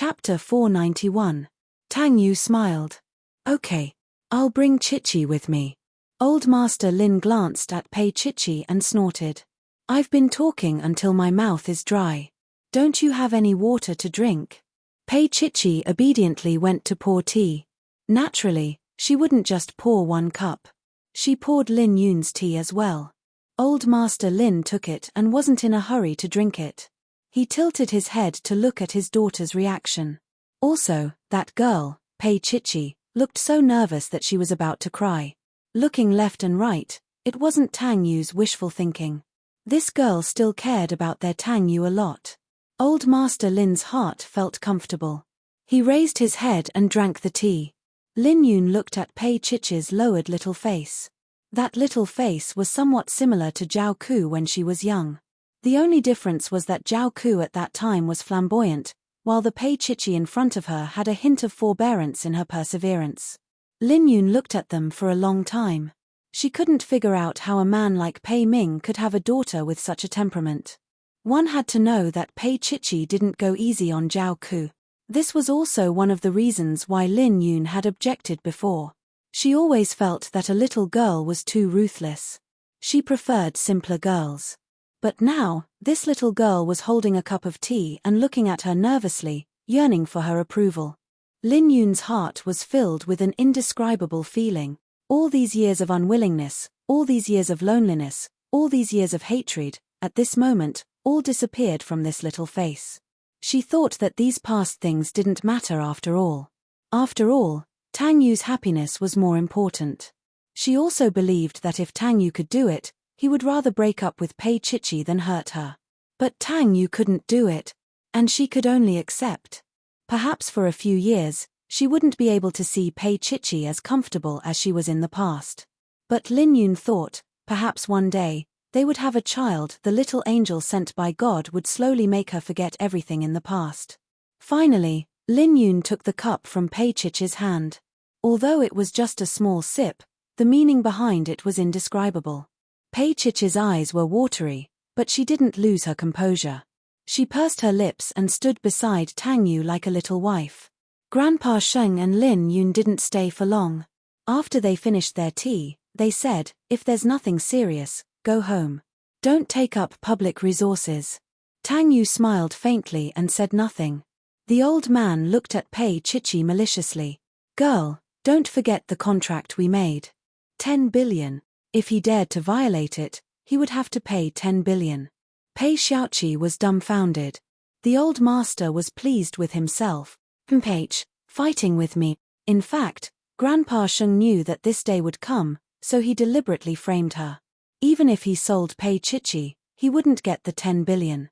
Chapter 491. Tang Yu smiled. Okay. I'll bring Chichi with me. Old Master Lin glanced at Pei Chichi and snorted. I've been talking until my mouth is dry. Don't you have any water to drink? Pei Chichi obediently went to pour tea. Naturally, she wouldn't just pour one cup. She poured Lin Yun's tea as well. Old Master Lin took it and wasn't in a hurry to drink it. He tilted his head to look at his daughter's reaction. Also, that girl, Pei Chichi, looked so nervous that she was about to cry. Looking left and right, it wasn't Tang Yu's wishful thinking. This girl still cared about their Tang Yu a lot. Old Master Lin's heart felt comfortable. He raised his head and drank the tea. Lin Yun looked at Pei Chichi's lowered little face. That little face was somewhat similar to Zhao Ku when she was young. The only difference was that Zhao Ku at that time was flamboyant, while the Pei Chichi in front of her had a hint of forbearance in her perseverance. Lin Yun looked at them for a long time. She couldn't figure out how a man like Pei Ming could have a daughter with such a temperament. One had to know that Pei Chichi didn't go easy on Zhao Ku. This was also one of the reasons why Lin Yun had objected before. She always felt that a little girl was too ruthless. She preferred simpler girls. But now, this little girl was holding a cup of tea and looking at her nervously, yearning for her approval. Lin Yun's heart was filled with an indescribable feeling. All these years of unwillingness, all these years of loneliness, all these years of hatred, at this moment, all disappeared from this little face. She thought that these past things didn't matter after all. After all, Tang Yu's happiness was more important. She also believed that if Tang Yu could do it, he would rather break up with Pei Chichi than hurt her. But Tang Yu couldn't do it, and she could only accept. Perhaps for a few years, she wouldn't be able to see Pei Chichi as comfortable as she was in the past. But Lin Yun thought, perhaps one day, they would have a child. The little angel sent by God would slowly make her forget everything in the past. Finally, Lin Yun took the cup from Pei Chichi's hand. Although it was just a small sip, the meaning behind it was indescribable. Pei Chichi's eyes were watery, but she didn't lose her composure. She pursed her lips and stood beside Tang Yu like a little wife. Grandpa Sheng and Lin Yun didn't stay for long. After they finished their tea, they said, if there's nothing serious, go home. Don't take up public resources. Tang Yu smiled faintly and said nothing. The old man looked at Pei Chichi maliciously. Girl, don't forget the contract we made. 10 billion. If he dared to violate it, he would have to pay 10 billion. Pei Xiaoqi was dumbfounded. The old master was pleased with himself. Fighting with me. In fact, Grandpa Sheng knew that this day would come, so he deliberately framed her. Even if he sold Pei Chichi, he wouldn't get the 10 billion.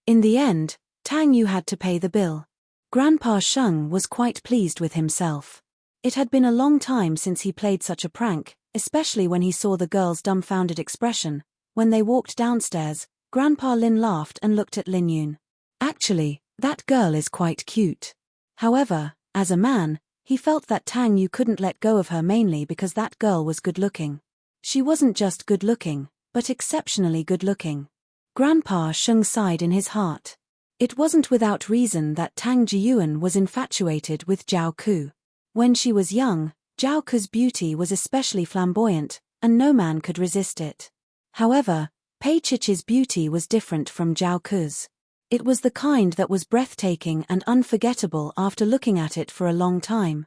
In the end, Tang Yu had to pay the bill. Grandpa Sheng was quite pleased with himself. It had been a long time since he played such a prank, especially when he saw the girl's dumbfounded expression. When they walked downstairs, Grandpa Lin laughed and looked at Lin Yun. Actually, that girl is quite cute. However, as a man, he felt that Tang Yu couldn't let go of her mainly because that girl was good-looking. She wasn't just good-looking, but exceptionally good-looking. Grandpa Sheng sighed in his heart. It wasn't without reason that Tang Jiyuan was infatuated with Zhao Ku. When she was young, Zhao Ku's beauty was especially flamboyant, and no man could resist it. However, Pei Chichi's beauty was different from Zhao Ku's. It was the kind that was breathtaking and unforgettable after looking at it for a long time.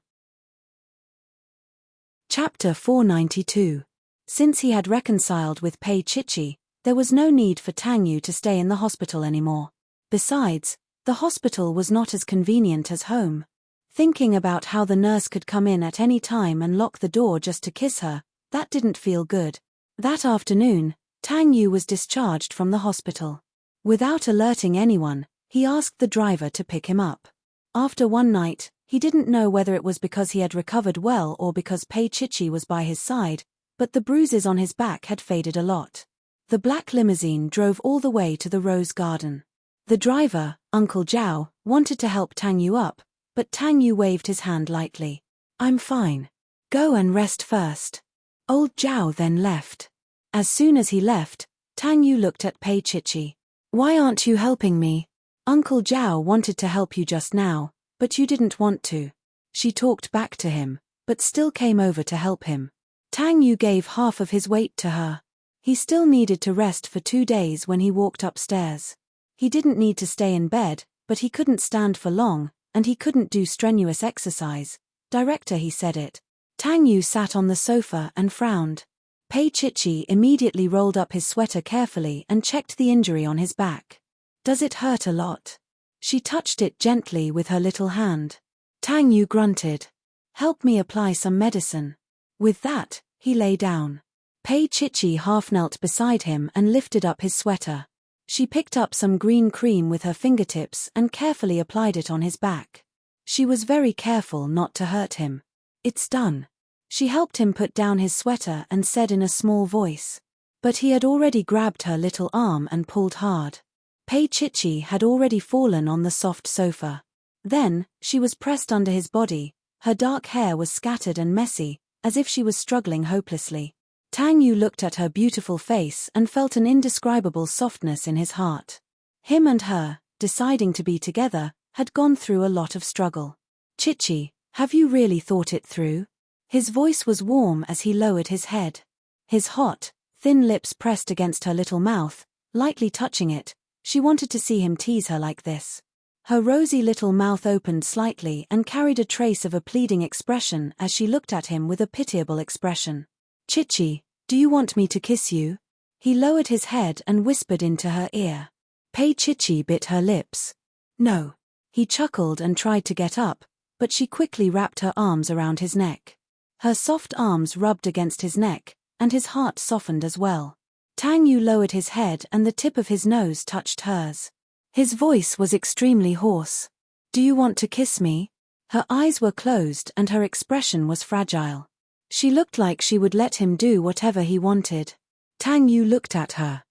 Chapter 492. Since he had reconciled with Pei Chichi, there was no need for Tang Yu to stay in the hospital anymore. Besides, the hospital was not as convenient as home. Thinking about how the nurse could come in at any time and lock the door just to kiss her, that didn't feel good. That afternoon, Tang Yu was discharged from the hospital. Without alerting anyone, he asked the driver to pick him up. After one night, he didn't know whether it was because he had recovered well or because Pei Chichi was by his side, but the bruises on his back had faded a lot. The black limousine drove all the way to the rose garden. The driver, Uncle Zhao, wanted to help Tang Yu up, but Tang Yu waved his hand lightly. I'm fine. Go and rest first. Old Zhao then left. As soon as he left, Tang Yu looked at Pei Chichi. Why aren't you helping me? Uncle Zhao wanted to help you just now, but you didn't want to. She talked back to him, but still came over to help him. Tang Yu gave half of his weight to her. He still needed to rest for 2 days when he walked upstairs. He didn't need to stay in bed, but he couldn't stand for long, and he couldn't do strenuous exercise. Director, he said it. Tang Yu sat on the sofa and frowned. Pei Chichi immediately rolled up his sweater carefully and checked the injury on his back. Does it hurt a lot? She touched it gently with her little hand. Tang Yu grunted. Help me apply some medicine. With that, he lay down. Pei Chichi half knelt beside him and lifted up his sweater. She picked up some green cream with her fingertips and carefully applied it on his back. She was very careful not to hurt him. It's done. She helped him put down his sweater and said in a small voice. But he had already grabbed her little arm and pulled hard. Pei Chichi had already fallen on the soft sofa. Then, she was pressed under his body, her dark hair was scattered and messy, as if she was struggling hopelessly. Tang Yu looked at her beautiful face and felt an indescribable softness in his heart. Him and her, deciding to be together, had gone through a lot of struggle. Chichi, have you really thought it through? His voice was warm as he lowered his head. His hot, thin lips pressed against her little mouth, lightly touching it. She wanted to see him tease her like this. Her rosy little mouth opened slightly and carried a trace of a pleading expression as she looked at him with a pitiable expression. Chichi, do you want me to kiss you? He lowered his head and whispered into her ear. Pei Chichi bit her lips. No. He chuckled and tried to get up, but she quickly wrapped her arms around his neck. Her soft arms rubbed against his neck, and his heart softened as well. Tang Yu lowered his head and the tip of his nose touched hers. His voice was extremely hoarse. Do you want to kiss me? Her eyes were closed and her expression was fragile. She looked like she would let him do whatever he wanted. Tang Yu looked at her.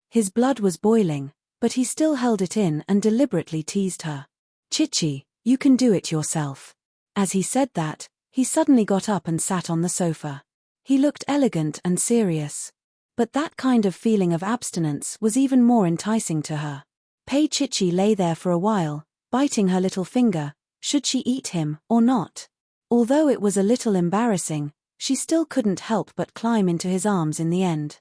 His blood was boiling, but he still held it in and deliberately teased her. Chichi, you can do it yourself. As he said that, he suddenly got up and sat on the sofa. He looked elegant and serious. But that kind of feeling of abstinence was even more enticing to her. Pei Chichi lay there for a while, biting her little finger. Should she eat him or not? Although it was a little embarrassing, she still couldn't help but climb into his arms in the end.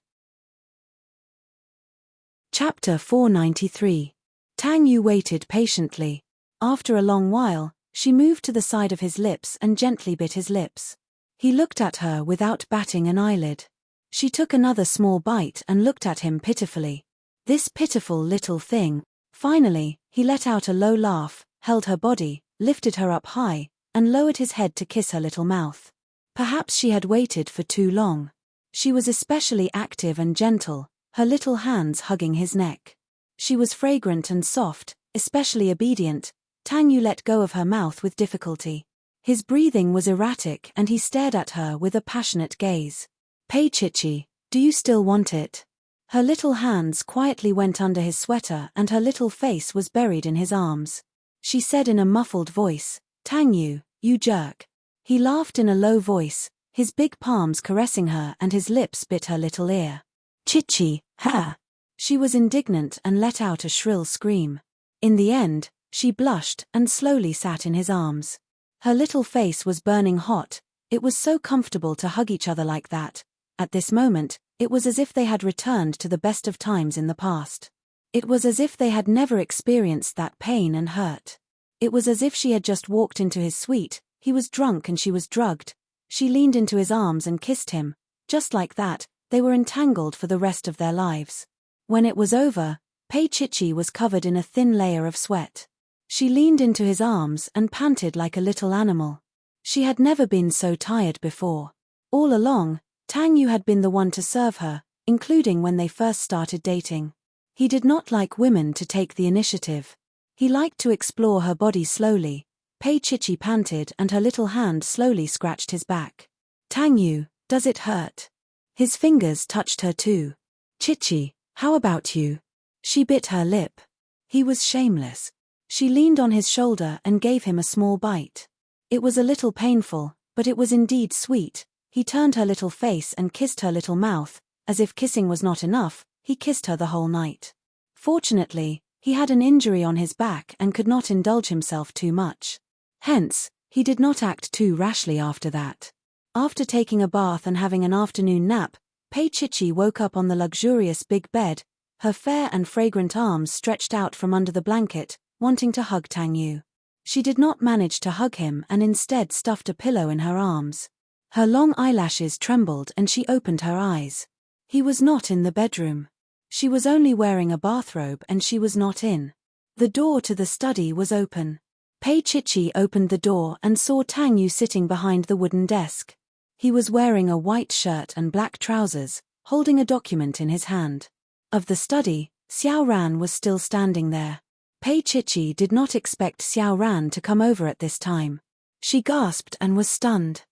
Chapter 493. Tang Yu waited patiently. After a long while, she moved to the side of his lips and gently bit his lips. He looked at her without batting an eyelid. She took another small bite and looked at him pitifully. This pitiful little thing. Finally, he let out a low laugh, held her body, lifted her up high, and lowered his head to kiss her little mouth. Perhaps she had waited for too long. She was especially active and gentle, her little hands hugging his neck. She was fragrant and soft, especially obedient. Tang Yu let go of her mouth with difficulty. His breathing was erratic and he stared at her with a passionate gaze. Pei Chichi, do you still want it? Her little hands quietly went under his sweater and her little face was buried in his arms. She said in a muffled voice, Tang Yu, you jerk. He laughed in a low voice, his big palms caressing her and his lips bit her little ear. Chichi, ha! She was indignant and let out a shrill scream. In the end, she blushed and slowly sat in his arms. Her little face was burning hot. It was so comfortable to hug each other like that. At this moment, it was as if they had returned to the best of times in the past. It was as if they had never experienced that pain and hurt. It was as if she had just walked into his suite, he was drunk and she was drugged. She leaned into his arms and kissed him. Just like that, they were entangled for the rest of their lives. When it was over, Pei Chichi was covered in a thin layer of sweat. She leaned into his arms and panted like a little animal. She had never been so tired before. All along, Tang Yu had been the one to serve her, including when they first started dating. He did not like women to take the initiative. He liked to explore her body slowly. Pei Chichi panted and her little hand slowly scratched his back. Tang Yu, does it hurt? His fingers touched her too. Chichi, how about you? She bit her lip. He was shameless. She leaned on his shoulder and gave him a small bite. It was a little painful, but it was indeed sweet. He turned her little face and kissed her little mouth. As if kissing was not enough, he kissed her the whole night. Fortunately, He had an injury on his back and could not indulge himself too much. Hence, he did not act too rashly after that. After taking a bath and having an afternoon nap, Pei Chichi woke up on the luxurious big bed, her fair and fragrant arms stretched out from under the blanket, wanting to hug Tang Yu. She did not manage to hug him and instead stuffed a pillow in her arms. Her long eyelashes trembled and she opened her eyes. He was not in the bedroom. She was only wearing a bathrobe and she was not in. The door to the study was open. Pei Chichi opened the door and saw Tang Yu sitting behind the wooden desk. He was wearing a white shirt and black trousers, holding a document in his hand. Of the study, Xiao Ran was still standing there. Pei Chichi did not expect Xiao Ran to come over at this time. She gasped and was stunned.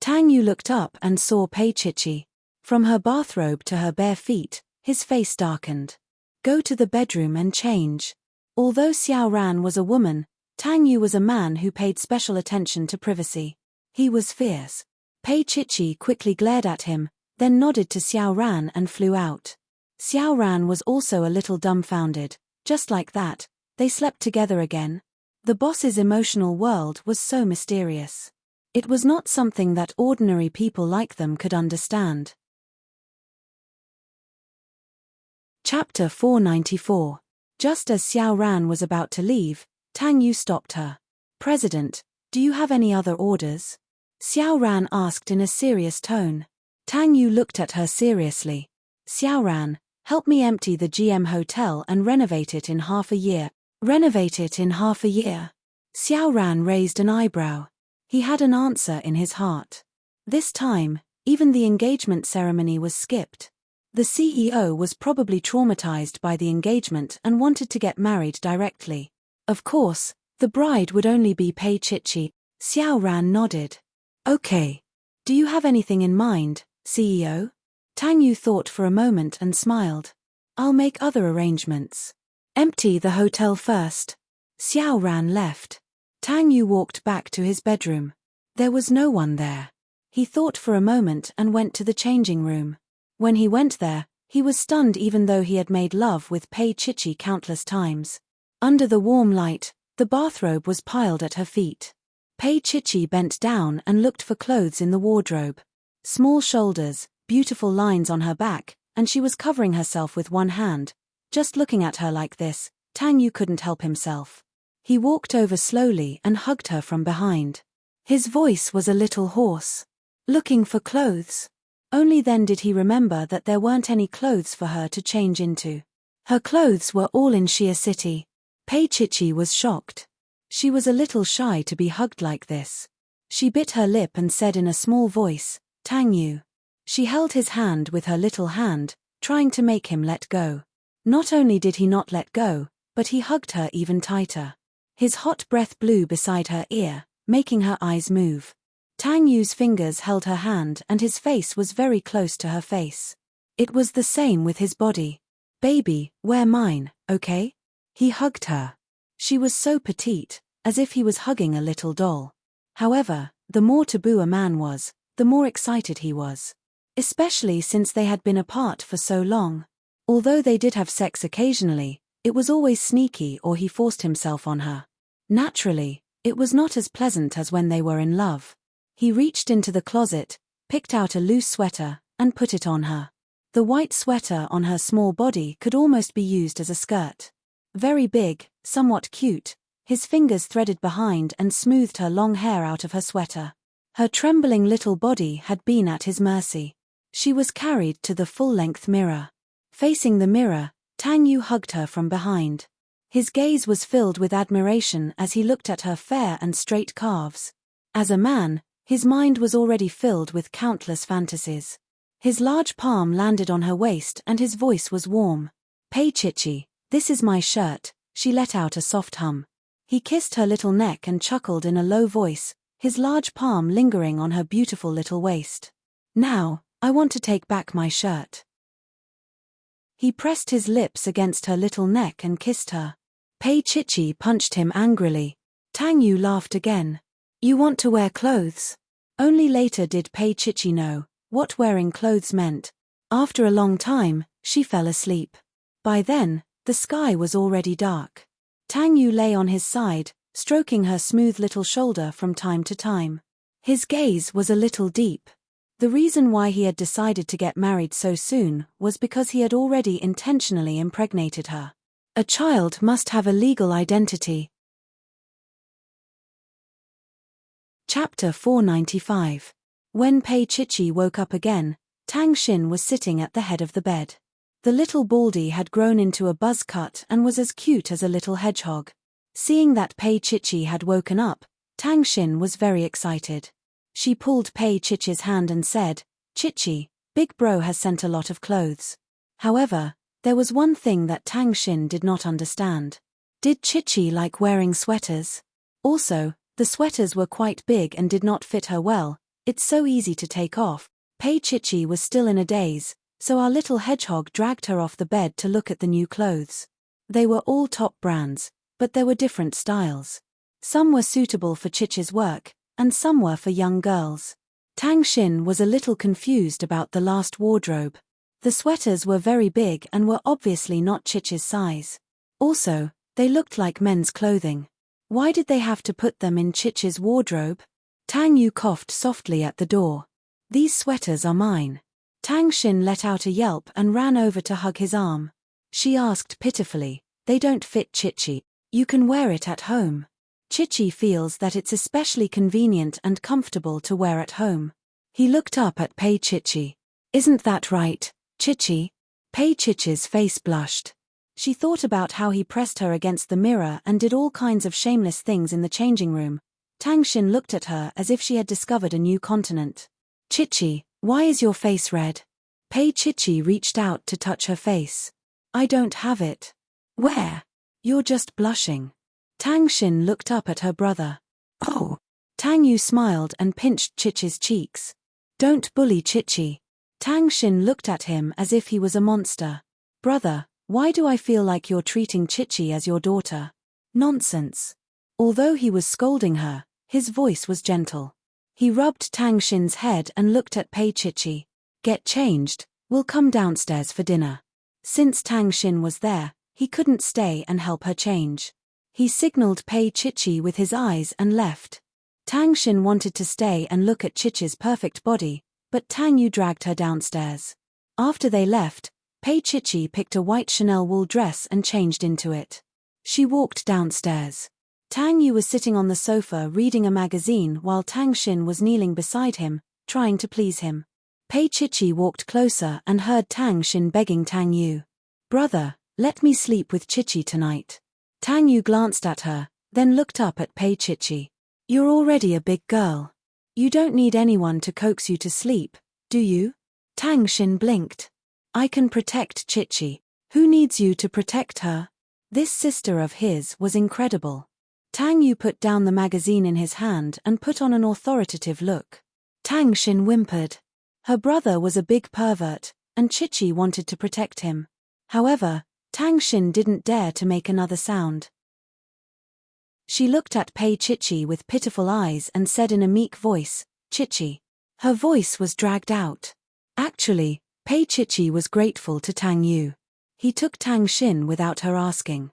Tang Yu looked up and saw Pei Chichi. From her bathrobe to her bare feet, his face darkened. Go to the bedroom and change. Although Xiao Ran was a woman, Tang Yu was a man who paid special attention to privacy. He was fierce. Pei Chichi quickly glared at him, then nodded to Xiao Ran and flew out. Xiao Ran was also a little dumbfounded. Just like that, they slept together again. The boss's emotional world was so mysterious. It was not something that ordinary people like them could understand. Chapter 494. Just as Xiao Ran was about to leave, Tang Yu stopped her. President, do you have any other orders? Xiao Ran asked in a serious tone. Tang Yu looked at her seriously. Xiao Ran, help me empty the GM hotel and renovate it in half a year. Renovate it in half a year. Xiao Ran raised an eyebrow. He had an answer in his heart. This time, even the engagement ceremony was skipped. The CEO was probably traumatized by the engagement and wanted to get married directly. Of course, the bride would only be Pei Chichi. Xiao Ran nodded. Okay. Do you have anything in mind, CEO? Tang Yu thought for a moment and smiled. I'll make other arrangements. Empty the hotel first. Xiao Ran left. Tang Yu walked back to his bedroom. There was no one there. He thought for a moment and went to the changing room. When he went there, he was stunned even though he had made love with Pei Chichi countless times. Under the warm light, the bathrobe was piled at her feet. Pei Chichi bent down and looked for clothes in the wardrobe. Small shoulders, beautiful lines on her back, and she was covering herself with one hand. Just looking at her like this, Tang Yu couldn't help himself. He walked over slowly and hugged her from behind. His voice was a little hoarse. Looking for clothes. Only then did he remember that there weren't any clothes for her to change into. Her clothes were all in Shia City. Pei Chichi was shocked. She was a little shy to be hugged like this. She bit her lip and said in a small voice, Tang Yu. She held his hand with her little hand, trying to make him let go. Not only did he not let go, but he hugged her even tighter. His hot breath blew beside her ear, making her eyes move. Tang Yu's fingers held her hand and his face was very close to her face. It was the same with his body. Baby, wear mine, okay? He hugged her. She was so petite, as if he was hugging a little doll. However, the more taboo a man was, the more excited he was. Especially since they had been apart for so long. Although they did have sex occasionally, it was always sneaky or he forced himself on her. Naturally, it was not as pleasant as when they were in love. He reached into the closet, picked out a loose sweater, and put it on her. The white sweater on her small body could almost be used as a skirt. Very big, somewhat cute, his fingers threaded behind and smoothed her long hair out of her sweater. Her trembling little body had been at his mercy. She was carried to the full-length mirror. Facing the mirror, Tang Yu hugged her from behind. His gaze was filled with admiration as he looked at her fair and straight calves. As a man, his mind was already filled with countless fantasies. His large palm landed on her waist and his voice was warm. Pei Chichi, this is my shirt, she let out a soft hum. He kissed her little neck and chuckled in a low voice, his large palm lingering on her beautiful little waist. Now, I want to take back my shirt. He pressed his lips against her little neck and kissed her. Pei Chichi punched him angrily. Tang Yu laughed again. You want to wear clothes? Only later did Pei Chichi know what wearing clothes meant. After a long time, she fell asleep. By then, The sky was already dark. Tang Yu lay on his side, stroking her smooth little shoulder from time to time. His gaze was a little deep. The reason why he had decided to get married so soon was because he had already intentionally impregnated her. A child must have a legal identity. Chapter 495. When Pei Chichi woke up again, Tang Xin was sitting at the head of the bed. The little baldy had grown into a buzz cut and was as cute as a little hedgehog. Seeing that Pei Chichi had woken up, Tang Xin was very excited. She pulled Pei Chichi's hand and said, "Chichi, Big Bro has sent a lot of clothes." However, there was one thing that Tang Xin did not understand. Did Chichi like wearing sweaters? Also, the sweaters were quite big and did not fit her well. It's so easy to take off. Pei Chichi was still in a daze, so our little hedgehog dragged her off the bed to look at the new clothes. They were all top brands, but there were different styles. Some were suitable for Chichi's work, and some were for young girls. Tang Xin was a little confused about the last wardrobe. The sweaters were very big and were obviously not Chichi's size. Also, they looked like men's clothing. Why did they have to put them in Chichi's wardrobe? Tang Yu coughed softly at the door. "These sweaters are mine." Tang Xin let out a yelp and ran over to hug his arm. She asked pitifully, "They don't fit Chichi. You can wear it at home." Chichi feels that it's especially convenient and comfortable to wear at home. He looked up at Pei Chichi. "Isn't that right, Chichi?" Pei Chichi's face blushed. She thought about how he pressed her against the mirror and did all kinds of shameless things in the changing room. Tang Xin looked at her as if she had discovered a new continent. "Chichi, why is your face red?" Pei Chichi reached out to touch her face. "I don't have it." "Where?" "You're just blushing." Tang Xin looked up at her brother. "Oh." Tang Yu smiled and pinched Chichi's cheeks. "Don't bully Chichi." Tang Xin looked at him as if he was a monster. "Brother, why do I feel like you're treating Chichi as your daughter?" "Nonsense." Although he was scolding her, his voice was gentle. He rubbed Tang Xin's head and looked at Pei Chichi. "Get changed, we'll come downstairs for dinner." Since Tang Xin was there, he couldn't stay and help her change. He signaled Pei Chichi with his eyes and left. Tang Xin wanted to stay and look at Chichi's perfect body, but Tang Yu dragged her downstairs. After they left, Pei Chichi picked a white Chanel wool dress and changed into it. She walked downstairs. Tang Yu was sitting on the sofa reading a magazine while Tang Xin was kneeling beside him, trying to please him. Pei Chichi walked closer and heard Tang Xin begging Tang Yu, "Brother, let me sleep with Chichi tonight." Tang Yu glanced at her, then looked up at Pei Chichi. "You're already a big girl. You don't need anyone to coax you to sleep, do you?" Tang Xin blinked. "I can protect Chichi. Who needs you to protect her?" This sister of his was incredible. Tang Yu put down the magazine in his hand and put on an authoritative look. Tang Xin whimpered. Her brother was a big pervert, and Chichi wanted to protect him. However, Tang Xin didn't dare to make another sound. She looked at Pei Chichi with pitiful eyes and said in a meek voice, "Chichi." Her voice was dragged out. Actually, Pei Chichi was grateful to Tang Yu. He took Tang Xin without her asking.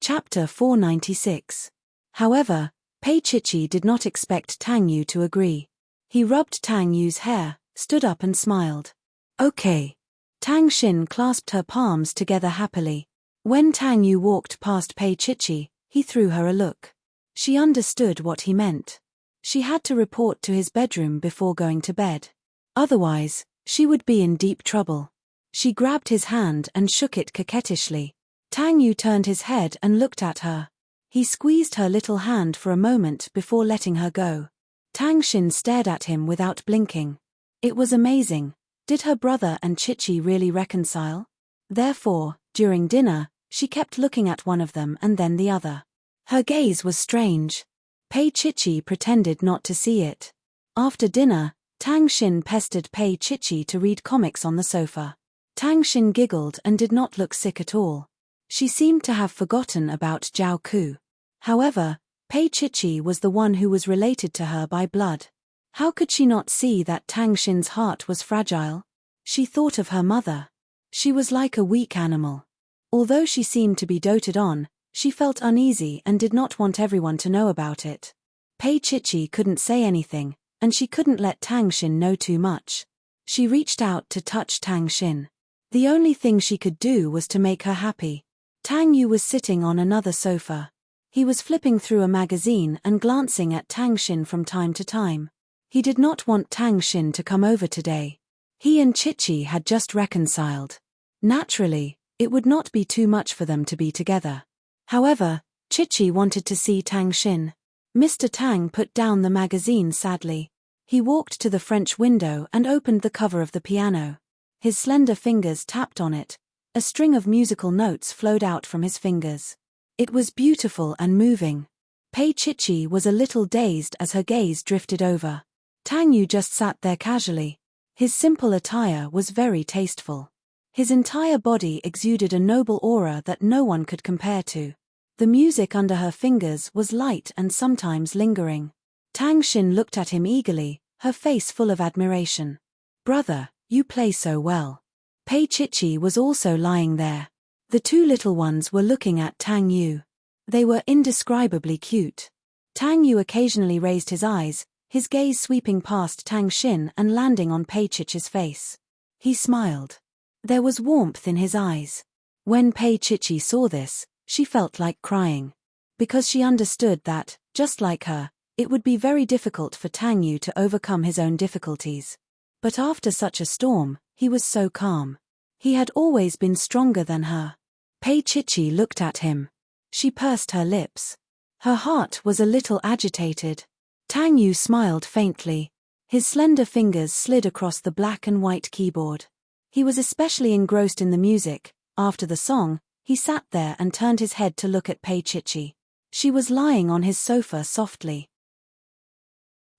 Chapter 496. However, Pei Chichi did not expect Tang Yu to agree. He rubbed Tang Yu's hair, stood up and smiled. "Okay." Tang Xin clasped her palms together happily. When Tang Yu walked past Pei Chichi, he threw her a look. She understood what he meant. She had to report to his bedroom before going to bed. Otherwise, she would be in deep trouble. She grabbed his hand and shook it coquettishly. Tang Yu turned his head and looked at her. He squeezed her little hand for a moment before letting her go. Tang Xin stared at him without blinking. It was amazing. Did her brother and Chichi really reconcile? Therefore, during dinner, she kept looking at one of them and then the other. Her gaze was strange. Pei Chichi pretended not to see it. After dinner, Tang Xin pestered Pei Chichi to read comics on the sofa. Tang Xin giggled and did not look sick at all. She seemed to have forgotten about Jiao Ku. However, Pei Chichi was the one who was related to her by blood. How could she not see that Tang Xin's heart was fragile? She thought of her mother. She was like a weak animal. Although she seemed to be doted on, she felt uneasy and did not want everyone to know about it. Pei Chichi couldn't say anything, and she couldn't let Tang Xin know too much. She reached out to touch Tang Xin. The only thing she could do was to make her happy. Tang Yu was sitting on another sofa. He was flipping through a magazine and glancing at Tang Xin from time to time. He did not want Tang Xin to come over today. He and Chichi had just reconciled. Naturally, it would not be too much for them to be together. However, Chichi wanted to see Tang Xin. Mr. Tang put down the magazine sadly. He walked to the French window and opened the cover of the piano. His slender fingers tapped on it. A string of musical notes flowed out from his fingers. It was beautiful and moving. Pei Chichi was a little dazed as her gaze drifted over. Tang Yu just sat there casually. His simple attire was very tasteful. His entire body exuded a noble aura that no one could compare to. The music under her fingers was light and sometimes lingering. Tang Xin looked at him eagerly, her face full of admiration. "Brother, you play so well." Pei Chichi was also lying there. The two little ones were looking at Tang Yu. They were indescribably cute. Tang Yu occasionally raised his eyes, his gaze sweeping past Tang Xin and landing on Pei Chichi's face. He smiled. There was warmth in his eyes. When Pei Chichi saw this, she felt like crying. Because she understood that, just like her, it would be very difficult for Tang Yu to overcome his own difficulties. But after such a storm, he was so calm. He had always been stronger than her. Pei Chichi looked at him. She pursed her lips. Her heart was a little agitated. Tang Yu smiled faintly. His slender fingers slid across the black and white keyboard. He was especially engrossed in the music. After the song, he sat there and turned his head to look at Pei Chichi. She was lying on his sofa softly.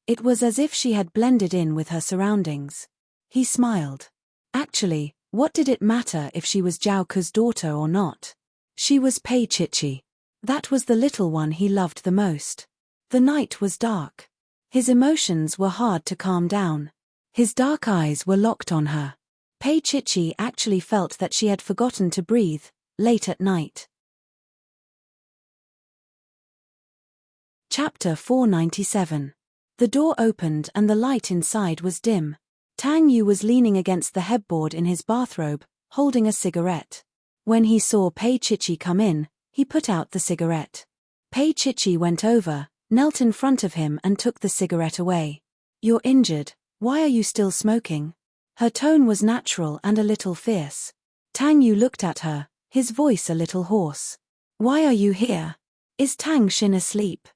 It was as if she had blended in with her surroundings. He smiled. Actually, what did it matter if she was Zhao Ke's daughter or not? She was Pei Chichi. That was the little one he loved the most. The night was dark. His emotions were hard to calm down. His dark eyes were locked on her. Pei Chichi actually felt that she had forgotten to breathe, late at night. Chapter 497. The door opened and the light inside was dim. Tang Yu was leaning against the headboard in his bathrobe, holding a cigarette. When he saw Pei Chichi come in, he put out the cigarette. Pei Chichi went over, knelt in front of him and took the cigarette away. "You're injured, why are you still smoking?" Her tone was natural and a little fierce. Tang Yu looked at her, his voice a little hoarse. "Why are you here? Is Tang Xin asleep?"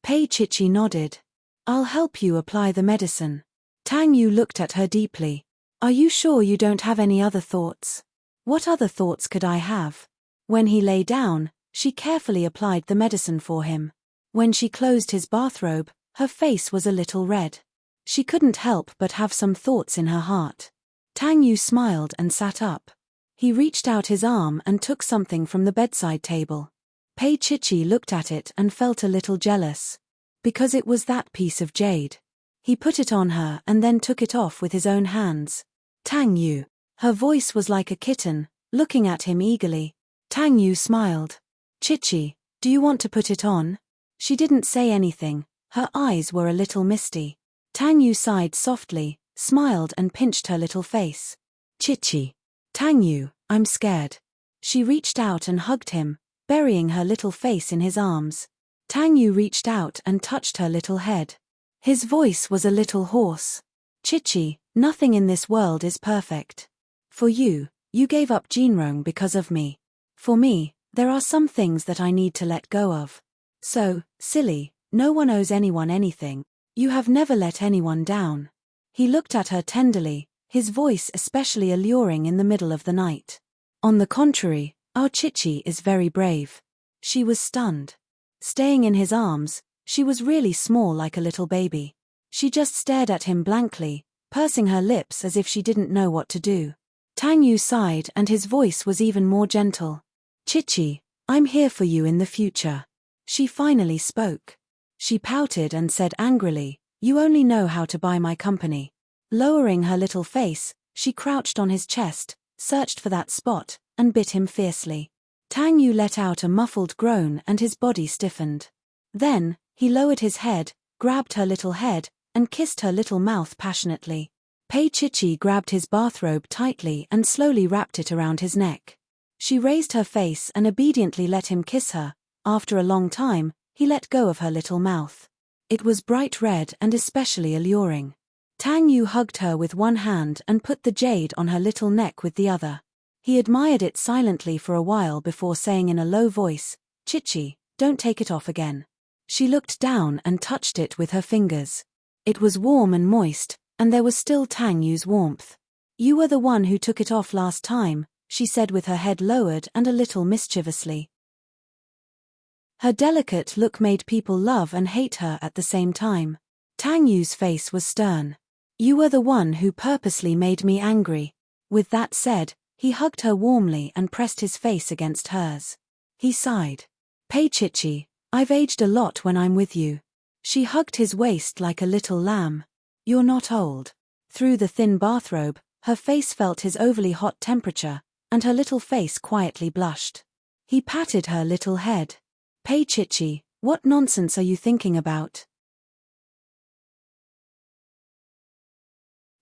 Pei Chichi nodded. "I'll help you apply the medicine." Tang Yu looked at her deeply. "Are you sure you don't have any other thoughts?" "What other thoughts could I have?" When he lay down, she carefully applied the medicine for him. When she closed his bathrobe, her face was a little red. She couldn't help but have some thoughts in her heart. Tang Yu smiled and sat up. He reached out his arm and took something from the bedside table. Pei Chichi looked at it and felt a little jealous. Because it was that piece of jade. He put it on her and then took it off with his own hands. "Tang Yu." Her voice was like a kitten, looking at him eagerly. Tang Yu smiled. "Chichi, do you want to put it on?" She didn't say anything, her eyes were a little misty. Tang Yu sighed softly, smiled and pinched her little face. "Chichi." "Tang Yu, I'm scared." She reached out and hugged him, burying her little face in his arms. Tang Yu reached out and touched her little head. His voice was a little hoarse. "Chichi, nothing in this world is perfect. For you, you gave up Jinrong because of me. For me, there are some things that I need to let go of. So, silly, no one owes anyone anything. You have never let anyone down." He looked at her tenderly, his voice especially alluring in the middle of the night. "On the contrary, our Chichi is very brave." She was stunned. Staying in his arms, she was really small like a little baby. She just stared at him blankly, pursing her lips as if she didn't know what to do. Tang Yu sighed and his voice was even more gentle. "Chichi, I'm here for you in the future." She finally spoke. She pouted and said angrily, "You only know how to buy my company." Lowering her little face, she crouched on his chest, searched for that spot, and bit him fiercely. Tang Yu let out a muffled groan and his body stiffened. Then, he lowered his head, grabbed her little head, and kissed her little mouth passionately. Pei Chichi grabbed his bathrobe tightly and slowly wrapped it around his neck. She raised her face and obediently let him kiss her. After a long time, he let go of her little mouth. It was bright red and especially alluring. Tang Yu hugged her with one hand and put the jade on her little neck with the other. He admired it silently for a while before saying in a low voice, "Chichi, don't take it off again." She looked down and touched it with her fingers. It was warm and moist, and there was still Tang Yu's warmth. "You were the one who took it off last time," she said with her head lowered and a little mischievously. Her delicate look made people love and hate her at the same time. Tang Yu's face was stern. "You were the one who purposely made me angry." With that said, he hugged her warmly and pressed his face against hers. He sighed. "Pei Chichi, I've aged a lot when I'm with you." She hugged his waist like a little lamb. "You're not old." Through the thin bathrobe, her face felt his overly hot temperature, and her little face quietly blushed. He patted her little head. "Pei Chichi, what nonsense are you thinking about?"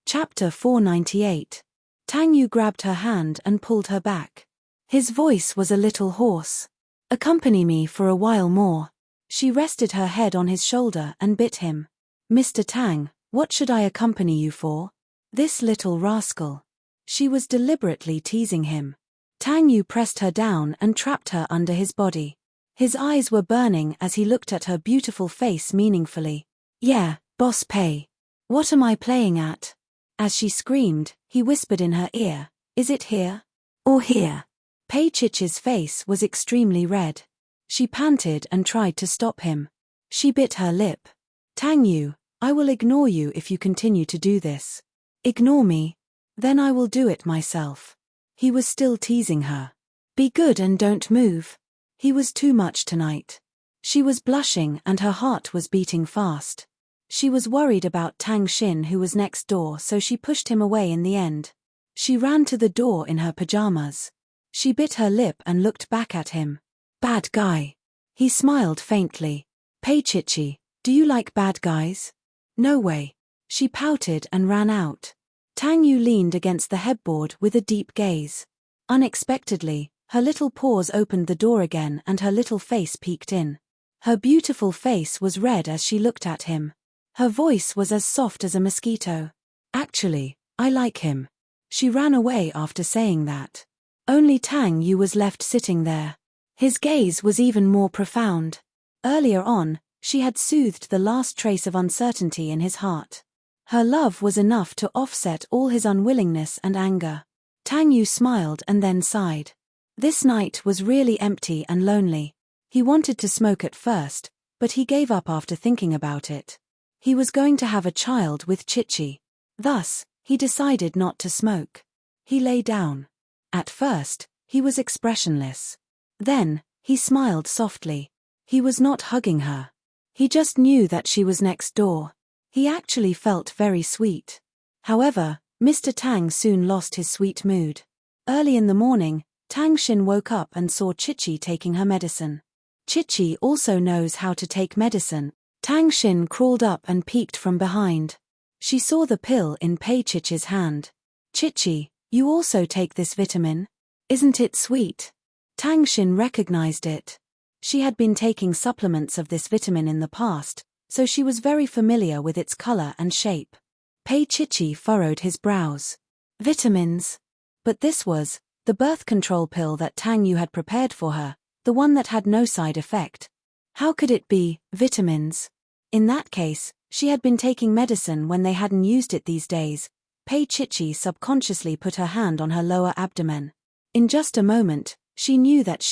Chapter 498. Tang Yu grabbed her hand and pulled her back. His voice was a little hoarse. "Accompany me for a while more." She rested her head on his shoulder and bit him. "Mr. Tang, what should I accompany you for? This little rascal." She was deliberately teasing him. Tang Yu pressed her down and trapped her under his body. His eyes were burning as he looked at her beautiful face meaningfully. "Yeah, Boss Pei. What am I playing at?" As she screamed, he whispered in her ear, "Is it here? Or here?" Pei Chichi's face was extremely red. She panted and tried to stop him. She bit her lip. "Tang Yu, I will ignore you if you continue to do this." "Ignore me? Then I will do it myself." He was still teasing her. "Be good and don't move." He was too much tonight. She was blushing and her heart was beating fast. She was worried about Tang Xin who was next door, so she pushed him away in the end. She ran to the door in her pajamas. She bit her lip and looked back at him. "Bad guy." He smiled faintly. "Pei Chichi, do you like bad guys?" "No way." She pouted and ran out. Tang Yu leaned against the headboard with a deep gaze. Unexpectedly, her little paws opened the door again and her little face peeked in. Her beautiful face was red as she looked at him. Her voice was as soft as a mosquito. "Actually, I like him." She ran away after saying that. Only Tang Yu was left sitting there. His gaze was even more profound. Earlier on, she had soothed the last trace of uncertainty in his heart. Her love was enough to offset all his unwillingness and anger. Tang Yu smiled and then sighed. This night was really empty and lonely. He wanted to smoke at first, but he gave up after thinking about it. He was going to have a child with Chichi. Thus, he decided not to smoke. He lay down. At first, he was expressionless. Then, he smiled softly. He was not hugging her. He just knew that she was next door. He actually felt very sweet. However, Mr. Tang soon lost his sweet mood. Early in the morning, Tang Xin woke up and saw Chichi taking her medicine. Chichi also knows how to take medicine. Tang Xin crawled up and peeked from behind. She saw the pill in Pei Chichi's hand. "Chichi, you also take this vitamin? Isn't it sweet?" Tang Xin recognized it. She had been taking supplements of this vitamin in the past, so she was very familiar with its color and shape. Pei Chichi furrowed his brows. Vitamins? But this was the birth control pill that Tang Yu had prepared for her, the one that had no side effect. How could it be vitamins? In that case, she had been taking medicine when they hadn't used it these days. Pei Chichi subconsciously put her hand on her lower abdomen. In just a moment, she knew that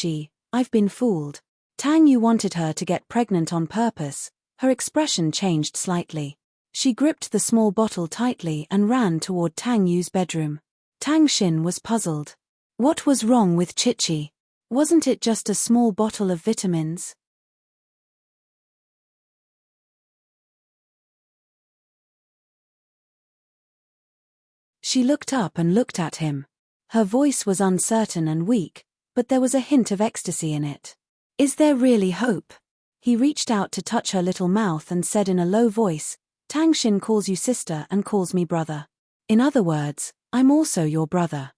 I've been fooled. Tang Yu wanted her to get pregnant on purpose. Her expression changed slightly. She gripped the small bottle tightly and ran toward Tang Yu's bedroom. Tang Xin was puzzled. What was wrong with Chichi? Wasn't it just a small bottle of vitamins? She looked up and looked at him. Her voice was uncertain and weak, but there was a hint of ecstasy in it. Is there really hope? He reached out to touch her little mouth and said in a low voice, Tang Xin calls you sister and calls me brother. In other words, I'm also your brother.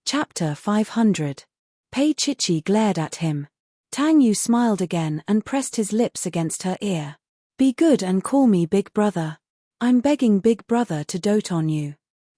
Chapter 500. Pei Chichi glared at him. Tang Yu smiled again and pressed his lips against her ear. Be good and call me big brother. I'm begging big brother to dote on you.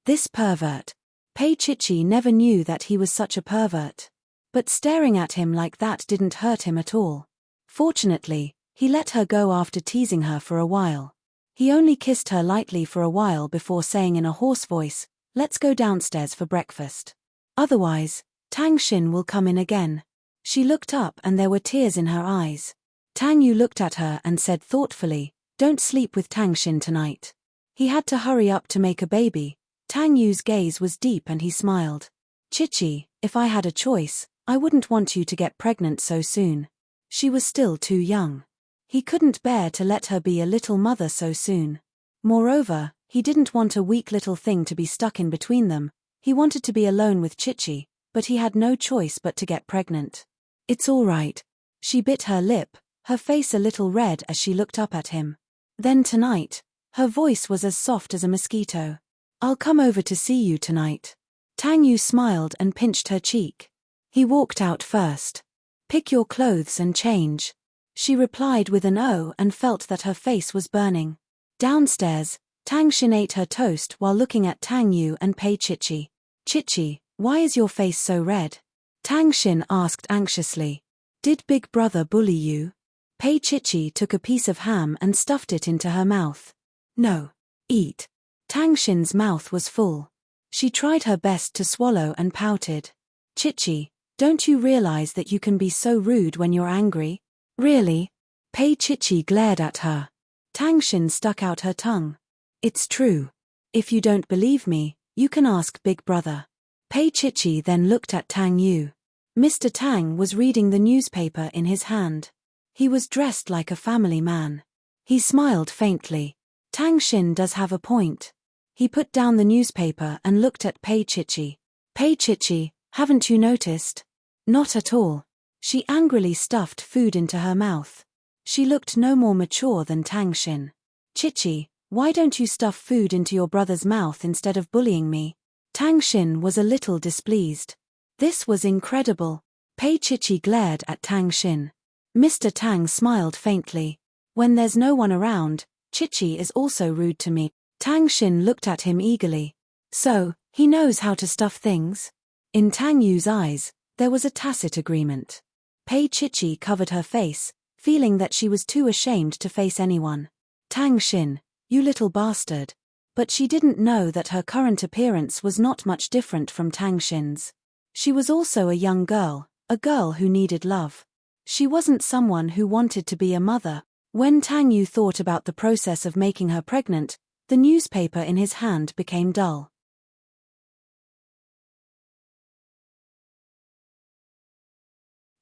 This pervert. Pei Chichi never knew that he was such a pervert. But staring at him like that didn't hurt him at all. Fortunately, he let her go after teasing her for a while. He only kissed her lightly for a while before saying in a hoarse voice, let's go downstairs for breakfast. Otherwise, Tang Xin will come in again. She looked up and there were tears in her eyes. Tang Yu looked at her and said thoughtfully, don't sleep with Tang Xin tonight. He had to hurry up to make a baby. Tang Yu's gaze was deep and he smiled. Chichi, if I had a choice, I wouldn't want you to get pregnant so soon. She was still too young. He couldn't bear to let her be a little mother so soon. Moreover, he didn't want a weak little thing to be stuck in between them. He wanted to be alone with Chichi, but he had no choice but to get pregnant. It's all right. She bit her lip, her face a little red as she looked up at him. Then tonight, her voice was as soft as a mosquito. I'll come over to see you tonight. Tang Yu smiled and pinched her cheek. He walked out first. Pick your clothes and change. She replied with an "oh" and felt that her face was burning. Downstairs, Tang Xin ate her toast while looking at Tang Yu and Pei Chichi. Chichi, why is your face so red? Tang Xin asked anxiously. Did big brother bully you? Pei Chichi took a piece of ham and stuffed it into her mouth. No. Eat. Tang Xin's mouth was full. She tried her best to swallow and pouted. Chichi, don't you realize that you can be so rude when you're angry? Really? Pei Chichi glared at her. Tang Xin stuck out her tongue. It's true. If you don't believe me, you can ask big brother. Pei Chichi then looked at Tang Yu. Mr. Tang was reading the newspaper in his hand. He was dressed like a family man. He smiled faintly. Tang Xin does have a point. He put down the newspaper and looked at Pei Chichi. Pei Chichi, haven't you noticed? Not at all. She angrily stuffed food into her mouth. She looked no more mature than Tang Xin. Chichi, why don't you stuff food into your brother's mouth instead of bullying me? Tang Xin was a little displeased. This was incredible. Pei Chichi glared at Tang Xin. Mr. Tang smiled faintly. When there's no one around, Chichi is also rude to me. Tang Xin looked at him eagerly. So, he knows how to stuff things? In Tang Yu's eyes, there was a tacit agreement. Pei Chichi covered her face, feeling that she was too ashamed to face anyone. Tang Xin, you little bastard. But she didn't know that her current appearance was not much different from Tang Xin's. She was also a young girl, a girl who needed love. She wasn't someone who wanted to be a mother. When Tang Yu thought about the process of making her pregnant, the newspaper in his hand became dull.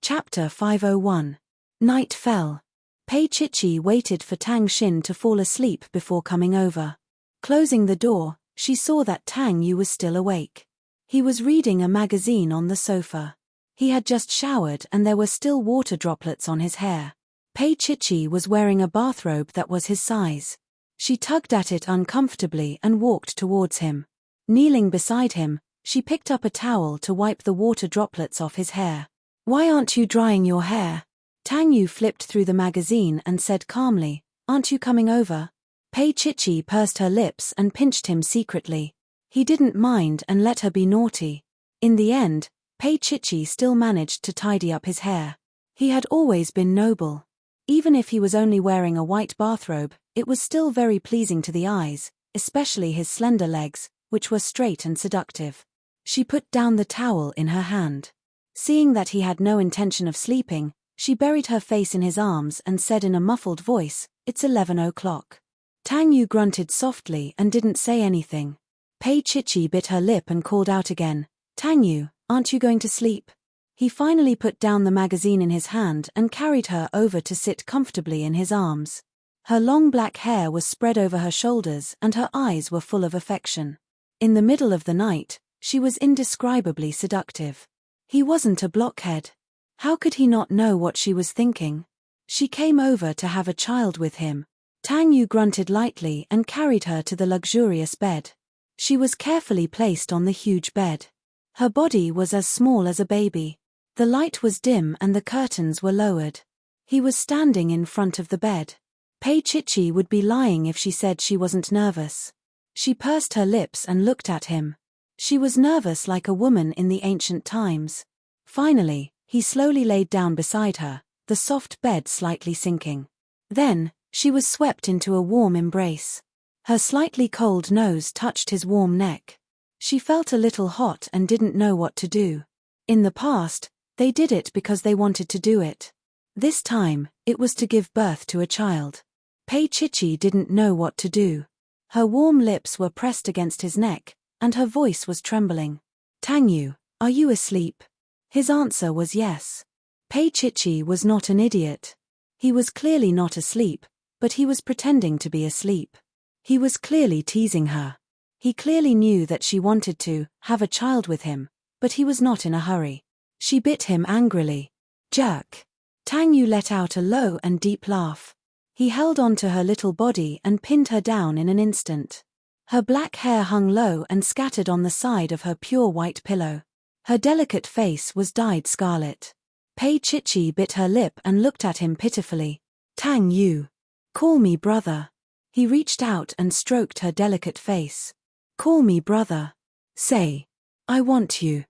Chapter 501. Night fell. Pei Chichi waited for Tang Xin to fall asleep before coming over. Closing the door, she saw that Tang Yu was still awake. He was reading a magazine on the sofa. He had just showered and there were still water droplets on his hair. Pei Chichi was wearing a bathrobe that was his size. She tugged at it uncomfortably and walked towards him. Kneeling beside him, she picked up a towel to wipe the water droplets off his hair. Why aren't you drying your hair? Tang Yu flipped through the magazine and said calmly, aren't you coming over? Pei Chichi pursed her lips and pinched him secretly. He didn't mind and let her be naughty. In the end, Pei Chichi still managed to tidy up his hair. He had always been noble. Even if he was only wearing a white bathrobe, it was still very pleasing to the eyes, especially his slender legs, which were straight and seductive. She put down the towel in her hand. Seeing that he had no intention of sleeping, she buried her face in his arms and said in a muffled voice, it's 11 o'clock. Tang Yu grunted softly and didn't say anything. Pei Chichi bit her lip and called out again, Tang Yu, aren't you going to sleep? He finally put down the magazine in his hand and carried her over to sit comfortably in his arms. Her long black hair was spread over her shoulders and her eyes were full of affection. In the middle of the night, she was indescribably seductive. He wasn't a blockhead. How could he not know what she was thinking? She came over to have a child with him. Tang Yu grunted lightly and carried her to the luxurious bed. She was carefully placed on the huge bed. Her body was as small as a baby. The light was dim and the curtains were lowered. He was standing in front of the bed. Pei Chichi would be lying if she said she wasn't nervous. She pursed her lips and looked at him. She was nervous like a woman in the ancient times. Finally, he slowly laid down beside her, the soft bed slightly sinking. Then, she was swept into a warm embrace. Her slightly cold nose touched his warm neck. She felt a little hot and didn't know what to do. In the past, they did it because they wanted to do it. This time, it was to give birth to a child. Pei Chichi didn't know what to do. Her warm lips were pressed against his neck, and her voice was trembling. Tang Yu, are you asleep? His answer was yes. Pei Chichi was not an idiot. He was clearly not asleep, but he was pretending to be asleep. He was clearly teasing her. He clearly knew that she wanted to have a child with him, but he was not in a hurry. She bit him angrily. Jerk. Tang Yu let out a low and deep laugh. He held on to her little body and pinned her down in an instant. Her black hair hung low and scattered on the side of her pure white pillow. Her delicate face was dyed scarlet. Pei Chichi bit her lip and looked at him pitifully. Tang Yu. Call me brother. He reached out and stroked her delicate face. Call me brother. Say, I want you.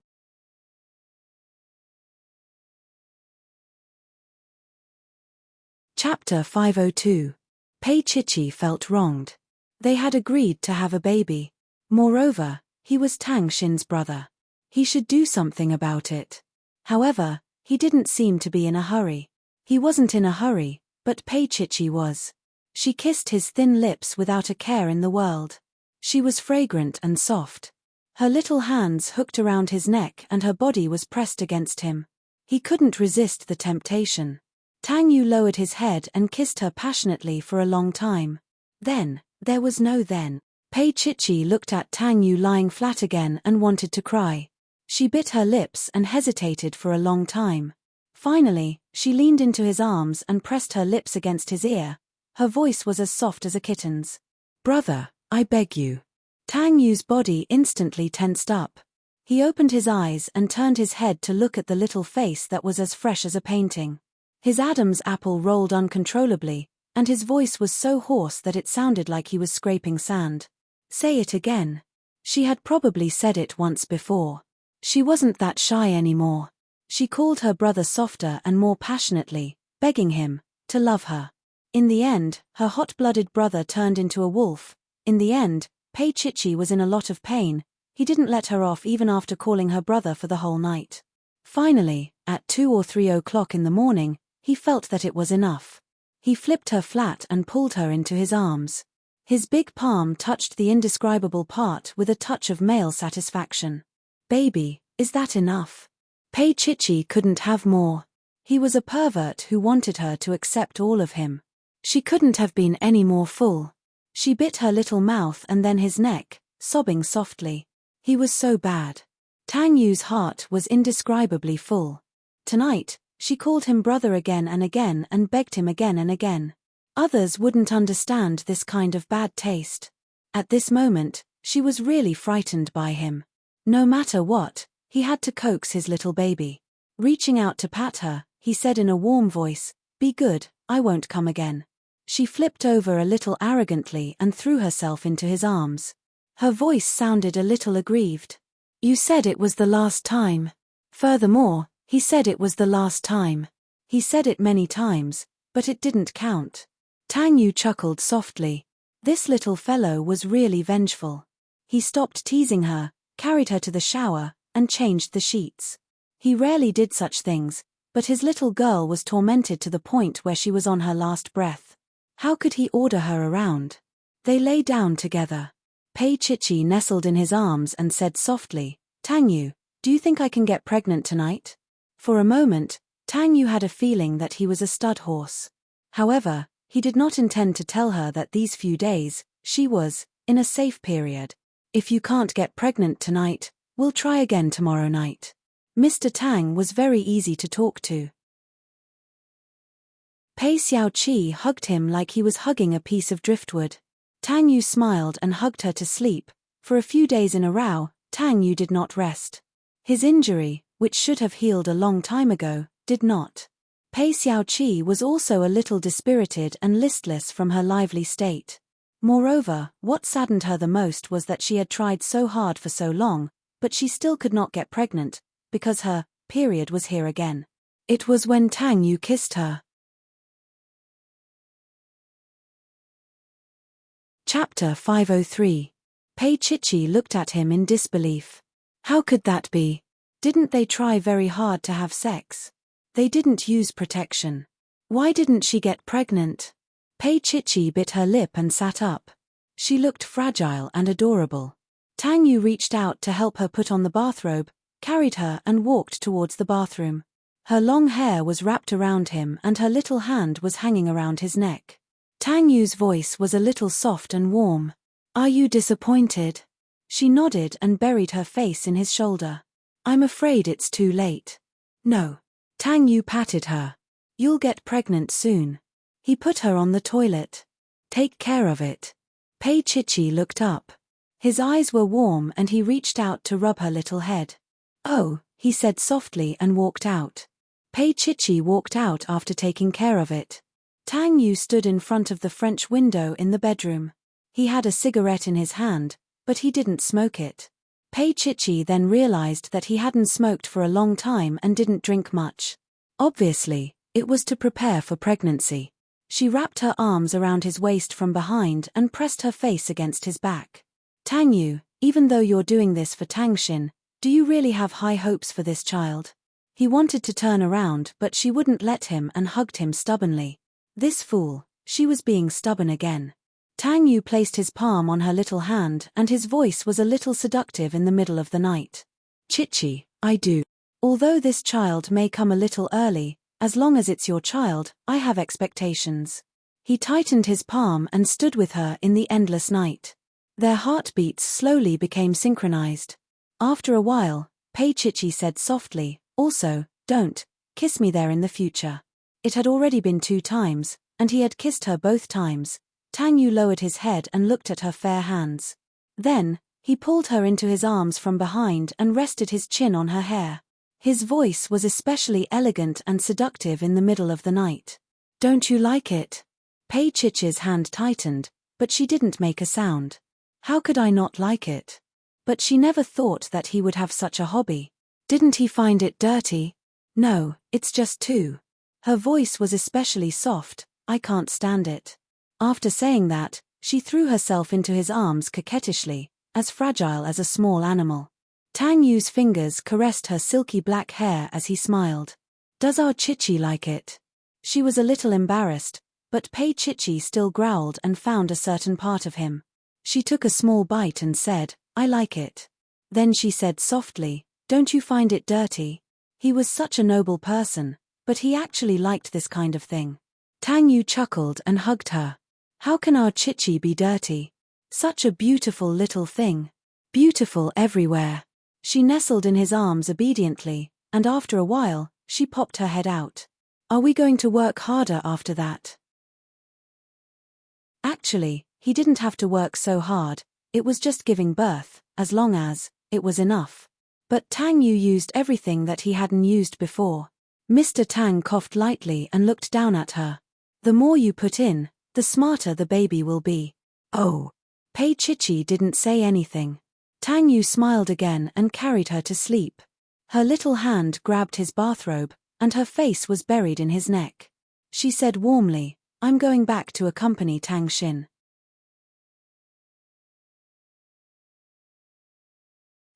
Chapter 502. Pei Chichi felt wronged. They had agreed to have a baby. Moreover, he was Tang Xin's brother. He should do something about it. However, he didn't seem to be in a hurry. He wasn't in a hurry, but Pei Chichi was. She kissed his thin lips without a care in the world. She was fragrant and soft. Her little hands hooked around his neck and her body was pressed against him. He couldn't resist the temptation. Tang Yu lowered his head and kissed her passionately for a long time. Then, there was no then. Pei Chichi looked at Tang Yu lying flat again and wanted to cry. She bit her lips and hesitated for a long time. Finally, she leaned into his arms and pressed her lips against his ear. Her voice was as soft as a kitten's. Brother, I beg you. Tang Yu's body instantly tensed up. He opened his eyes and turned his head to look at the little face that was as fresh as a painting. His Adam's apple rolled uncontrollably, and his voice was so hoarse that it sounded like he was scraping sand. Say it again. She had probably said it once before. She wasn't that shy anymore. She called her brother softer and more passionately, begging him to love her. In the end, her hot-blooded brother turned into a wolf. In the end, Pei Chichi was in a lot of pain. He didn't let her off even after calling her brother for the whole night. Finally, at 2 or 3 o'clock in the morning, he felt that it was enough. He flipped her flat and pulled her into his arms. His big palm touched the indescribable part with a touch of male satisfaction. Baby, is that enough? Pei Chichi couldn't have more. He was a pervert who wanted her to accept all of him. She couldn't have been any more full. She bit her little mouth and then his neck, sobbing softly. He was so bad. Tang Yu's heart was indescribably full. Tonight, she called him brother again and begged him again and again. Others wouldn't understand this kind of bad taste. At this moment, she was really frightened by him. No matter what, he had to coax his little baby. Reaching out to pat her, he said in a warm voice, "Be good, I won't come again." She flipped over a little arrogantly and threw herself into his arms. Her voice sounded a little aggrieved. "You said it was the last time." Furthermore, he said it was the last time. He said it many times, but it didn't count. Tang Yu chuckled softly. This little fellow was really vengeful. He stopped teasing her, carried her to the shower, and changed the sheets. He rarely did such things, but his little girl was tormented to the point where she was on her last breath. How could he order her around? They lay down together. Pei Chichi nestled in his arms and said softly, "Tang Yu, do you think I can get pregnant tonight?" For a moment, Tang Yu had a feeling that he was a stud horse. However, He did not intend to tell her that these few days, she was in a safe period. If you can't get pregnant tonight, we'll try again tomorrow night. Mr. Tang was very easy to talk to. Pei Xiaoqi hugged him like he was hugging a piece of driftwood. Tang Yu smiled and hugged her to sleep. For a few days in a row, Tang Yu did not rest. His injury, which should have healed a long time ago, did not. Pei Xiaoqi was also a little dispirited and listless from her lively state. Moreover, what saddened her the most was that she had tried so hard for so long, but she still could not get pregnant, because her period was here again. It was when Tang Yu kissed her. Chapter 503. Pei Chichi looked at him in disbelief. How could that be? Didn't they try very hard to have sex? They didn't use protection. Why didn't she get pregnant? Pei Chichi bit her lip and sat up. She looked fragile and adorable. Tang Yu reached out to help her put on the bathrobe, carried her and walked towards the bathroom. Her long hair was wrapped around him and her little hand was hanging around his neck. Tang Yu's voice was a little soft and warm. Are you disappointed? She nodded and buried her face in his shoulder. I'm afraid it's too late. No. Tang Yu patted her. You'll get pregnant soon. He put her on the toilet. Take care of it. Pei Chichi looked up. His eyes were warm and he reached out to rub her little head. Oh, he said softly and walked out. Pei Chichi walked out after taking care of it. Tang Yu stood in front of the French window in the bedroom. He had a cigarette in his hand, but he didn't smoke it. Pei Chichi then realized that he hadn't smoked for a long time and didn't drink much. Obviously, it was to prepare for pregnancy. She wrapped her arms around his waist from behind and pressed her face against his back. Tang Yu, even though you're doing this for Tang Xin, do you really have high hopes for this child? He wanted to turn around but she wouldn't let him and hugged him stubbornly. This fool, she was being stubborn again. Tang Yu placed his palm on her little hand and his voice was a little seductive in the middle of the night. Chichi, I do. Although this child may come a little early, as long as it's your child, I have expectations. He tightened his palm and stood with her in the endless night. Their heartbeats slowly became synchronized. After a while, Pei Chichi said softly, also, don't kiss me there in the future. It had already been 2 times, and he had kissed her both times. Tang Yu lowered his head and looked at her fair hands. Then, he pulled her into his arms from behind and rested his chin on her hair. His voice was especially elegant and seductive in the middle of the night. Don't you like it? Pei Chichi's hand tightened, but she didn't make a sound. How could I not like it? But she never thought that he would have such a hobby. Didn't he find it dirty? No, it's just too. Her voice was especially soft, I can't stand it. After saying that, she threw herself into his arms coquettishly, as fragile as a small animal. Tang Yu's fingers caressed her silky black hair as he smiled. Does our Chichi like it? She was a little embarrassed, but Pei Chichi still growled and found a certain part of him. She took a small bite and said, I like it. Then she said softly, don't you find it dirty? He was such a noble person. But he actually liked this kind of thing. Tang Yu chuckled and hugged her. How can our Chichi be dirty? Such a beautiful little thing. Beautiful everywhere. She nestled in his arms obediently, and after a while, she popped her head out. Are we going to work harder after that? Actually, he didn't have to work so hard, it was just giving birth, as long as it was enough. But Tang Yu used everything that he hadn't used before. Mr. Tang coughed lightly and looked down at her. The more you put in, the smarter the baby will be. Oh. Pei Chichi didn't say anything. Tang Yu smiled again and carried her to sleep. Her little hand grabbed his bathrobe, and her face was buried in his neck. She said warmly, I'm going back to accompany Tang Xin.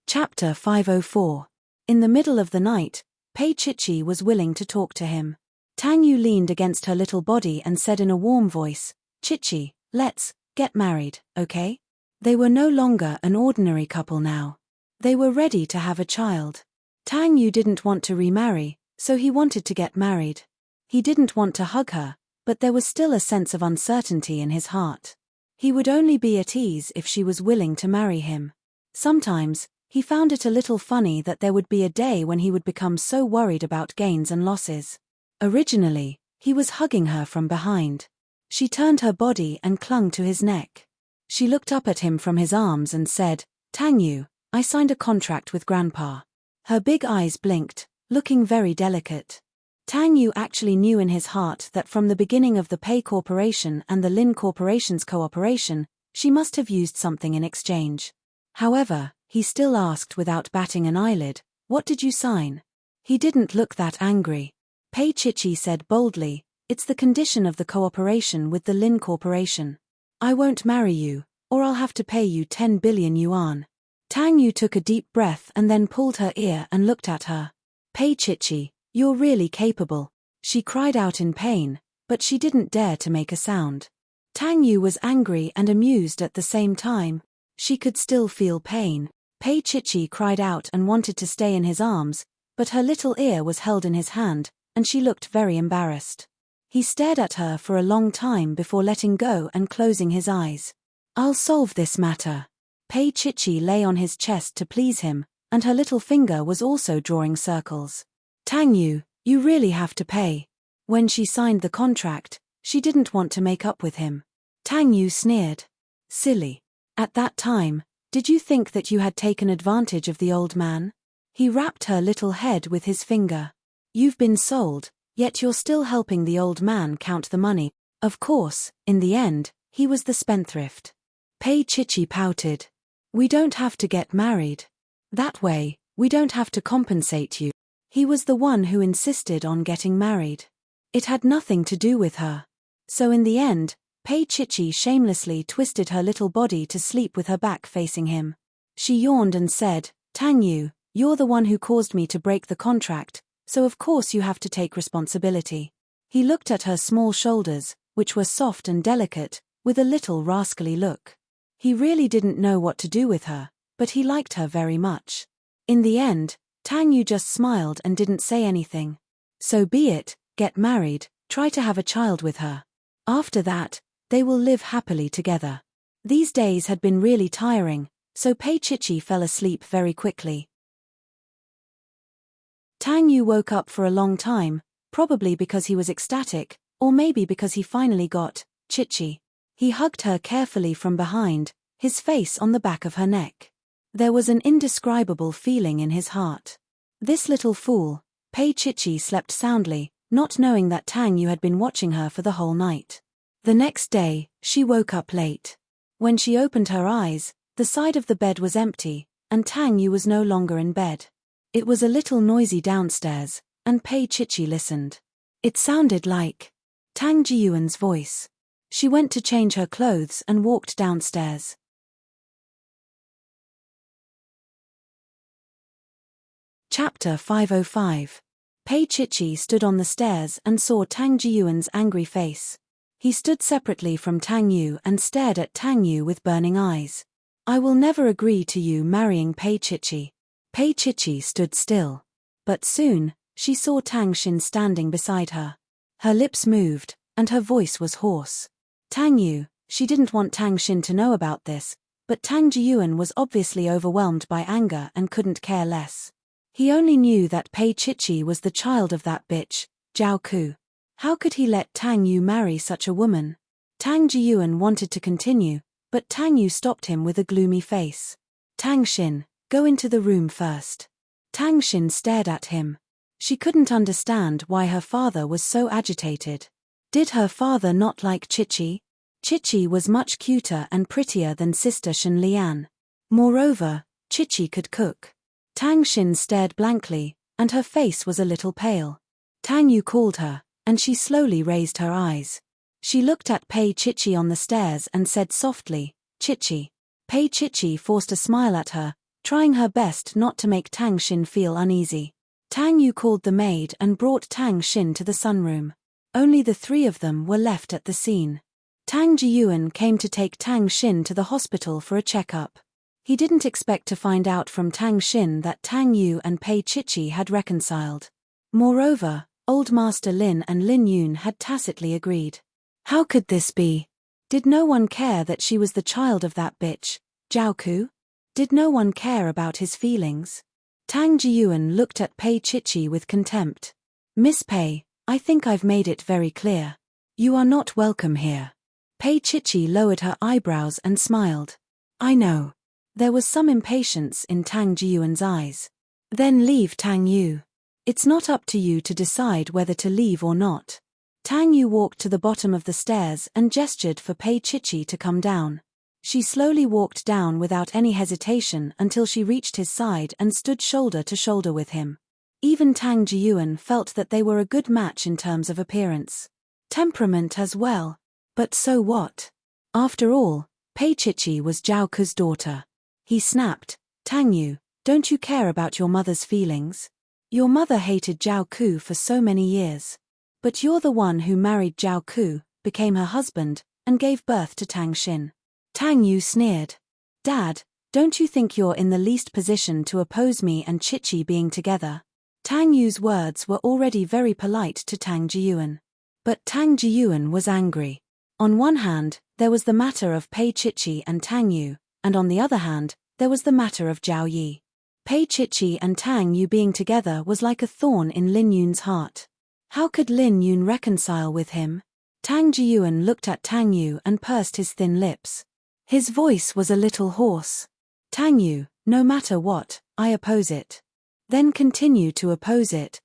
Chapter 504. In the middle of the night, Pei Chichi was willing to talk to him. Tang Yu leaned against her little body and said in a warm voice, Chichi, let's get married, okay? They were no longer an ordinary couple now. They were ready to have a child. Tang Yu didn't want to remarry, so he wanted to get married. He didn't want to hug her, but there was still a sense of uncertainty in his heart. He would only be at ease if she was willing to marry him. Sometimes, he found it a little funny that there would be a day when he would become so worried about gains and losses. Originally, he was hugging her from behind. She turned her body and clung to his neck. She looked up at him from his arms and said, "Tang Yu, I signed a contract with Grandpa." Her big eyes blinked, looking very delicate. Tang Yu actually knew in his heart that from the beginning of the Pei Corporation and the Lin Corporation's cooperation, she must have used something in exchange. However, he still asked without batting an eyelid, "What did you sign?" He didn't look that angry. Pei Chichi said boldly, "It's the condition of the cooperation with the Lin Corporation. I won't marry you, or I'll have to pay you 10 billion yuan. Tang Yu took a deep breath and then pulled her ear and looked at her. "Pei Chichi, you're really capable." She cried out in pain, but she didn't dare to make a sound. Tang Yu was angry and amused at the same time. She could still feel pain. Pei Chichi cried out and wanted to stay in his arms, but her little ear was held in his hand, and she looked very embarrassed. He stared at her for a long time before letting go and closing his eyes. "I'll solve this matter." Pei Chichi lay on his chest to please him, and her little finger was also drawing circles. "Tang Yu, you really have to pay." When she signed the contract, she didn't want to make up with him. Tang Yu sneered. "Silly. At that time, did you think that you had taken advantage of the old man?" He rapped her little head with his finger. "You've been sold, yet you're still helping the old man count the money." Of course, in the end, he was the spendthrift. Pei Chichi pouted. "We don't have to get married. That way, we don't have to compensate you." He was the one who insisted on getting married. It had nothing to do with her. So in the end, Pei Chichi shamelessly twisted her little body to sleep with her back facing him. She yawned and said, "Tang Yu, you're the one who caused me to break the contract, so of course you have to take responsibility." He looked at her small shoulders, which were soft and delicate, with a little rascally look. He really didn't know what to do with her, but he liked her very much. In the end, Tang Yu just smiled and didn't say anything. So be it, get married, try to have a child with her. After that, they will live happily together. These days had been really tiring, so Pei Chichi fell asleep very quickly. Tang Yu woke up for a long time, probably because he was ecstatic, or maybe because he finally got Chichi. He hugged her carefully from behind, his face on the back of her neck. There was an indescribable feeling in his heart. This little fool. Pei Chichi slept soundly, not knowing that Tang Yu had been watching her for the whole night. The next day, she woke up late. When she opened her eyes, the side of the bed was empty, and Tang Yu was no longer in bed. It was a little noisy downstairs, and Pei Chichi listened. It sounded like Tang Jiyuan's voice. She went to change her clothes and walked downstairs. Chapter 505. Pei Chichi stood on the stairs and saw Tang Jiyuan's angry face. He stood separately from Tang Yu and stared at Tang Yu with burning eyes. "I will never agree to you marrying Pei Chichi." Pei Chichi stood still. But soon, she saw Tang Xin standing beside her. Her lips moved, and her voice was hoarse. "Tang Yu," she didn't want Tang Xin to know about this, but Tang Jiyuan was obviously overwhelmed by anger and couldn't care less. He only knew that Pei Chichi was the child of that bitch, Zhao Ku. How could he let Tang Yu marry such a woman? Tang Jiyuan wanted to continue, but Tang Yu stopped him with a gloomy face. "Tang Xin, go into the room first." Tang Xin stared at him. She couldn't understand why her father was so agitated. Did her father not like Chichi? Chichi was much cuter and prettier than sister Shen Lian. Moreover, Chichi could cook. Tang Xin stared blankly, and her face was a little pale. Tang Yu called her, and she slowly raised her eyes. She looked at Pei Chichi on the stairs and said softly, "Chichi." Pei Chichi forced a smile at her, trying her best not to make Tang Xin feel uneasy. Tang Yu called the maid and brought Tang Xin to the sunroom. Only the three of them were left at the scene. Tang Jiyuan came to take Tang Xin to the hospital for a checkup. He didn't expect to find out from Tang Xin that Tang Yu and Pei Chichi had reconciled. Moreover, Old Master Lin and Lin Yun had tacitly agreed. How could this be? Did no one care that she was the child of that bitch, Zhao Ku? Did no one care about his feelings? Tang Jiyuan looked at Pei Chichi with contempt. Miss Pei, I think I've made it very clear. You are not welcome here. Pei Chichi lowered her eyebrows and smiled. I know. There was some impatience in Tang Jiyuan's eyes. Then leave, Tang Yu. It's not up to you to decide whether to leave or not. Tang Yu walked to the bottom of the stairs and gestured for Pei Chichi to come down. She slowly walked down without any hesitation until she reached his side and stood shoulder to shoulder with him. Even Tang Jiyuan felt that they were a good match in terms of appearance. Temperament as well. But so what? After all, Pei Chichi was Zhao Ku's daughter. He snapped, Tang Yu, don't you care about your mother's feelings? Your mother hated Zhao Ku for so many years. But you're the one who married Zhao Ku, became her husband, and gave birth to Tang Xin. Tang Yu sneered. Dad, don't you think you're in the least position to oppose me and Chichi being together? Tang Yu's words were already very polite to Tang Jiyuan. But Tang Jiyuan was angry. On one hand, there was the matter of Pei Chichi and Tang Yu, and on the other hand, there was the matter of Zhao Yi. Pei Chichi and Tang Yu being together was like a thorn in Lin Yun's heart. How could Lin Yun reconcile with him? Tang Jiyuan looked at Tang Yu and pursed his thin lips. His voice was a little hoarse. Tang Yu, no matter what, I oppose it. Then continue to oppose it.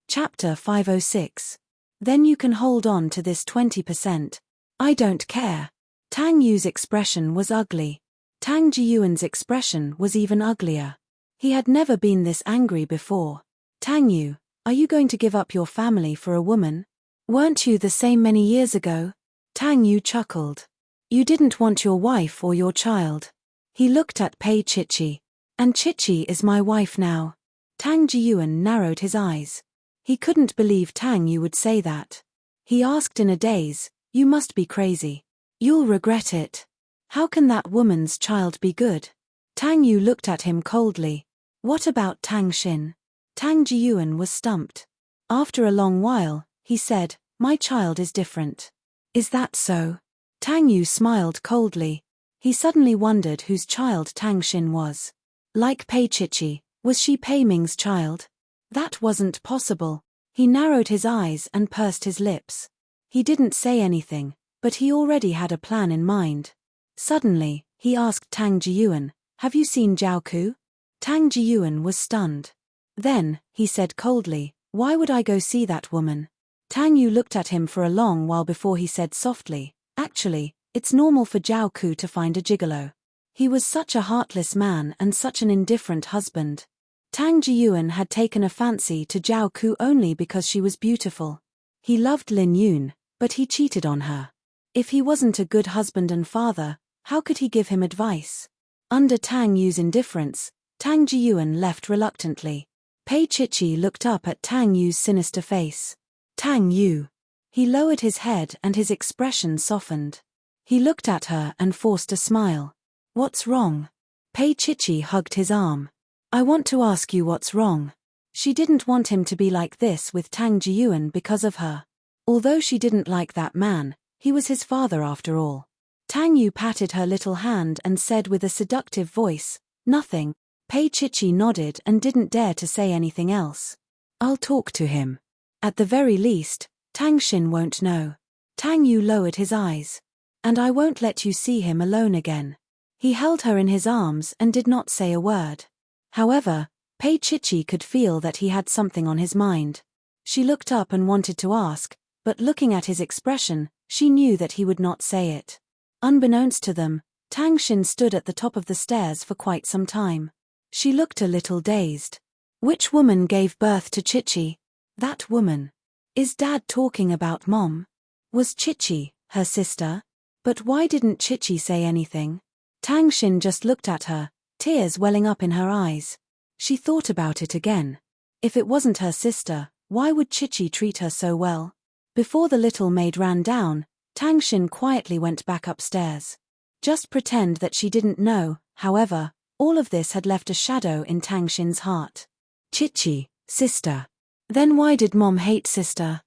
Chapter 506. Then you can hold on to this 20%. I don't care. Tang Yu's expression was ugly. Tang Jiyuan's expression was even uglier. He had never been this angry before. Tang Yu, are you going to give up your family for a woman? Weren't you the same many years ago? Tang Yu chuckled. You didn't want your wife or your child. He looked at Pei Chichi. And Chichi is my wife now. Tang Jiyuan narrowed his eyes. He couldn't believe Tang Yu would say that. He asked in a daze, you must be crazy. You'll regret it. How can that woman's child be good? Tang Yu looked at him coldly. What about Tang Xin? Tang Jiyuan was stumped. After a long while, he said, my child is different. Is that so? Tang Yu smiled coldly. He suddenly wondered whose child Tang Xin was. Like Pei Chichi, was she Pei Ming's child? That wasn't possible. He narrowed his eyes and pursed his lips. He didn't say anything, but he already had a plan in mind. Suddenly, he asked Tang Jiyuan, have you seen Zhao Ku? Tang Jiyuan was stunned. Then, he said coldly, why would I go see that woman? Tang Yu looked at him for a long while before he said softly, actually, it's normal for Zhao Ku to find a gigolo. He was such a heartless man and such an indifferent husband. Tang Jiyuan had taken a fancy to Zhao Ku only because she was beautiful. He loved Lin Yun, but he cheated on her. If he wasn't a good husband and father, how could he give him advice? Under Tang Yu's indifference, Tang Jiyuan left reluctantly. Pei Chichi looked up at Tang Yu's sinister face. Tang Yu. He lowered his head and his expression softened. He looked at her and forced a smile. What's wrong? Pei Chichi hugged his arm. I want to ask you what's wrong. She didn't want him to be like this with Tang Jiyuan because of her. Although she didn't like that man, he was his father after all. Tang Yu patted her little hand and said with a seductive voice, nothing. Pei Chichi nodded and didn't dare to say anything else. I'll talk to him. At the very least, Tang Xin won't know. Tang Yu lowered his eyes. And I won't let you see him alone again. He held her in his arms and did not say a word. However, Pei Chichi could feel that he had something on his mind. She looked up and wanted to ask, but looking at his expression, she knew that he would not say it. Unbeknownst to them, Tang Xin stood at the top of the stairs for quite some time. She looked a little dazed. Which woman gave birth to Chichi? That woman. Is Dad talking about Mom? Was Chichi her sister? But why didn't Chichi say anything? Tang Xin just looked at her, tears welling up in her eyes. She thought about it again. If it wasn't her sister, why would Chichi treat her so well? Before the little maid ran down, Tang Xin quietly went back upstairs. Just pretend that she didn't know, however, All of this had left a shadow in Tang Xin's heart. Chichi, sister. Then why did Mom hate sister?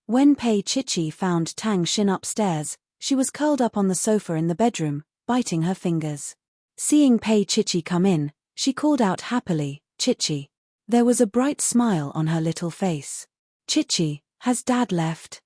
When Pei Chichi found Tang Xin upstairs, she was curled up on the sofa in the bedroom, biting her fingers. Seeing Pei Chichi come in, she called out happily, Chichi. There was a bright smile on her little face. Chichi, has Dad left?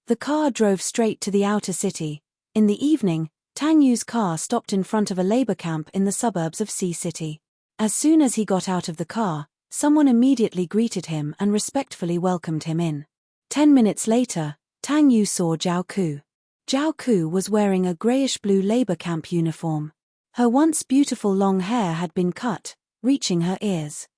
The car drove straight to the outer city. In the evening, Tang Yu's car stopped in front of a labor camp in the suburbs of Sea City. As soon as he got out of the car, someone immediately greeted him and respectfully welcomed him in. 10 minutes later, Tang Yu saw Zhao Ku. Zhao Ku was wearing a grayish-blue labor camp uniform. Her once beautiful long hair had been cut, reaching her ears.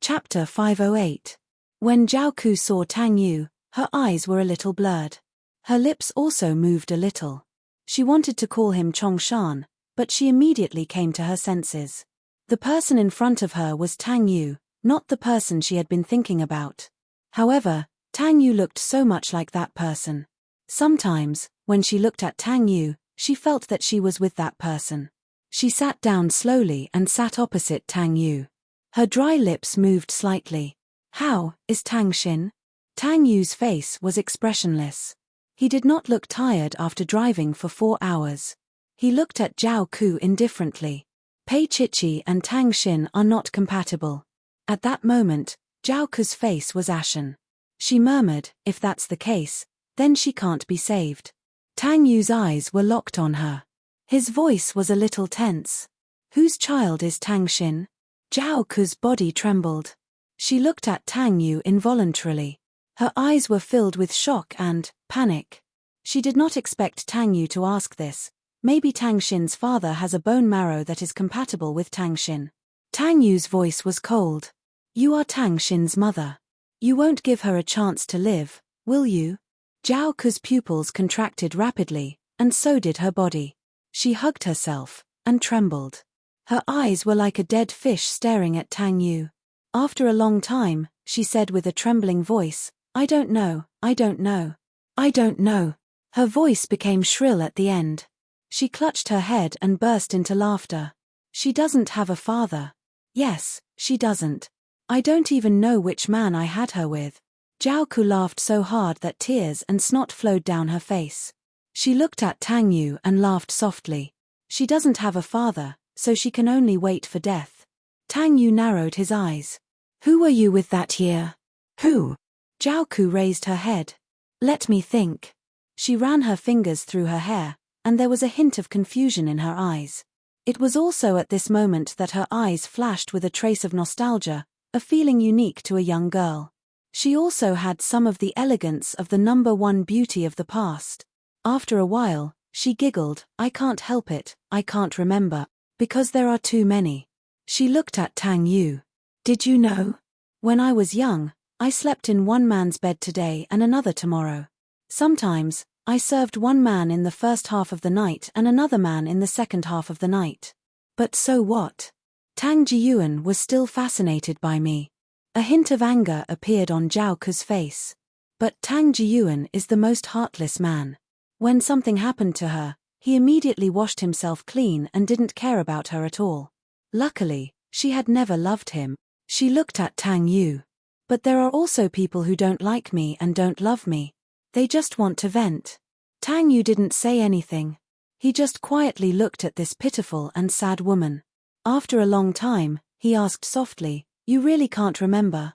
Chapter 508. When Zhao Ku saw Tang Yu, her eyes were a little blurred. Her lips also moved a little. She wanted to call him Chongshan, but she immediately came to her senses. The person in front of her was Tang Yu, not the person she had been thinking about. However, Tang Yu looked so much like that person. Sometimes, when she looked at Tang Yu, she felt that she was with that person. She sat down slowly and sat opposite Tang Yu. Her dry lips moved slightly. How is Tang Xin? Tang Yu's face was expressionless. He did not look tired after driving for 4 hours. He looked at Zhao Ku indifferently. Pei Chichi and Tang Xin are not compatible. At that moment, Zhao Ku's face was ashen. She murmured, if that's the case, then she can't be saved. Tang Yu's eyes were locked on her. His voice was a little tense. Whose child is Tang Xin? Zhao Ku's body trembled. She looked at Tang Yu involuntarily. Her eyes were filled with shock and panic. She did not expect Tang Yu to ask this. Maybe Tang Xin's father has a bone marrow that is compatible with Tang Xin. Tang Yu's voice was cold. You are Tang Xin's mother. You won't give her a chance to live, will you? Zhao Ku's pupils contracted rapidly, and so did her body. She hugged herself, and trembled. Her eyes were like a dead fish staring at Tang Yu. After a long time, she said with a trembling voice, I don't know, I don't know. I don't know. Her voice became shrill at the end. She clutched her head and burst into laughter. She doesn't have a father. Yes, she doesn't. I don't even know which man I had her with. Zhao Ku laughed so hard that tears and snot flowed down her face. She looked at Tang Yu and laughed softly. She doesn't have a father, so she can only wait for death. Tang Yu narrowed his eyes. Who were you with that year? Who? Zhao Ku raised her head. Let me think. She ran her fingers through her hair, and there was a hint of confusion in her eyes. It was also at this moment that her eyes flashed with a trace of nostalgia, a feeling unique to a young girl. She also had some of the elegance of the number one beauty of the past. After a while, she giggled, I can't help it, I can't remember, because there are too many. She looked at Tang Yu. Did you know? When I was young, I slept in one man's bed today and another tomorrow. Sometimes, I served one man in the first half of the night and another man in the second half of the night. But so what? Tang Jiyuan was still fascinated by me. A hint of anger appeared on Zhao Ku's face. But Tang Jiyuan is the most heartless man. When something happened to her, he immediately washed himself clean and didn't care about her at all. Luckily, she had never loved him. She looked at Tang Yu. But there are also people who don't like me and don't love me. They just want to vent. Tang Yu didn't say anything. He just quietly looked at this pitiful and sad woman. After a long time, he asked softly, You really can't remember?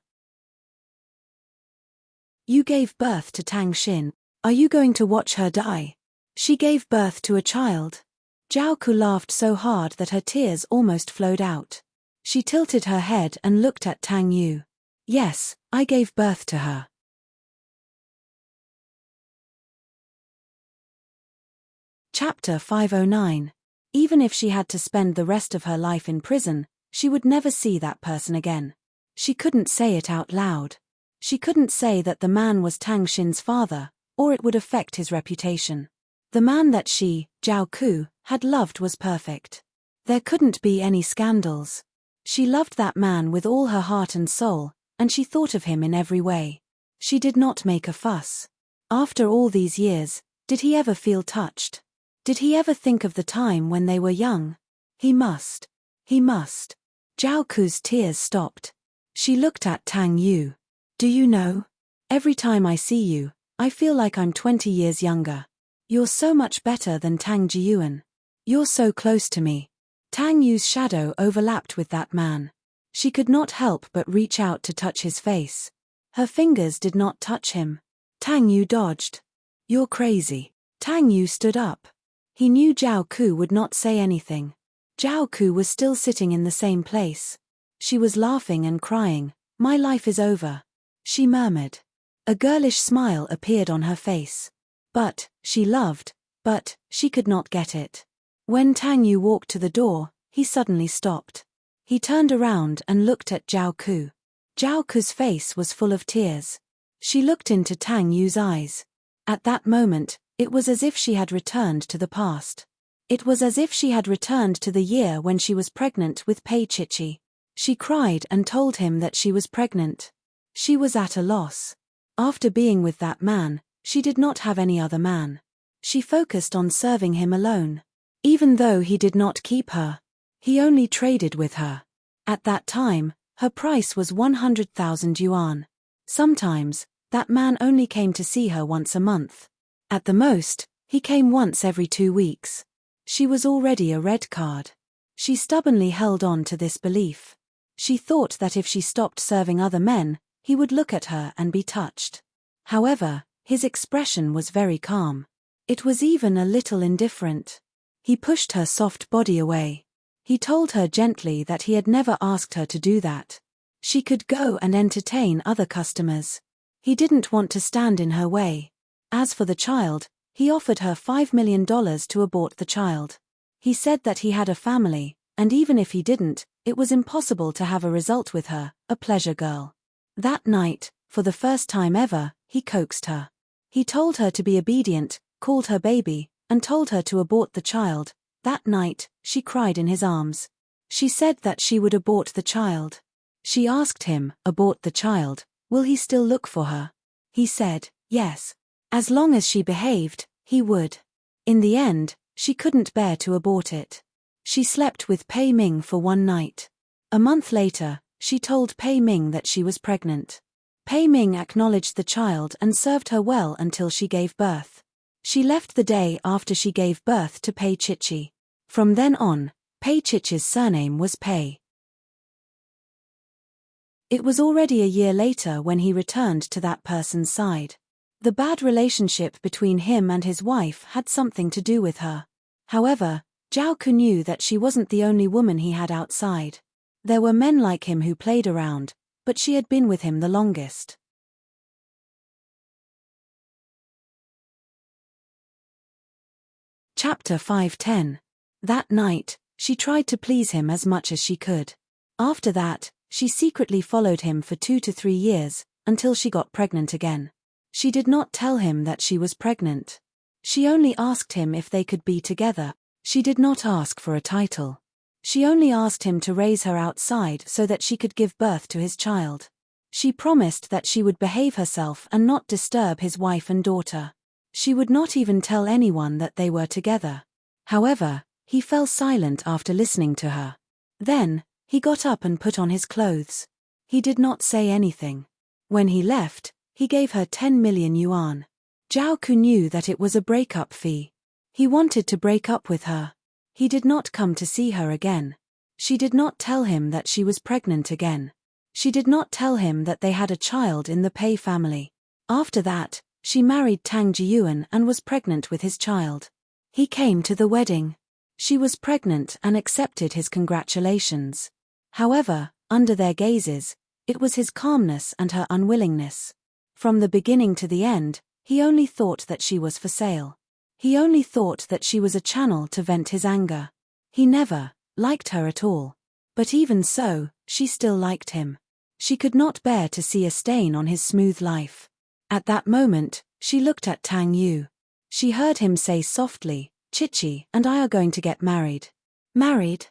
You gave birth to Tang Xin. Are you going to watch her die? She gave birth to a child. Zhao Ku laughed so hard that her tears almost flowed out. She tilted her head and looked at Tang Yu. Yes, I gave birth to her. Chapter 509. Even if she had to spend the rest of her life in prison, she would never see that person again. She couldn't say it out loud. She couldn't say that the man was Tang Xin's father, or it would affect his reputation. The man that she, Zhao Ku, had loved was perfect. There couldn't be any scandals. She loved that man with all her heart and soul, and she thought of him in every way. She did not make a fuss. After all these years, did he ever feel touched? Did he ever think of the time when they were young? He must. He must. Zhao Ku's tears stopped. She looked at Tang Yu. Do you know? Every time I see you, I feel like I'm 20 years younger. You're so much better than Tang Jiyuan. You're so close to me. Tang Yu's shadow overlapped with that man. She could not help but reach out to touch his face. Her fingers did not touch him. Tang Yu dodged. You're crazy. Tang Yu stood up. He knew Zhao Ku would not say anything. Zhao Ku was still sitting in the same place. She was laughing and crying. My life is over, she murmured. A girlish smile appeared on her face. But she could not get it. When Tang Yu walked to the door, he suddenly stopped. He turned around and looked at Zhao Ku. Zhao Ku's face was full of tears. She looked into Tang Yu's eyes. At that moment, it was as if she had returned to the past. It was as if she had returned to the year when she was pregnant with Pei Chichi. She cried and told him that she was pregnant. She was at a loss. After being with that man, she did not have any other man. She focused on serving him alone. Even though he did not keep her, he only traded with her. At that time, her price was 100,000 yuan. Sometimes, that man only came to see her once a month. At the most, he came once every 2 weeks. She was already a red card. She stubbornly held on to this belief. She thought that if she stopped serving other men, he would look at her and be touched. However, his expression was very calm. It was even a little indifferent. He pushed her soft body away. He told her gently that he had never asked her to do that. She could go and entertain other customers. He didn't want to stand in her way. As for the child, he offered her $5 million to abort the child. He said that he had a family, and even if he didn't, it was impossible to have a result with her, a pleasure girl. That night, for the first time ever, he coaxed her. He told her to be obedient, called her baby, and told her to abort the child. That night, she cried in his arms. She said that she would abort the child. She asked him, abort the child, will he still look for her? He said, yes. As long as she behaved, he would. In the end, she couldn't bear to abort it. She slept with Pei Ming for one night. A month later, she told Pei Ming that she was pregnant. Pei Ming acknowledged the child and served her well until she gave birth. She left the day after she gave birth to Pei Chichi. From then on, Pei Chichi's surname was Pei. It was already a year later when he returned to that person's side. The bad relationship between him and his wife had something to do with her. However, Zhao Ku knew that she wasn't the only woman he had outside. There were men like him who played around, but she had been with him the longest. Chapter 510. That night, she tried to please him as much as she could. After that, she secretly followed him for 2 to 3 years, until she got pregnant again. She did not tell him that she was pregnant. She only asked him if they could be together. She did not ask for a title. She only asked him to raise her outside so that she could give birth to his child. She promised that she would behave herself and not disturb his wife and daughter. She would not even tell anyone that they were together. However, he fell silent after listening to her. Then, he got up and put on his clothes. He did not say anything. When he left, he gave her 10 million yuan. Zhao Ku knew that it was a breakup fee. He wanted to break up with her. He did not come to see her again. She did not tell him that she was pregnant again. She did not tell him that they had a child in the Pei family. After that, she married Tang Jiyuan and was pregnant with his child. He came to the wedding. She was pregnant and accepted his congratulations. However, under their gazes, it was his calmness and her unwillingness. From the beginning to the end, he only thought that she was for sale. He only thought that she was a channel to vent his anger. He never liked her at all. But even so, she still liked him. She could not bear to see a stain on his smooth life. At that moment, she looked at Tang Yu. She heard him say softly, Chichi and I are going to get married. Married?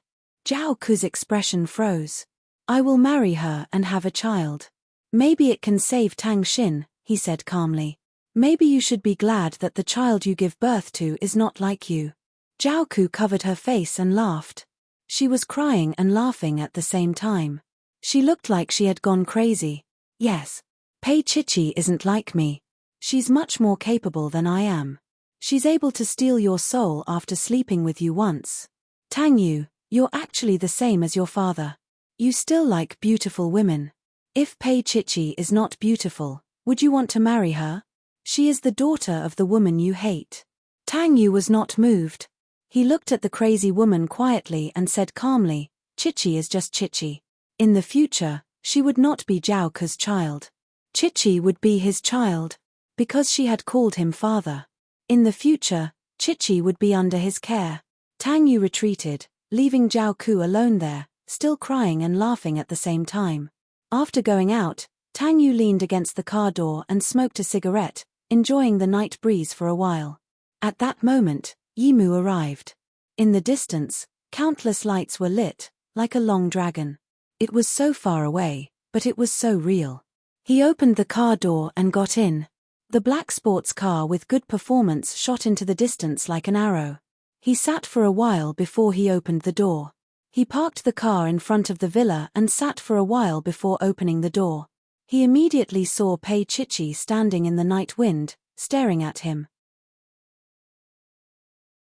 Zhao Ku's expression froze. I will marry her and have a child. Maybe it can save Tang Xin, he said calmly. Maybe you should be glad that the child you give birth to is not like you. Zhao Ku covered her face and laughed. She was crying and laughing at the same time. She looked like she had gone crazy. Yes. Pei Chichi isn't like me. She's much more capable than I am. She's able to steal your soul after sleeping with you once. Tang Yu, you're actually the same as your father. You still like beautiful women. If Pei Chichi is not beautiful, would you want to marry her? She is the daughter of the woman you hate. Tang Yu was not moved. He looked at the crazy woman quietly and said calmly, Chichi is just Chichi. In the future, she would not be Zhao Ku's child. Chichi would be his child, because she had called him father. In the future, Chichi would be under his care. Tang Yu retreated, leaving Zhao Ku alone there, still crying and laughing at the same time. After going out, Tang Yu leaned against the car door and smoked a cigarette, enjoying the night breeze for a while. At that moment, Yimu arrived. In the distance, countless lights were lit, like a long dragon. It was so far away, but it was so real. He opened the car door and got in. The black sports car with good performance shot into the distance like an arrow. He sat for a while before he opened the door. He parked the car in front of the villa and sat for a while before opening the door. He immediately saw Pei Chichi standing in the night wind, staring at him.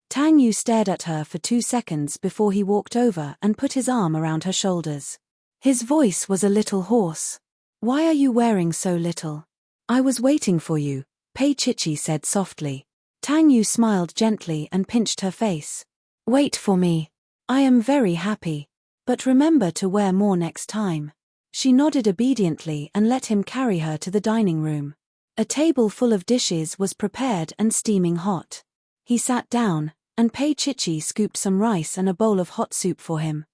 Tang Yu stared at her for 2 seconds before he walked over and put his arm around her shoulders. His voice was a little hoarse. Why are you wearing so little? I was waiting for you, Pei Chichi said softly. Tang Yu smiled gently and pinched her face. Wait for me. I am very happy. But remember to wear more next time. She nodded obediently and let him carry her to the dining room. A table full of dishes was prepared and steaming hot. He sat down, and Pei Chichi scooped some rice and a bowl of hot soup for him.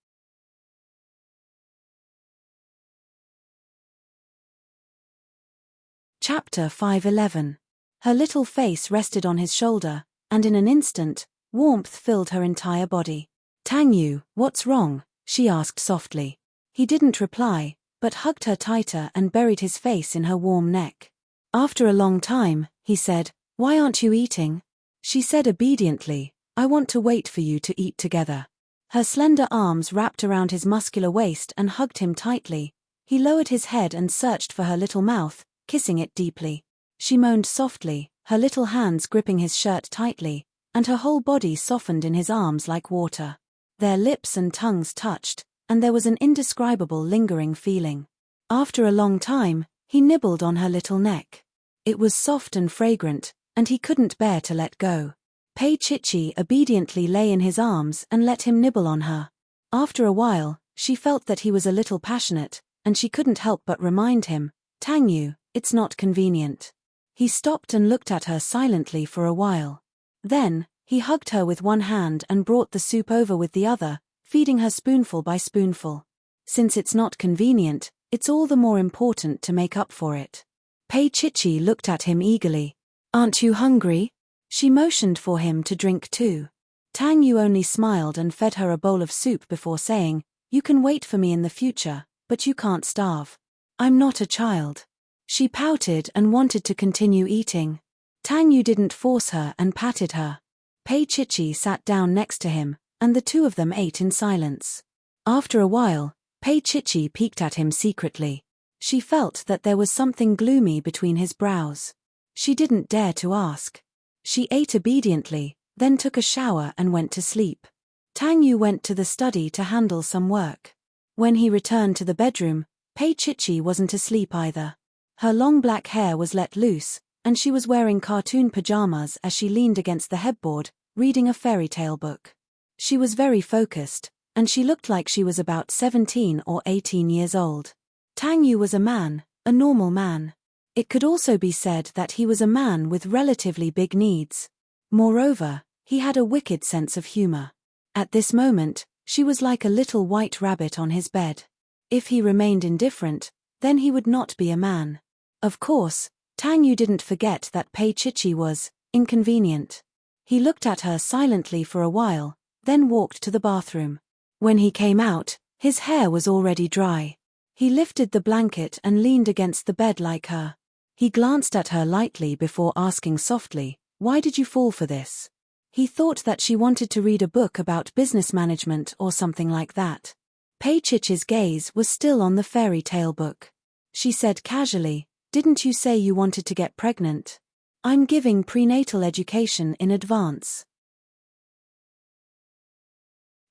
Chapter 5:11. Her little face rested on his shoulder, and in an instant, warmth filled her entire body. Tang Yu, what's wrong? She asked softly. He didn't reply, but hugged her tighter and buried his face in her warm neck. After a long time, he said, why aren't you eating? She said obediently, I want to wait for you to eat together. Her slender arms wrapped around his muscular waist and hugged him tightly. He lowered his head and searched for her little mouth, kissing it deeply. She moaned softly, her little hands gripping his shirt tightly, and her whole body softened in his arms like water. Their lips and tongues touched, and there was an indescribable lingering feeling. After a long time, he nibbled on her little neck. It was soft and fragrant, and he couldn't bear to let go. Pei Chichi obediently lay in his arms and let him nibble on her. After a while, she felt that he was a little passionate, and she couldn't help but remind him, Tang Yu, it's not convenient. He stopped and looked at her silently for a while. Then, he hugged her with one hand and brought the soup over with the other, feeding her spoonful by spoonful. Since it's not convenient, it's all the more important to make up for it. Pei Chichi looked at him eagerly. Aren't you hungry? She motioned for him to drink too. Tang Yu only smiled and fed her a bowl of soup before saying, you can wait for me in the future, but you can't starve. I'm not a child. She pouted and wanted to continue eating. Tang Yu didn't force her and patted her. Pei Chichi sat down next to him, and the two of them ate in silence. After a while, Pei Chichi peeked at him secretly. She felt that there was something gloomy between his brows. She didn't dare to ask. She ate obediently, then took a shower and went to sleep. Tang Yu went to the study to handle some work. When he returned to the bedroom, Pei Chichi wasn't asleep either. Her long black hair was let loose, and she was wearing cartoon pajamas as she leaned against the headboard, reading a fairy tale book. She was very focused, and she looked like she was about 17 or 18 years old. Tang Yu was a man, a normal man. It could also be said that he was a man with relatively big needs. Moreover, he had a wicked sense of humor. At this moment, she was like a little white rabbit on his bed. If he remained indifferent, then he would not be a man. Of course, Tang Yu didn't forget that Pei Chichi was inconvenient. He looked at her silently for a while, then walked to the bathroom. When he came out, his hair was already dry. He lifted the blanket and leaned against the bed like her. He glanced at her lightly before asking softly, "Why did you fall for this?" He thought that she wanted to read a book about business management or something like that. Pei Chichi's gaze was still on the fairy tale book. She said casually, "Didn't you say you wanted to get pregnant? I'm giving prenatal education in advance."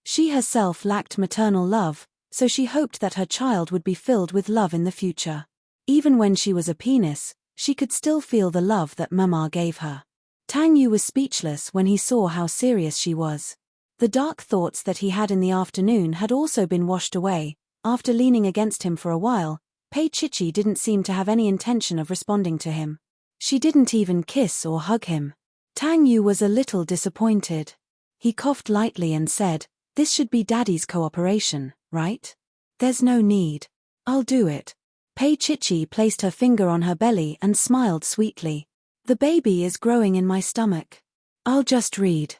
She herself lacked maternal love, so she hoped that her child would be filled with love in the future. Even when she was a penis, she could still feel the love that Mama gave her. Tang Yu was speechless when he saw how serious she was. The dark thoughts that he had in the afternoon had also been washed away. After leaning against him for a while, Pei Chichi didn't seem to have any intention of responding to him. She didn't even kiss or hug him. Tang Yu was a little disappointed. He coughed lightly and said, "This should be Daddy's cooperation, right? There's no need. I'll do it." Pei Chichi placed her finger on her belly and smiled sweetly. "The baby is growing in my stomach. I'll just read."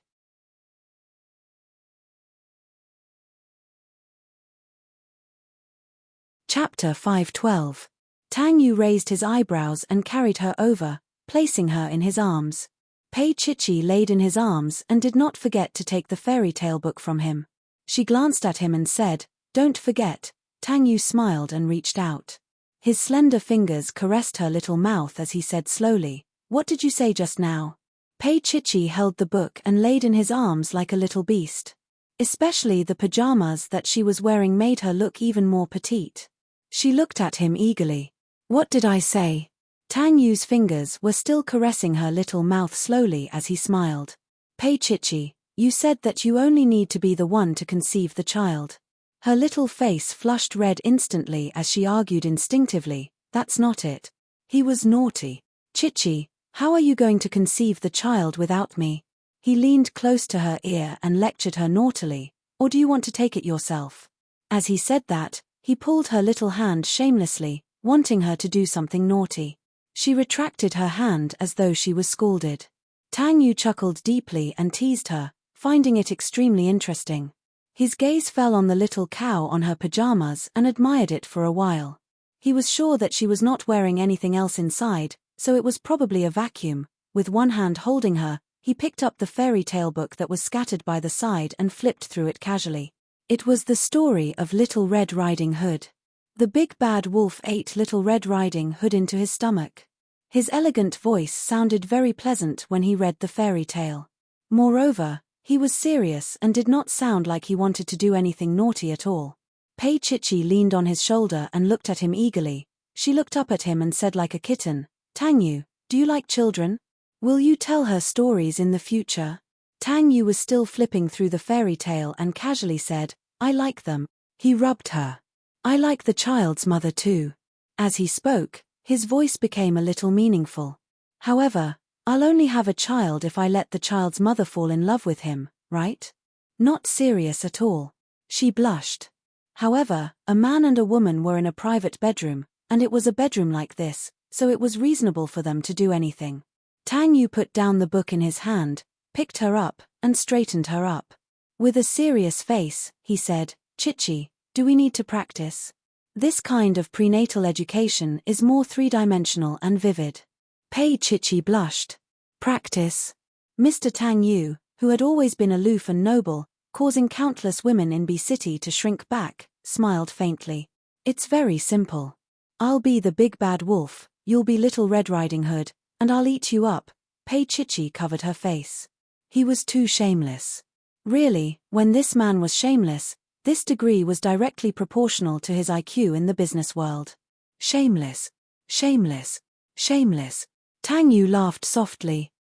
Chapter 512. Tang Yu raised his eyebrows and carried her over, placing her in his arms. Pei Chichi laid in his arms and did not forget to take the fairy tale book from him. She glanced at him and said, "Don't forget." Tang Yu smiled and reached out. His slender fingers caressed her little mouth as he said slowly, "What did you say just now?" Pei Chichi held the book and laid in his arms like a little beast. Especially the pajamas that she was wearing made her look even more petite. She looked at him eagerly. "What did I say?" Tang Yu's fingers were still caressing her little mouth slowly as he smiled. "Pei Chichi, you said that you only need to be the one to conceive the child." Her little face flushed red instantly as she argued instinctively, "That's not it." He was naughty. "Chichi, how are you going to conceive the child without me?" He leaned close to her ear and lectured her naughtily, "Or do you want to take it yourself?" As he said that, he pulled her little hand shamelessly, wanting her to do something naughty. She retracted her hand as though she was scalded. Tang Yu chuckled deeply and teased her, finding it extremely interesting. His gaze fell on the little cow on her pajamas and admired it for a while. He was sure that she was not wearing anything else inside, so it was probably a vacuum. With one hand holding her, he picked up the fairy tale book that was scattered by the side and flipped through it casually. It was the story of Little Red Riding Hood. The big bad wolf ate Little Red Riding Hood into his stomach. His elegant voice sounded very pleasant when he read the fairy tale. Moreover, he was serious and did not sound like he wanted to do anything naughty at all. Pei Chichi leaned on his shoulder and looked at him eagerly. She looked up at him and said like a kitten, "Tang Yu, do you like children? Will you tell her stories in the future?" Tang Yu was still flipping through the fairy tale and casually said, "I like them." He rubbed her. "I like the child's mother too." As he spoke, his voice became a little meaningful. "However, I'll only have a child if I let the child's mother fall in love with him, right? Not serious at all." She blushed. However, a man and a woman were in a private bedroom, and it was a bedroom like this, so it was reasonable for them to do anything. Tang Yu put down the book in his hand, picked her up, and straightened her up. With a serious face, he said, "Chichi, do we need to practice? This kind of prenatal education is more three-dimensional and vivid." Pei Chichi blushed. "Practice?" Mr. Tang Yu, who had always been aloof and noble, causing countless women in B City to shrink back, smiled faintly. "It's very simple. I'll be the big bad wolf, you'll be Little Red Riding Hood, and I'll eat you up." Pei Chichi covered her face. He was too shameless. Really, when this man was shameless, this degree was directly proportional to his IQ in the business world. Shameless. Shameless. Shameless. Tang Yu laughed softly.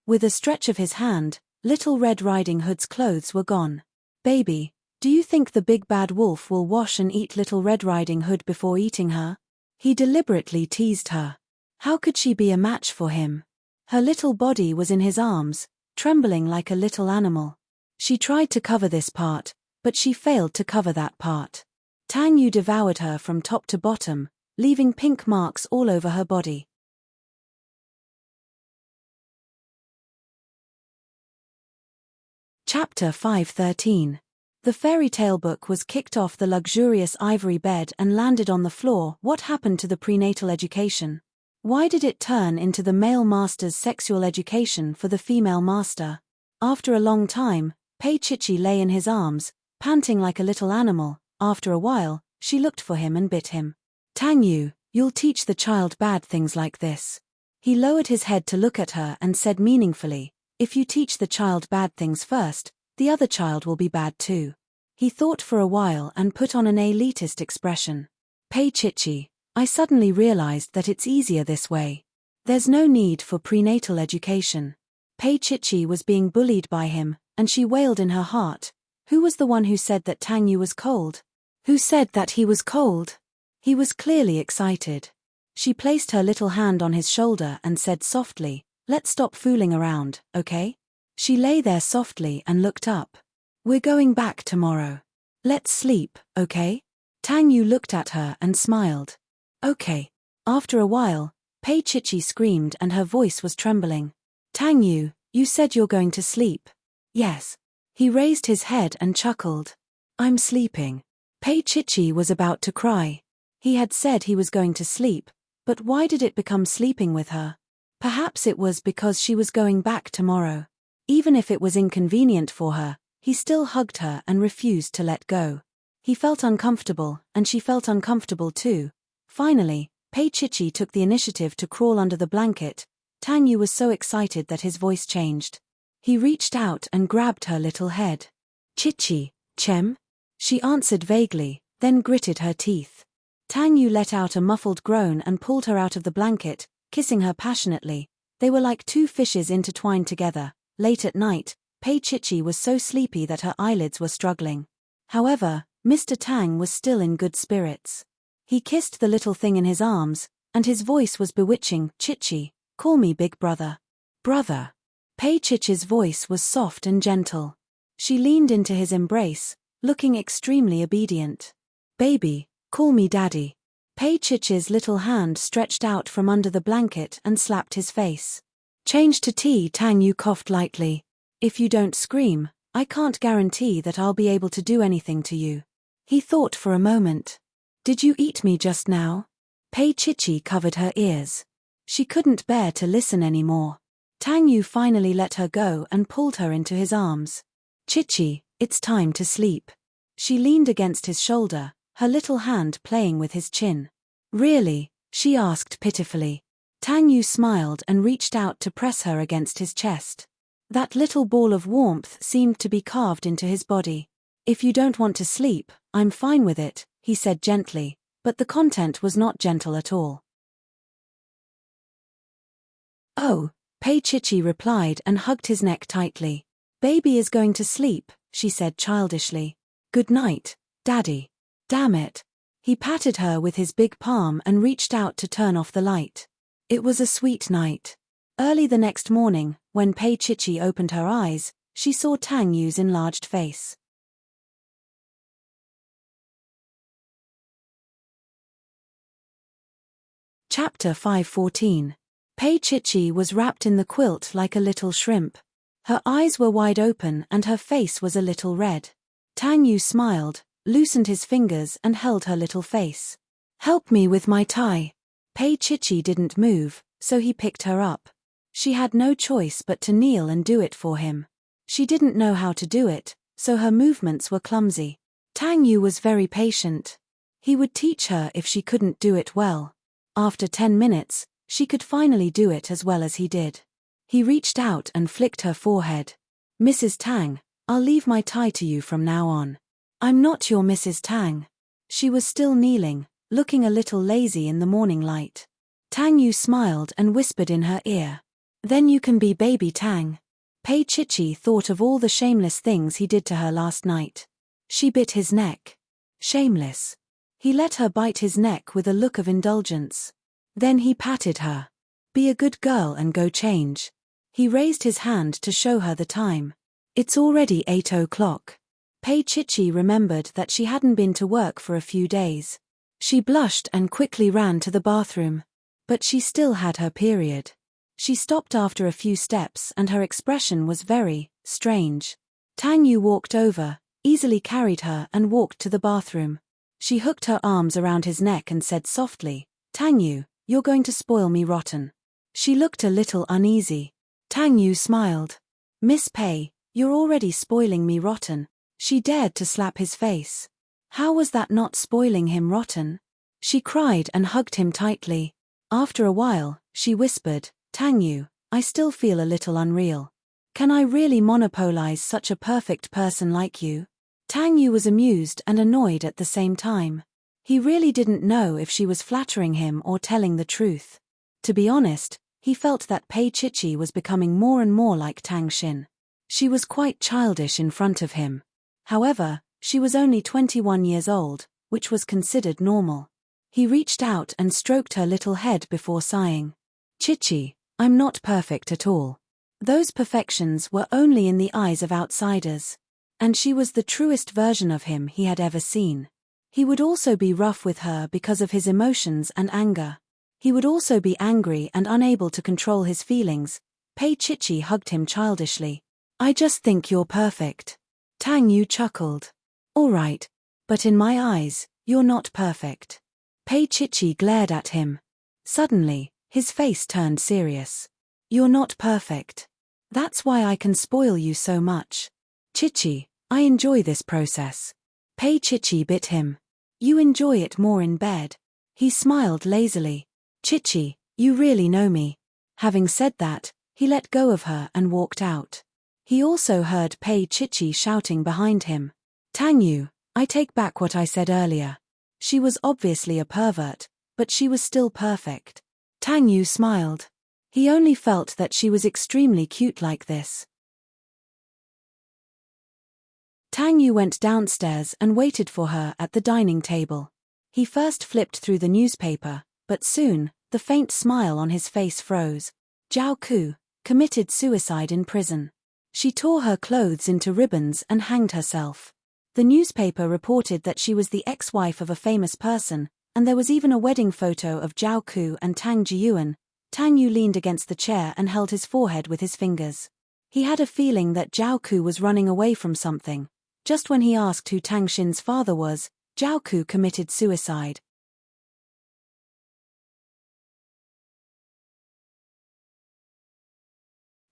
With a stretch of his hand, Little Red Riding Hood's clothes were gone. "Baby, do you think the big bad wolf will wash and eat Little Red Riding Hood before eating her?" He deliberately teased her. How could she be a match for him? Her little body was in his arms, trembling like a little animal. She tried to cover this part, but she failed to cover that part. Tang Yu devoured her from top to bottom, leaving pink marks all over her body. Chapter 513. The fairy tale book was kicked off the luxurious ivory bed and landed on the floor. What happened to the prenatal education? Why did it turn into the male master's sexual education for the female master? After a long time, Pei Chichi lay in his arms, panting like a little animal. After a while, she looked for him and bit him. Tang Yu, you'll teach the child bad things like this. He lowered his head to look at her and said meaningfully, if you teach the child bad things first, the other child will be bad too. He thought for a while and put on an elitist expression. Pei Chichi, I suddenly realized that it's easier this way. There's no need for prenatal education. Pei Chichi was being bullied by him, and she wailed in her heart. Who was the one who said that Tang Yu was cold? Who said that he was cold? He was clearly excited. She placed her little hand on his shoulder and said softly, let's stop fooling around, okay? She lay there softly and looked up. We're going back tomorrow. Let's sleep, okay? Tang Yu looked at her and smiled. Okay. After a while, Pei Chichi screamed and her voice was trembling. Tang Yu, you said you're going to sleep. Yes. He raised his head and chuckled. I'm sleeping. Pei Chichi was about to cry. He had said he was going to sleep, but why did it become sleeping with her? Perhaps it was because she was going back tomorrow. Even if it was inconvenient for her, he still hugged her and refused to let go. He felt uncomfortable, and she felt uncomfortable too. Finally, Pei Chichi took the initiative to crawl under the blanket. Tang Yu was so excited that his voice changed. He reached out and grabbed her little head. Chichi, Chem? She answered vaguely, then gritted her teeth. Tang Yu let out a muffled groan and pulled her out of the blanket, kissing her passionately. They were like two fishes intertwined together. Late at night, Pei Chichi was so sleepy that her eyelids were struggling. However, Mr. Tang was still in good spirits. He kissed the little thing in his arms, and his voice was bewitching. Chichi, call me big brother. Brother. Pei Chichi's voice was soft and gentle. She leaned into his embrace, looking extremely obedient. Baby, call me daddy. Pei Chichi's little hand stretched out from under the blanket and slapped his face. Change to tea. Tang Yu coughed lightly. If you don't scream, I can't guarantee that I'll be able to do anything to you. He thought for a moment. Did you eat me just now? Pei Chichi covered her ears. She couldn't bear to listen anymore. Tang Yu finally let her go and pulled her into his arms. Chichi, it's time to sleep. She leaned against his shoulder, her little hand playing with his chin. Really? She asked pitifully. Tang Yu smiled and reached out to press her against his chest. That little ball of warmth seemed to be carved into his body. If you don't want to sleep, I'm fine with it, he said gently, but the content was not gentle at all. Oh, Pei Chichi replied and hugged his neck tightly. Baby is going to sleep, she said childishly. Good night, Daddy. Damn it. He patted her with his big palm and reached out to turn off the light. It was a sweet night. Early the next morning, when Pei Chichi opened her eyes, she saw Tang Yu's enlarged face. Chapter 514. Pei Chichi was wrapped in the quilt like a little shrimp. Her eyes were wide open and her face was a little red. Tang Yu smiled, loosened his fingers and held her little face. Help me with my tie. Pei Chichi didn't move, so he picked her up. She had no choice but to kneel and do it for him. She didn't know how to do it, so her movements were clumsy. Tang Yu was very patient. He would teach her if she couldn't do it well. After 10 minutes, she could finally do it as well as he did. He reached out and flicked her forehead. Mrs. Tang, I'll leave my tie to you from now on. I'm not your Mrs. Tang. She was still kneeling, looking a little lazy in the morning light. Tang Yu smiled and whispered in her ear. Then you can be baby Tang. Pei Chichi thought of all the shameless things he did to her last night. She bit his neck. Shameless. He let her bite his neck with a look of indulgence. Then he patted her. Be a good girl and go change. He raised his hand to show her the time. It's already 8 o'clock. Pei Chichi remembered that she hadn't been to work for a few days. She blushed and quickly ran to the bathroom. But she still had her period. She stopped after a few steps and her expression was very strange. Tang Yu walked over, easily carried her and walked to the bathroom. She hooked her arms around his neck and said softly, Tang Yu, you're going to spoil me rotten. She looked a little uneasy. Tang Yu smiled. Miss Pei, you're already spoiling me rotten. She dared to slap his face. How was that not spoiling him rotten? She cried and hugged him tightly. After a while, she whispered, Tang Yu, I still feel a little unreal. Can I really monopolize such a perfect person like you? Tang Yu was amused and annoyed at the same time. He really didn't know if she was flattering him or telling the truth. To be honest, he felt that Pei Chichi was becoming more and more like Tang Xin. She was quite childish in front of him. However, she was only 21 years old, which was considered normal. He reached out and stroked her little head before sighing. Chichi, I'm not perfect at all. Those perfections were only in the eyes of outsiders. And she was the truest version of him he had ever seen. He would also be rough with her because of his emotions and anger. He would also be angry and unable to control his feelings. Pei Chichi hugged him childishly. I just think you're perfect. Tang Yu chuckled. All right. But in my eyes, you're not perfect. Pei Chichi glared at him. Suddenly, his face turned serious. You're not perfect. That's why I can spoil you so much. Chichi, I enjoy this process. Pei Chichi bit him. You enjoy it more in bed. He smiled lazily. Chichi, you really know me. Having said that, he let go of her and walked out. He also heard Pei Chichi shouting behind him. Tang Yu, I take back what I said earlier. She was obviously a pervert, but she was still perfect. Tang Yu smiled. He only felt that she was extremely cute like this. Tang Yu went downstairs and waited for her at the dining table. He first flipped through the newspaper, but soon, the faint smile on his face froze. Zhao Ku committed suicide in prison. She tore her clothes into ribbons and hanged herself. The newspaper reported that she was the ex-wife of a famous person, and there was even a wedding photo of Zhao Ku and Tang Jiyuan. Tang Yu leaned against the chair and held his forehead with his fingers. He had a feeling that Zhao Ku was running away from something. Just when he asked who Tang Xin's father was, Zhao Ku committed suicide.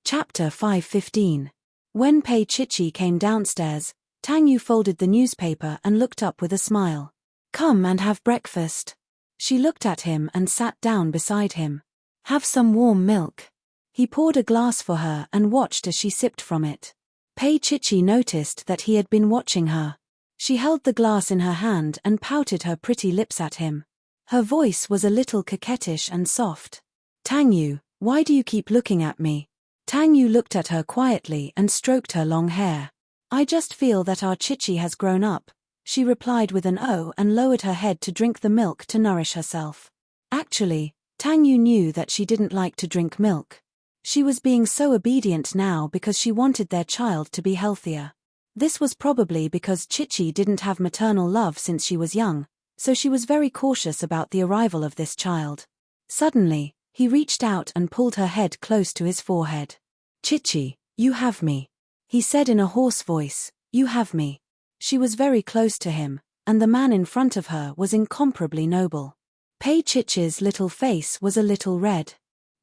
Chapter 5:15. When Pei Chichi came downstairs, Tang Yu folded the newspaper and looked up with a smile. Come and have breakfast. She looked at him and sat down beside him. Have some warm milk. He poured a glass for her and watched as she sipped from it. Pei Chichi noticed that he had been watching her. She held the glass in her hand and pouted her pretty lips at him. Her voice was a little coquettish and soft. Tang Yu, why do you keep looking at me? Tang Yu looked at her quietly and stroked her long hair. I just feel that our Chichi has grown up, she replied with an oh and lowered her head to drink the milk to nourish herself. Actually, Tang Yu knew that she didn't like to drink milk. She was being so obedient now because she wanted their child to be healthier. This was probably because Chichi didn't have maternal love since she was young, so she was very cautious about the arrival of this child. Suddenly, he reached out and pulled her head close to his forehead. Chichi, you have me. He said in a hoarse voice, you have me. She was very close to him, and the man in front of her was incomparably noble. Pei Chichi's little face was a little red.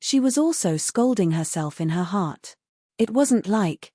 She was also scolding herself in her heart. It wasn't like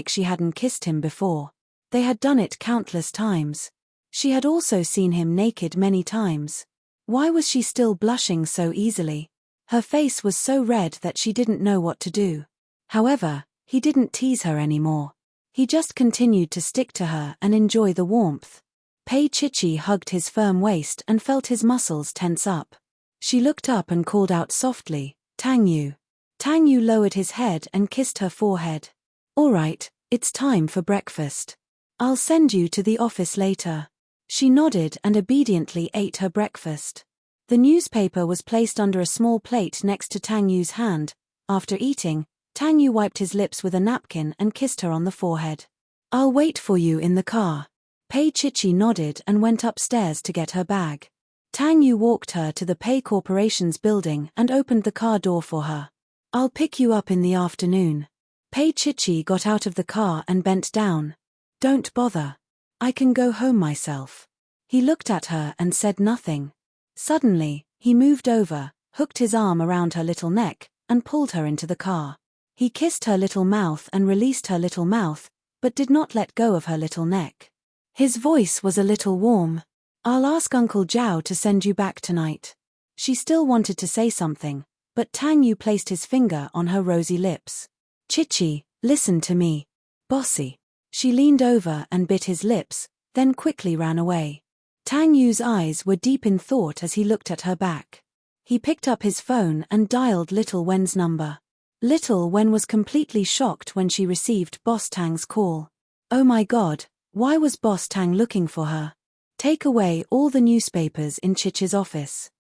she hadn't kissed him before. They had done it countless times. She had also seen him naked many times. Why was she still blushing so easily? Her face was so red that she didn't know what to do. However, he didn't tease her anymore. He just continued to stick to her and enjoy the warmth. Pei Chichi hugged his firm waist and felt his muscles tense up. She looked up and called out softly, Tang Yu. Tang Yu lowered his head and kissed her forehead. All right, it's time for breakfast. I'll send you to the office later. She nodded and obediently ate her breakfast. The newspaper was placed under a small plate next to Tang Yu's hand. After eating, Tang Yu wiped his lips with a napkin and kissed her on the forehead. I'll wait for you in the car. Pei Chichi nodded and went upstairs to get her bag. Tang Yu walked her to the Pei Corporation's building and opened the car door for her. I'll pick you up in the afternoon. Pei Chichi got out of the car and bent down. Don't bother. I can go home myself. He looked at her and said nothing. Suddenly, he moved over, hooked his arm around her little neck, and pulled her into the car. He kissed her little mouth and released her little mouth, but did not let go of her little neck. His voice was a little warm. I'll ask Uncle Zhao to send you back tonight. She still wanted to say something, but Tang Yu placed his finger on her rosy lips. Chichi, listen to me. Bossy. She leaned over and bit his lips, then quickly ran away. Tang Yu's eyes were deep in thought as he looked at her back. He picked up his phone and dialed Little Wen's number. Little Wen was completely shocked when she received Boss Tang's call. Oh my God, why was Boss Tang looking for her? Take away all the newspapers in Chichi's office.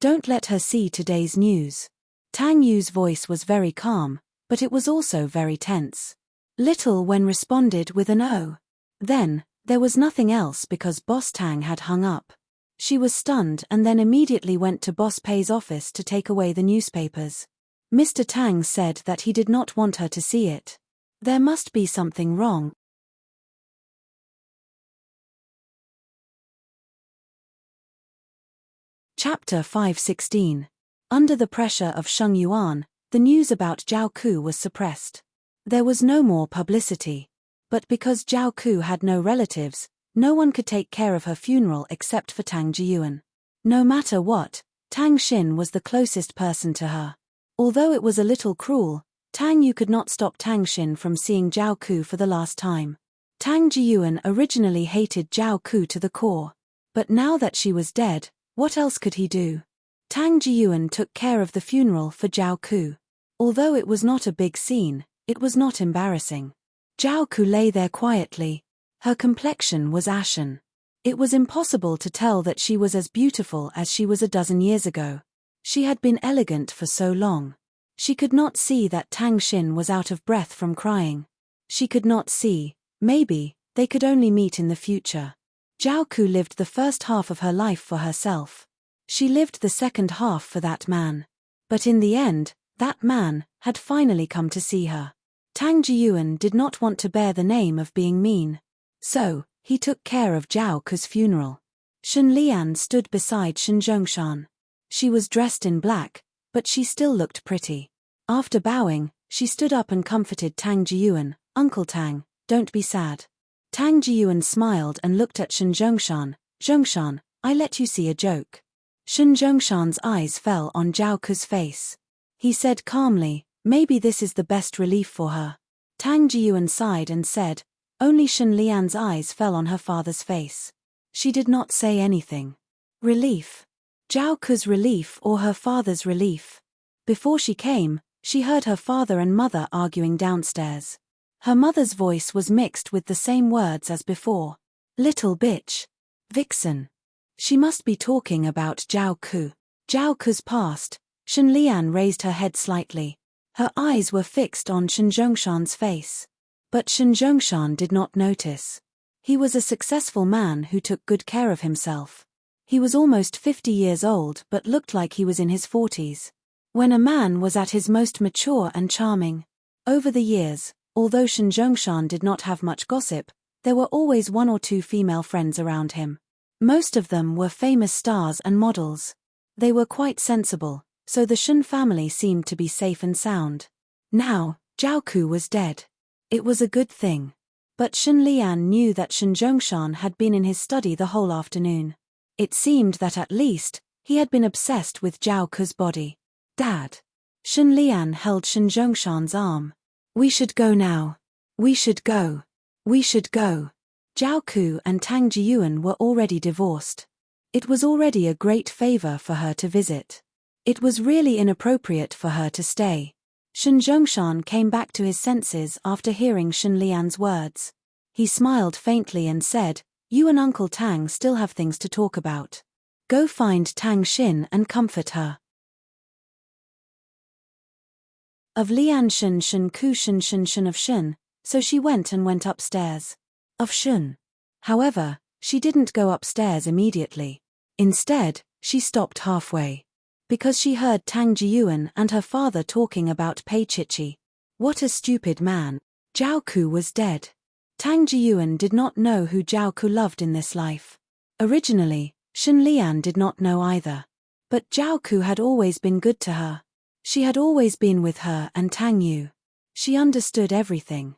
Don't let her see today's news. Tang Yu's voice was very calm, but it was also very tense. Little Wen responded with an "oh." Then, there was nothing else because Boss Tang had hung up. She was stunned and then immediately went to Boss Pei's office to take away the newspapers. Mr. Tang said that he did not want her to see it. There must be something wrong. Chapter 516. Under the pressure of Sheng Yuan, the news about Zhao Ku was suppressed. There was no more publicity. But because Zhao Ku had no relatives, no one could take care of her funeral except for Tang Jiyuan. No matter what, Tang Xin was the closest person to her. Although it was a little cruel, Tang Yu could not stop Tang Xin from seeing Zhao Ku for the last time. Tang Jiyuan originally hated Zhao Ku to the core. But now that she was dead, what else could he do? Tang Jiyuan took care of the funeral for Zhao Ku. Although it was not a big scene, it was not embarrassing. Zhao Ku lay there quietly. Her complexion was ashen. It was impossible to tell that she was as beautiful as she was a dozen years ago. She had been elegant for so long. She could not see that Tang Xin was out of breath from crying. She could not see, maybe, they could only meet in the future. Zhao Ku lived the first half of her life for herself. She lived the second half for that man. But in the end, that man had finally come to see her. Tang Jiyuan did not want to bear the name of being mean. So, he took care of Zhao Ku's funeral. Shen Lian stood beside Shen Zhongshan. She was dressed in black, but she still looked pretty. After bowing, she stood up and comforted Tang Jiyuan. Uncle Tang, don't be sad. Tang Jiyuan smiled and looked at Shen Zhongshan. Zhongshan, I let you see a joke. Shen Zhongshan's eyes fell on Zhao Ku's face. He said calmly, maybe this is the best relief for her. Tang Jiyuan sighed and said, only Shen Lian's eyes fell on her father's face. She did not say anything. Relief. Zhao Ku's relief or her father's relief? Before she came, she heard her father and mother arguing downstairs. Her mother's voice was mixed with the same words as before. Little bitch. Vixen. She must be talking about Zhao Ku. Zhao Ku's past. Shen Lian raised her head slightly. Her eyes were fixed on Shen Zhongshan's face. But Shen Zhongshan did not notice. He was a successful man who took good care of himself. He was almost 50 years old but looked like he was in his 40s. When a man was at his most mature and charming. Over the years, although Shen Zhongshan did not have much gossip, there were always one or two female friends around him. Most of them were famous stars and models. They were quite sensible, so the Shen family seemed to be safe and sound. Now, Zhao Ku was dead. It was a good thing. But Shen Lian knew that Shen Zhongshan had been in his study the whole afternoon. It seemed that at least, he had been obsessed with Zhao Ku's body. Dad. Shen Lian held Shen Zhongshan's arm. We should go now. We should go. We should go. Zhao Ku and Tang Jiyuan were already divorced. It was already a great favor for her to visit. It was really inappropriate for her to stay. Shen Zhongshan came back to his senses after hearing Shen Lian's words. He smiled faintly and said, you and Uncle Tang still have things to talk about. Go find Tang Xin and comfort her. Of Lian Shen Shen Ku Shen Shen Shen of Shen, so she went upstairs. Of Shen. However, she didn't go upstairs immediately. Instead, she stopped halfway. Because she heard Tang Jiyuan and her father talking about Pei Chichi. What a stupid man. Zhao Ku was dead. Tang Jiyuan did not know who Zhao Ku loved in this life. Originally, Shen Lian did not know either. But Zhao Ku had always been good to her. She had always been with her and Tang Yu. She understood everything.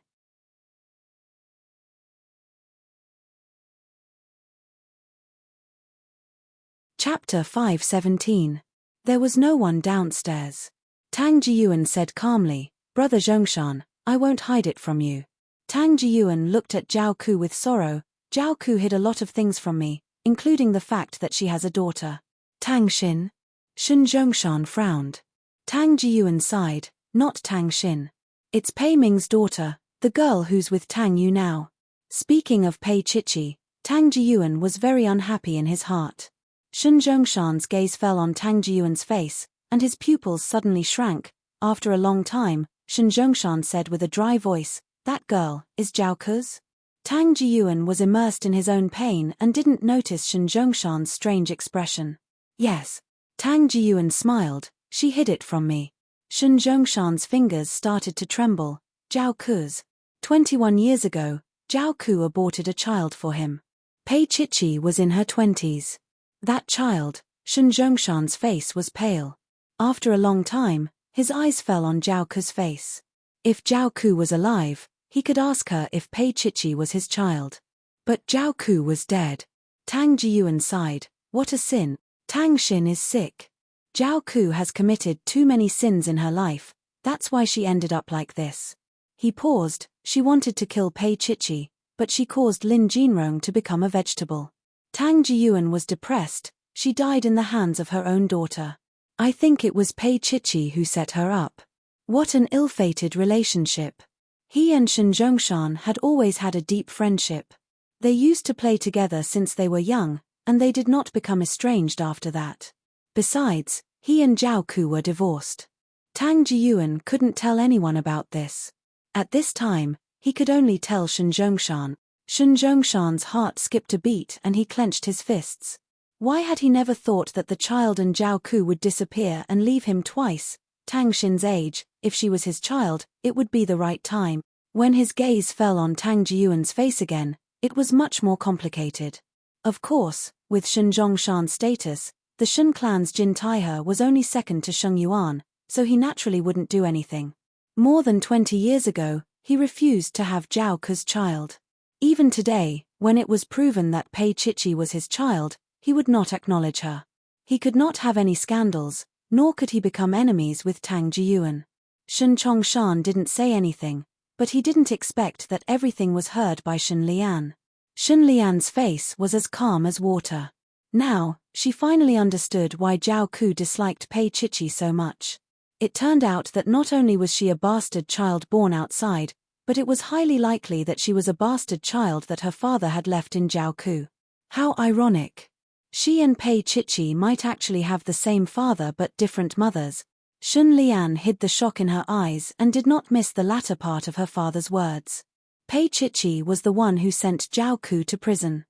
Chapter 5:17. There was no one downstairs. Tang Jiyuan said calmly, "Brother Zhongshan, I won't hide it from you." Tang Jiyuan looked at Zhao Ku with sorrow. "Zhao Ku hid a lot of things from me, including the fact that she has a daughter." Tang Xin. Shen Zhongshan frowned. Tang Jiyuan sighed, "Not Tang Xin. It's Pei Ming's daughter, the girl who's with Tang Yu now." Speaking of Pei Chichi, Tang Jiyuan was very unhappy in his heart. Shen Zhongshan's gaze fell on Tang Jiyuan's face, and his pupils suddenly shrank. After a long time, Shen Zhongshan said with a dry voice, "That girl, is Zhao Ku's?" Tang Jiyuan was immersed in his own pain and didn't notice Shen Zhongshan's strange expression. "Yes." Tang Jiyuan smiled, "She hid it from me." Shen Zhongshan's fingers started to tremble. Zhao Ku's. 21 years ago, Zhao Ku aborted a child for him. Pei Chichi was in her 20s. That child, Shen Zhongshan's face was pale. After a long time, his eyes fell on Zhao Ku's face. If Zhao Ku was alive, he could ask her if Pei Chichi was his child. But Zhao Ku was dead. Tang Jiyuan sighed, "What a sin. Tang Xin is sick. Zhao Ku has committed too many sins in her life, that's why she ended up like this." He paused. She wanted to kill Pei Chichi, but she caused Lin Jinrong to become a vegetable. Tang Jiyuan was depressed. She died in the hands of her own daughter. I think it was Pei Chichi who set her up. What an ill-fated relationship. He and Shen Zhongshan had always had a deep friendship. They used to play together since they were young, and they did not become estranged after that. Besides, he and Zhao Ku were divorced. Tang Jiyuan couldn't tell anyone about this. At this time, he could only tell Shen Zhongshan. Shen Zhongshan's heart skipped a beat and he clenched his fists. Why had he never thought that the child and Zhao Ku would disappear and leave him twice? Tang Xin's age, if she was his child, it would be the right time. When his gaze fell on Tang Jiyuan's face again, it was much more complicated. Of course, with Shen Zhongshan's status, the Shen clan's Jin Taihe was only second to Sheng Yuan, so he naturally wouldn't do anything. More than 20 years ago, he refused to have Zhao Ku's child. Even today, when it was proven that Pei Chichi was his child, he would not acknowledge her. He could not have any scandals, nor could he become enemies with Tang Jiyuan. Shen Chongshan didn't say anything, but he didn't expect that everything was heard by Shen Lian. Shen Lian's face was as calm as water. Now, she finally understood why Zhao Ku disliked Pei Chichi so much. It turned out that not only was she a bastard child born outside, but it was highly likely that she was a bastard child that her father had left in Zhao Ku. How ironic. She and Pei Chichi might actually have the same father but different mothers. Shen Lian hid the shock in her eyes and did not miss the latter part of her father's words. Pei Chichi was the one who sent Zhao Ku to prison.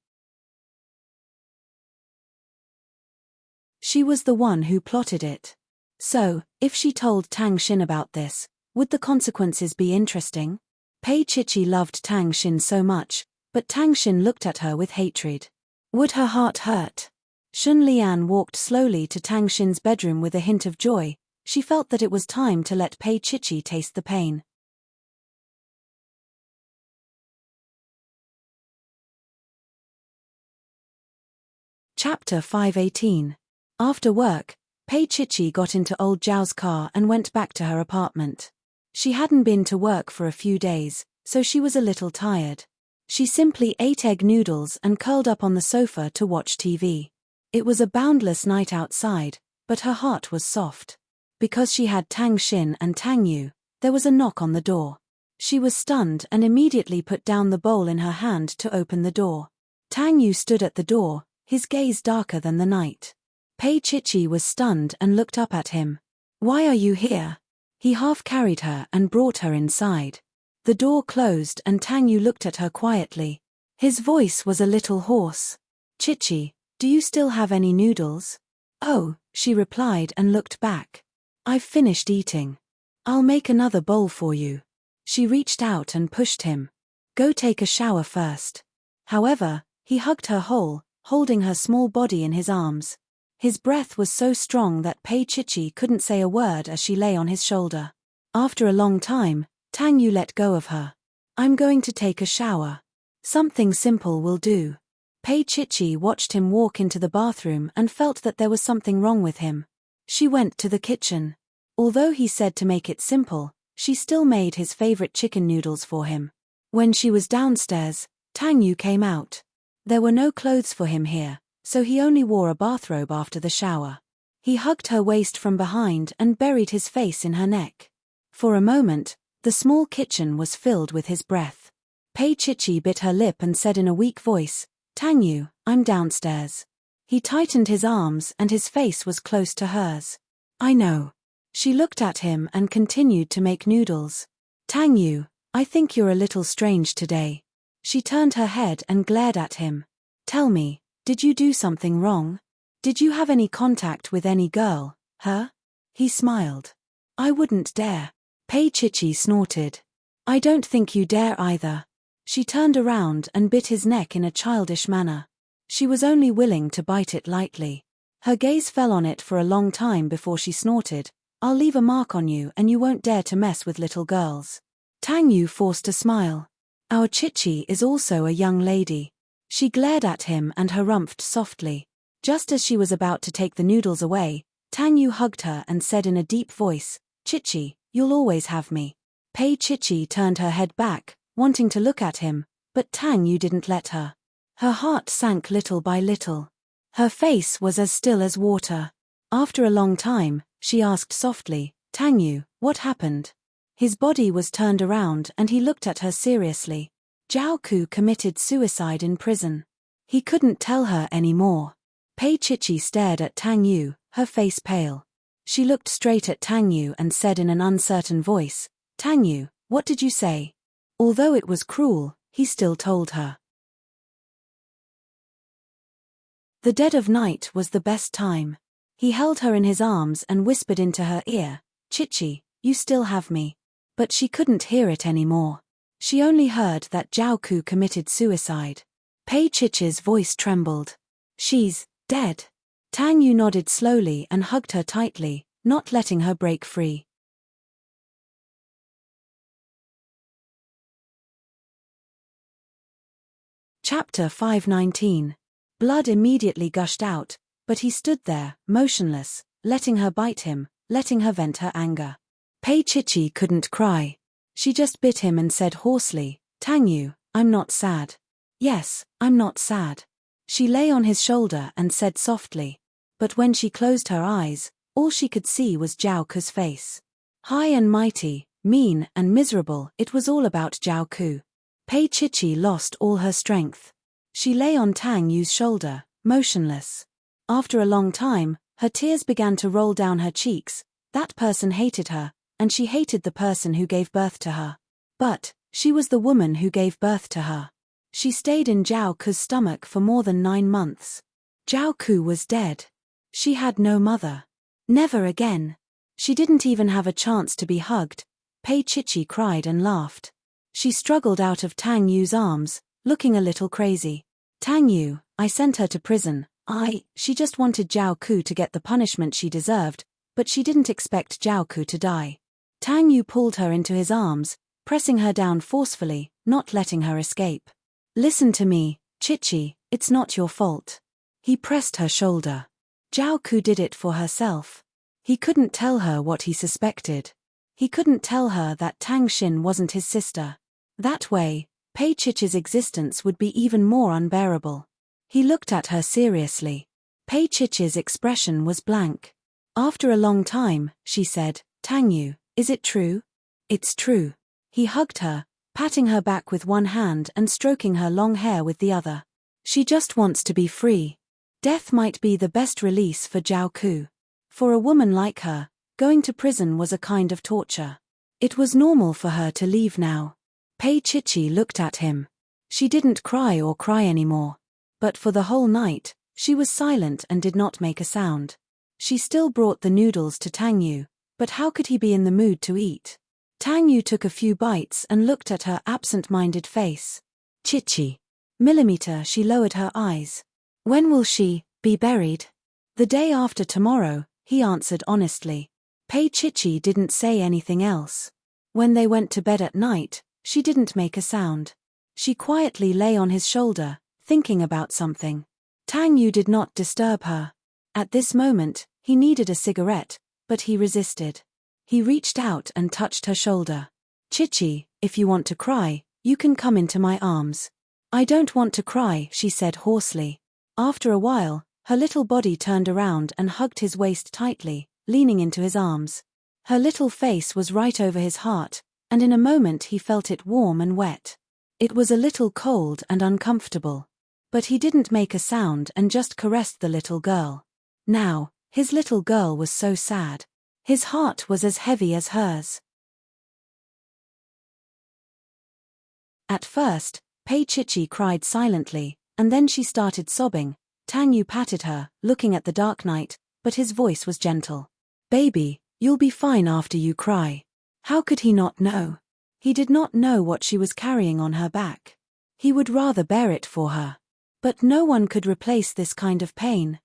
She was the one who plotted it. So, if she told Tang Xin about this, would the consequences be interesting? Pei Chichi loved Tang Xin so much, but Tang Xin looked at her with hatred. Would her heart hurt? Shen Lian walked slowly to Tang Xin's bedroom with a hint of joy. She felt that it was time to let Pei Chichi taste the pain. Chapter 5:18. After work, Pei Chichi got into old Zhao's car and went back to her apartment. She hadn't been to work for a few days, so she was a little tired. She simply ate egg noodles and curled up on the sofa to watch TV. It was a boundless night outside, but her heart was soft. Because she had Tang Xin and Tang Yu, there was a knock on the door. She was stunned and immediately put down the bowl in her hand to open the door. Tang Yu stood at the door, his gaze darker than the night. Pei Chichi was stunned and looked up at him. "Why are you here?" He half carried her and brought her inside. The door closed and Tang Yu looked at her quietly. His voice was a little hoarse. "Chichi, do you still have any noodles?" Oh, she replied and looked back. I've finished eating. I'll make another bowl for you. She reached out and pushed him. Go take a shower first. However, he hugged her whole, holding her small body in his arms. His breath was so strong that Pei Chichi couldn't say a word as she lay on his shoulder. After a long time, Tang Yu let go of her. I'm going to take a shower. Something simple will do. Pei Chichi watched him walk into the bathroom and felt that there was something wrong with him. She went to the kitchen. Although he said to make it simple, she still made his favorite chicken noodles for him. When she was downstairs, Tang Yu came out. There were no clothes for him here, so he only wore a bathrobe after the shower. He hugged her waist from behind and buried his face in her neck. For a moment, the small kitchen was filled with his breath. Pei Chichi bit her lip and said in a weak voice, Tang Yu, I'm downstairs. He tightened his arms and his face was close to hers. I know. She looked at him and continued to make noodles. Tang Yu, I think you're a little strange today. She turned her head and glared at him. Tell me, did you do something wrong? Did you have any contact with any girl, her? He smiled. I wouldn't dare. Pei Chichi snorted. I don't think you dare either. She turned around and bit his neck in a childish manner. She was only willing to bite it lightly. Her gaze fell on it for a long time before she snorted, I'll leave a mark on you and you won't dare to mess with little girls. Tang Yu forced a smile. Our Chichi is also a young lady. She glared at him and harumphed softly. Just as she was about to take the noodles away, Tang Yu hugged her and said in a deep voice, Chichi, you'll always have me. Pei Chichi turned her head back, wanting to look at him, but Tang Yu didn't let her. Her heart sank little by little. Her face was as still as water. After a long time, she asked softly, Tang Yu, what happened? His body was turned around and he looked at her seriously. Zhao Ku committed suicide in prison. He couldn't tell her any more. Pei Chichi stared at Tang Yu, her face pale. She looked straight at Tang Yu and said in an uncertain voice, Tang Yu, what did you say? Although it was cruel, he still told her. The dead of night was the best time. He held her in his arms and whispered into her ear, Chichi, you still have me. But she couldn't hear it anymore. She only heard that Zhao Ku committed suicide. Pei Chichi's voice trembled. She's dead. Tang Yu nodded slowly and hugged her tightly, not letting her break free. Chapter 519. Blood immediately gushed out, but he stood there, motionless, letting her bite him, letting her vent her anger. Pei Chichi couldn't cry. She just bit him and said hoarsely, Tang Yu, I'm not sad. Yes, I'm not sad. She lay on his shoulder and said softly. But when she closed her eyes, all she could see was Zhao Ku's face. High and mighty, mean and miserable, it was all about Zhao Ku. Pei Chichi lost all her strength. She lay on Tang Yu's shoulder, motionless. After a long time, her tears began to roll down her cheeks. That person hated her, and she hated the person who gave birth to her. But she was the woman who gave birth to her. She stayed in Zhao Ku's stomach for more than 9 months. Zhao Ku was dead. She had no mother. Never again. She didn't even have a chance to be hugged. Pei Chichi cried and laughed. She struggled out of Tang Yu's arms, looking a little crazy. Tang Yu, I sent her to prison. She just wanted Zhao Ku to get the punishment she deserved, but she didn't expect Zhao Ku to die. Tang Yu pulled her into his arms, pressing her down forcefully, not letting her escape. Listen to me, Chichi, it's not your fault. He pressed her shoulder. Zhao Ku did it for herself. He couldn't tell her what he suspected. He couldn't tell her that Tang Xin wasn't his sister. That way, Pei Chichi's existence would be even more unbearable. He looked at her seriously. Pei Chichi's expression was blank. After a long time, she said, Tang Yu, is it true? It's true. He hugged her, patting her back with one hand and stroking her long hair with the other. She just wants to be free. Death might be the best release for Zhao Ku. For a woman like her, going to prison was a kind of torture. It was normal for her to leave now. Pei Chichi looked at him. She didn't cry or cry anymore. But for the whole night, she was silent and did not make a sound. She still brought the noodles to Tang Yu, but how could he be in the mood to eat? Tang Yu took a few bites and looked at her absent-minded face. Chichi. Millimeter, she lowered her eyes. When will she be buried? The day after tomorrow, he answered honestly. Pei Chichi didn't say anything else. When they went to bed at night, she didn't make a sound. She quietly lay on his shoulder, thinking about something. Tang Yu did not disturb her. At this moment, he needed a cigarette, but he resisted. He reached out and touched her shoulder. Chichi, if you want to cry, you can come into my arms. I don't want to cry, she said hoarsely. After a while, her little body turned around and hugged his waist tightly, leaning into his arms. Her little face was right over his heart, and in a moment he felt it warm and wet. It was a little cold and uncomfortable. But he didn't make a sound and just caressed the little girl. Now, his little girl was so sad. His heart was as heavy as hers. At first, Pei Chichi cried silently, and then she started sobbing. Tang Yu patted her, looking at the dark night, but his voice was gentle. Baby, you'll be fine after you cry. How could he not know? He did not know what she was carrying on her back. He would rather bear it for her. But no one could replace this kind of pain.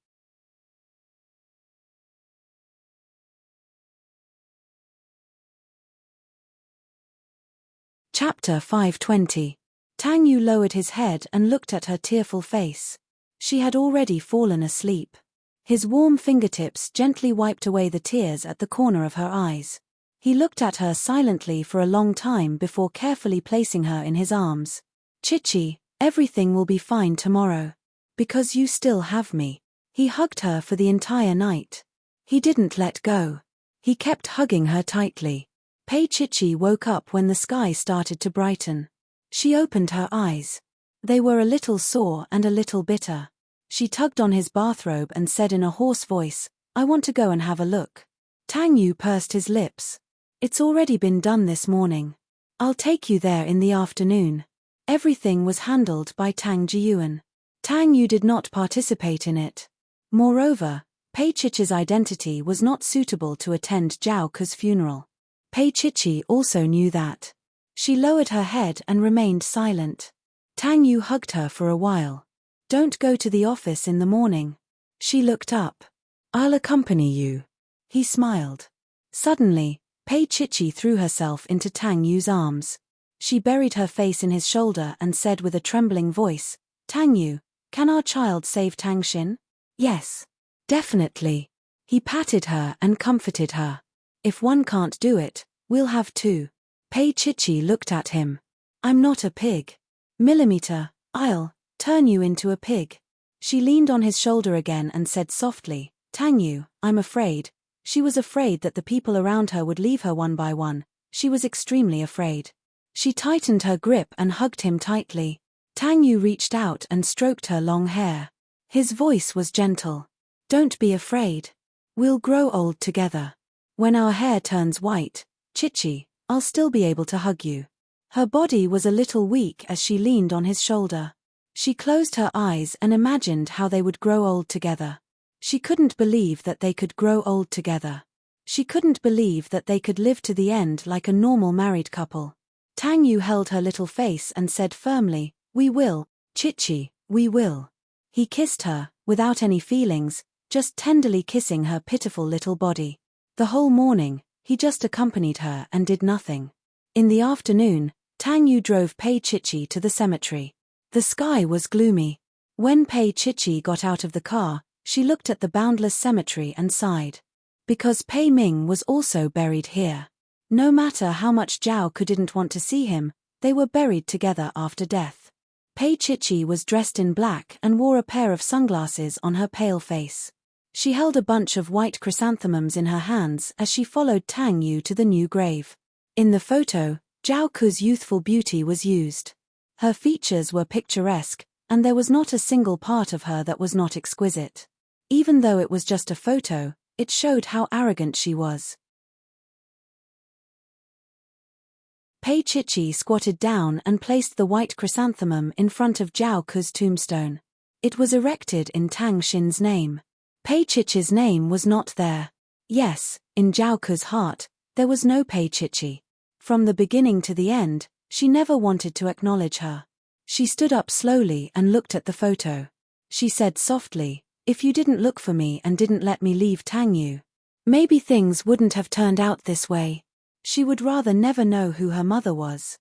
Chapter 520. Tang Yu lowered his head and looked at her tearful face. She had already fallen asleep. His warm fingertips gently wiped away the tears at the corner of her eyes. He looked at her silently for a long time before carefully placing her in his arms. Chichi, everything will be fine tomorrow. Because you still have me. He hugged her for the entire night. He didn't let go. He kept hugging her tightly. Pei Chichi woke up when the sky started to brighten. She opened her eyes. They were a little sore and a little bitter. She tugged on his bathrobe and said in a hoarse voice, I want to go and have a look. Tang Yu pursed his lips. It's already been done this morning. I'll take you there in the afternoon. Everything was handled by Tang Jiyuan. Tang Yu did not participate in it. Moreover, Pei Chichi's identity was not suitable to attend Zhao Ke's funeral. Pei Chichi also knew that. She lowered her head and remained silent. Tang Yu hugged her for a while. Don't go to the office in the morning. She looked up. I'll accompany you. He smiled. Suddenly, Pei Chichi threw herself into Tang Yu's arms. She buried her face in his shoulder and said with a trembling voice, Tang Yu, can our child save Tang Xin? Yes. Definitely. He patted her and comforted her. If one can't do it, we'll have two. Pei Chichi looked at him. I'm not a pig. Millimeter, I'll turn you into a pig. She leaned on his shoulder again and said softly, Tang Yu, I'm afraid. She was afraid that the people around her would leave her one by one. She was extremely afraid. She tightened her grip and hugged him tightly. Tang Yu reached out and stroked her long hair. His voice was gentle. Don't be afraid. We'll grow old together. When our hair turns white, Chichi, I'll still be able to hug you. Her body was a little weak as she leaned on his shoulder. She closed her eyes and imagined how they would grow old together. She couldn't believe that they could grow old together. She couldn't believe that they could live to the end like a normal married couple. Tang Yu held her little face and said firmly, We will, Chichi, we will. He kissed her, without any feelings, just tenderly kissing her pitiful little body. The whole morning, he just accompanied her and did nothing. In the afternoon, Tang Yu drove Pei Chichi to the cemetery. The sky was gloomy. When Pei Chichi got out of the car, she looked at the boundless cemetery and sighed. Because Pei Ming was also buried here. No matter how much Zhao Ke didn't want to see him, they were buried together after death. Pei Chichi was dressed in black and wore a pair of sunglasses on her pale face. She held a bunch of white chrysanthemums in her hands as she followed Tang Yu to the new grave. In the photo, Zhao Ke's youthful beauty was used. Her features were picturesque, and there was not a single part of her that was not exquisite. Even though it was just a photo, it showed how arrogant she was. Pei Chichi squatted down and placed the white chrysanthemum in front of Zhao Ke's tombstone. It was erected in Tang Xin's name. Pei Chichi's name was not there. Yes, in Zhaoku's heart, there was no Pei Chichi. From the beginning to the end, she never wanted to acknowledge her. She stood up slowly and looked at the photo. She said softly, "If you didn't look for me and didn't let me leave Tangyu, maybe things wouldn't have turned out this way." She would rather never know who her mother was.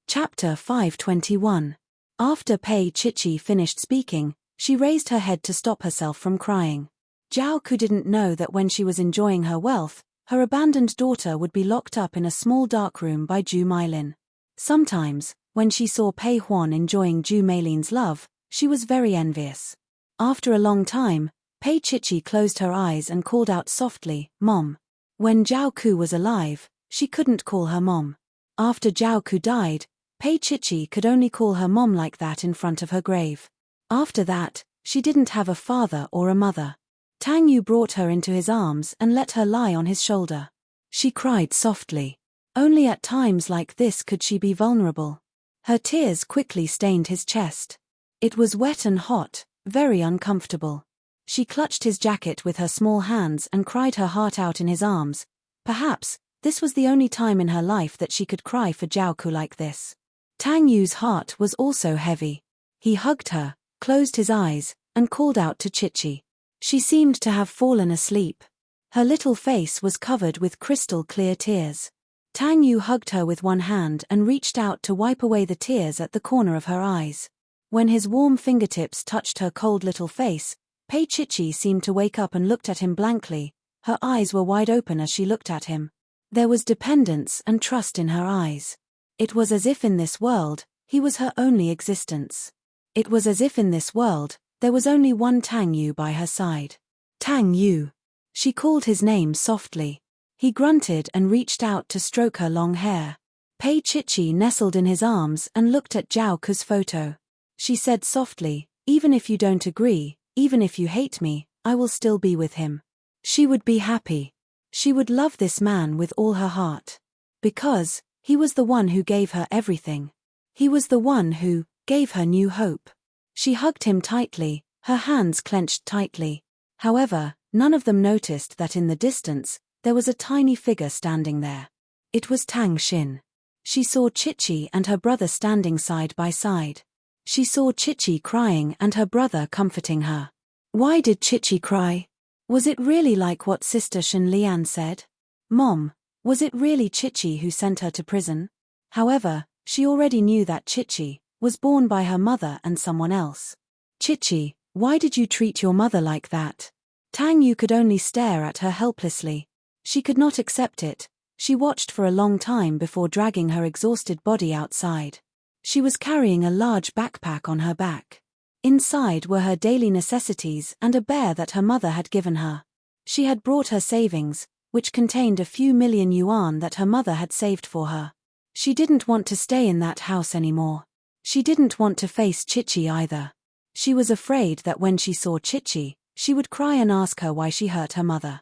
Chapter 521. After Pei Chichi finished speaking, she raised her head to stop herself from crying. Zhaoku didn't know that when she was enjoying her wealth, her abandoned daughter would be locked up in a small dark room by Zhu Meilin. Sometimes, when she saw Pei Huan enjoying Zhu Meilin's love, she was very envious. After a long time, Pei Chichi closed her eyes and called out softly, "Mom." When Zhaoku was alive, she couldn't call her mom. After Zhaoku died, Pei Chichi could only call her mom like that in front of her grave. After that, she didn't have a father or a mother. Tangyu brought her into his arms and let her lie on his shoulder. She cried softly. Only at times like this could she be vulnerable. Her tears quickly stained his chest. It was wet and hot, very uncomfortable. She clutched his jacket with her small hands and cried her heart out in his arms. Perhaps, this was the only time in her life that she could cry for Zhaoku like this. Tangyu's heart was also heavy. He hugged her, closed his eyes, and called out to Chichi. She seemed to have fallen asleep. Her little face was covered with crystal-clear tears. Tangyu hugged her with one hand and reached out to wipe away the tears at the corner of her eyes. When his warm fingertips touched her cold little face, Pei Chichi seemed to wake up and looked at him blankly. Her eyes were wide open as she looked at him. There was dependence and trust in her eyes. It was as if in this world, he was her only existence. It was as if in this world, there was only one Tangyu by her side. Tangyu. She called his name softly. He grunted and reached out to stroke her long hair. Pei Chichi nestled in his arms and looked at Zhaoku's photo. She said softly, "Even if you don't agree, even if you hate me, I will still be with him." She would be happy. She would love this man with all her heart. Because he was the one who gave her everything. He was the one who gave her new hope. She hugged him tightly, her hands clenched tightly. However, none of them noticed that in the distance, there was a tiny figure standing there. It was Tang Xin. She saw Chichi and her brother standing side by side. She saw Chichi crying and her brother comforting her. Why did Chichi cry? Was it really like what Sister Shen Lian said? Mom, was it really Chichi who sent her to prison? However, she already knew that Chichi was born by her mother and someone else. Chichi, why did you treat your mother like that? Tangyu could only stare at her helplessly. She could not accept it. She watched for a long time before dragging her exhausted body outside. She was carrying a large backpack on her back. Inside were her daily necessities and a bear that her mother had given her. She had brought her savings, which contained a few million yuan that her mother had saved for her. She didn't want to stay in that house anymore. She didn't want to face Chichi either. She was afraid that when she saw Chichi, she would cry and ask her why she hurt her mother.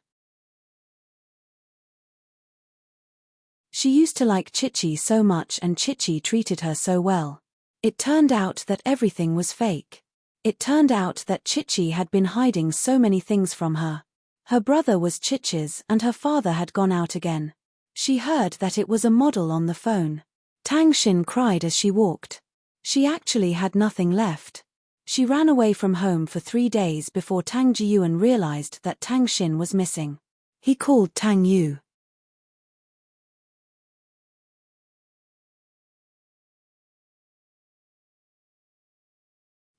She used to like Chichi so much and Chichi treated her so well. It turned out that everything was fake. It turned out that Chichi had been hiding so many things from her. Her brother was Chichi's and her father had gone out again. She heard that it was a model on the phone. Tang Xin cried as she walked. She actually had nothing left. She ran away from home for 3 days before Tang Jiyuan realized that Tang Xin was missing. He called Tang Yu.